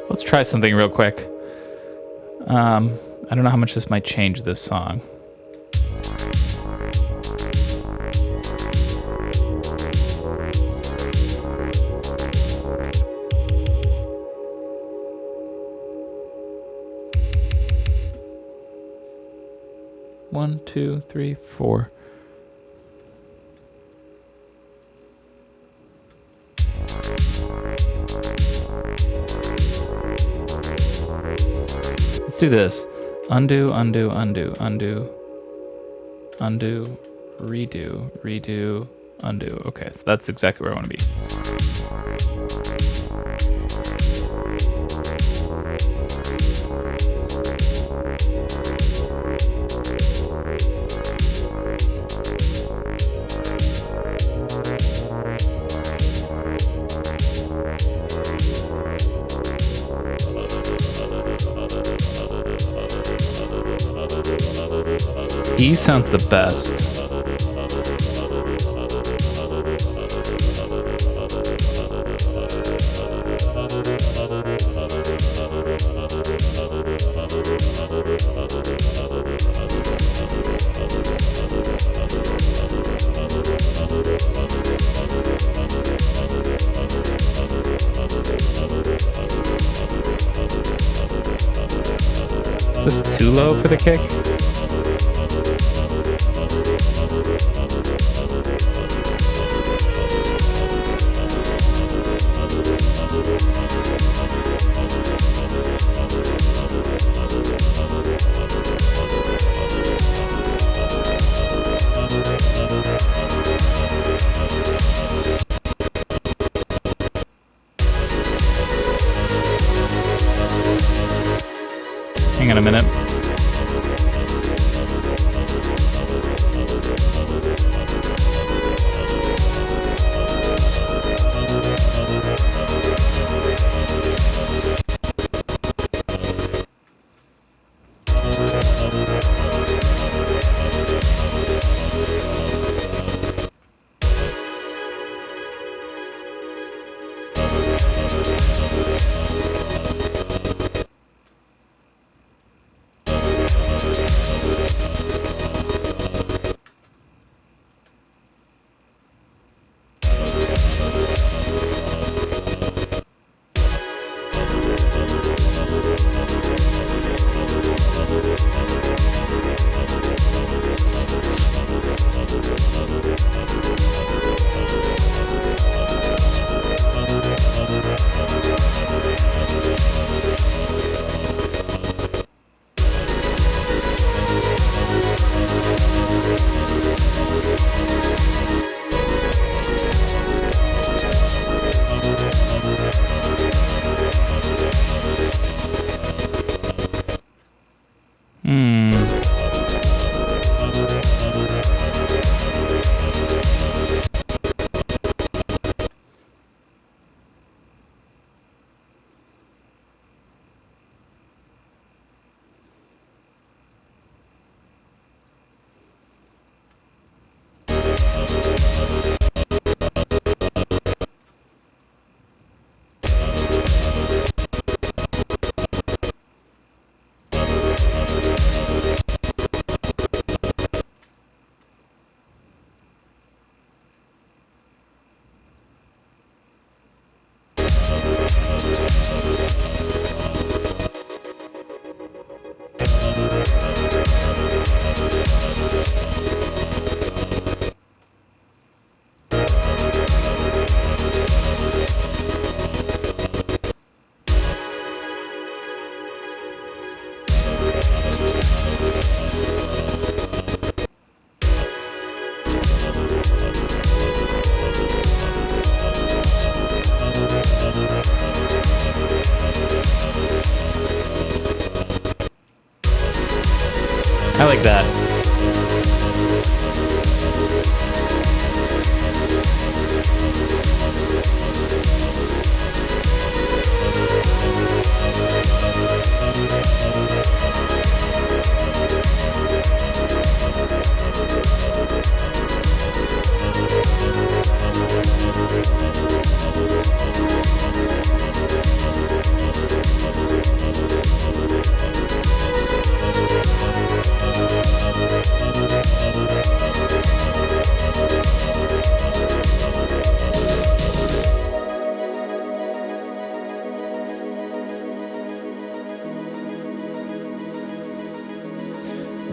Let's try something real quick. I don't know how much this might change this song. One, two, three, four. Let's do this. Undo, undo, undo, undo. Undo, redo, redo, undo. Okay, so that's exactly where I want to be. E sounds the best. Is this too low for the kick? Hang on a minute. I like that.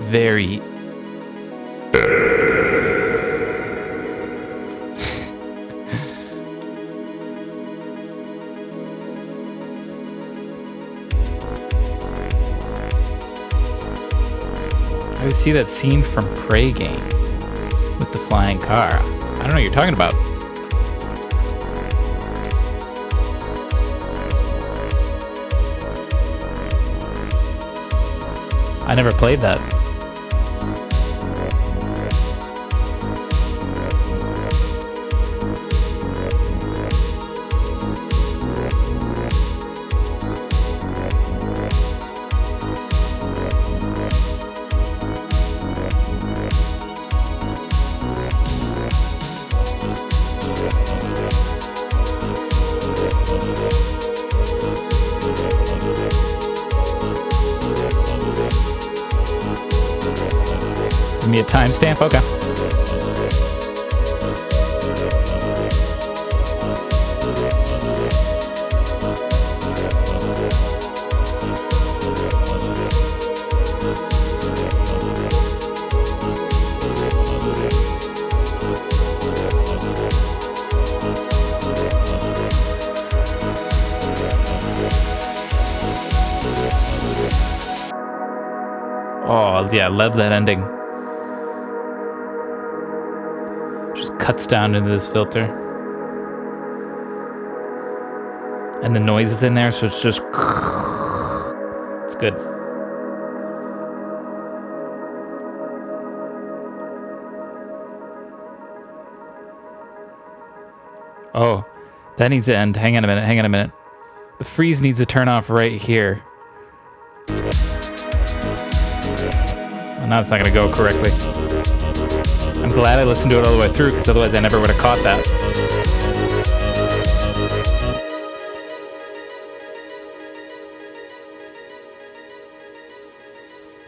Very I always see that scene from Prey game with the flying car. I don't know what you're talking about. I never played that. me a timestamp? Okay. Oh, yeah, I love that ending. Just cuts down into this filter. And the noise is in there, so it's just... It's good. Oh, that needs to end. Hang on a minute. The freeze needs to turn off right here. Now it's not going to go correctly. I'm glad I listened to it all the way through, because otherwise I never would have caught that.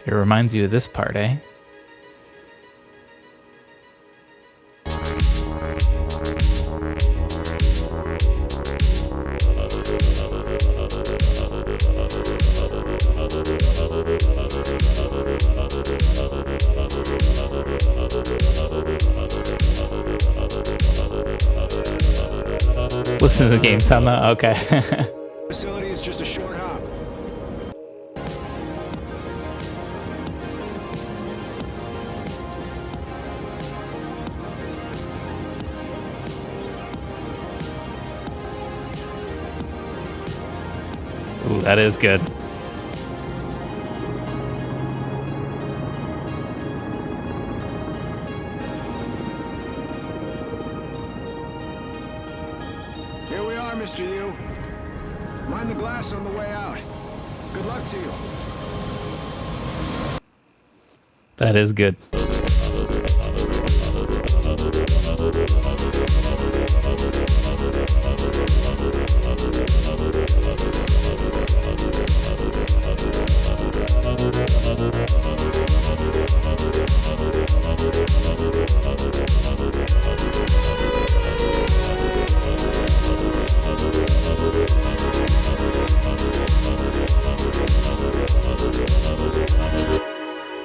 It reminds you of this part, eh? Listen to the game sound though? Okay. Facility is just a short hop. Ooh, that is good. Here we are, Mr. U. Mind the glass on the way out. Good luck to you. That is good.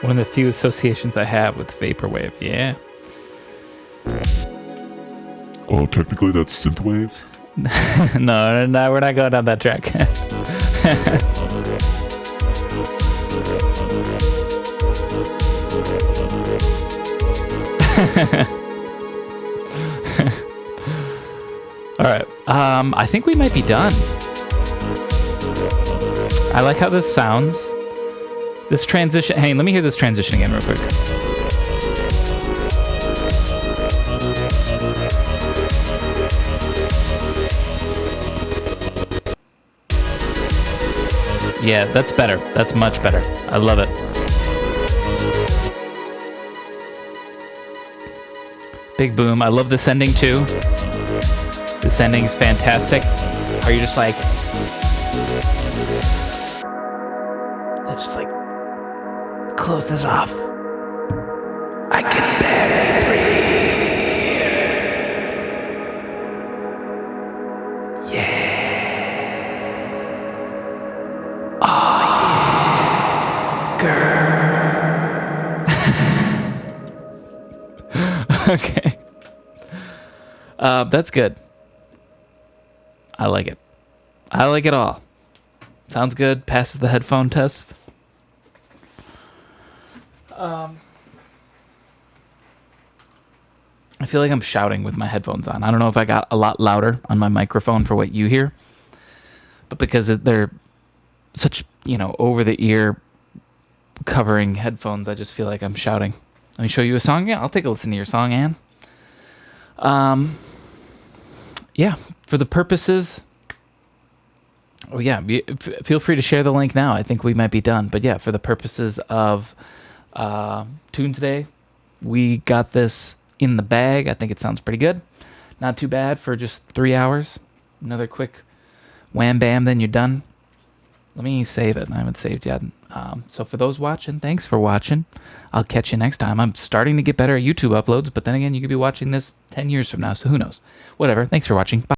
One of the few associations I have with vaporwave, yeah. Oh, technically that's synthwave? No, we're not going down that track. All right, I think we might be done. I like how this sounds. This transition, hey, let me hear this transition again real quick. Yeah, that's better. That's much better. I love it. Big boom. I love this ending too. This ending is fantastic. Are you just like... It's just like... Close this off. I can barely breathe. Yeah. Oh, yeah. Grr. Okay. That's good. I like it. I like it all. Sounds good. Passes the headphone test. I feel like I'm shouting with my headphones on. I don't know if I got a lot louder on my microphone for what you hear, but because they're such, over the ear covering headphones, I just feel like I'm shouting. Let me show you a song. Yeah, I'll take a listen to your song, Anne. Yeah, for the purposes... Oh, yeah, feel free to share the link now. I think we might be done. But yeah, for the purposes of Tunesday, we got this in the bag. I think it sounds pretty good. Not too bad for just 3 hours. Another quick wham bam, then you're done. Let me save it. I haven't saved yet. So for those watching, thanks for watching. I'll catch you next time. I'm starting to get better at YouTube uploads, but then again, you could be watching this 10 years from now, so who knows? Whatever. Thanks for watching. Bye.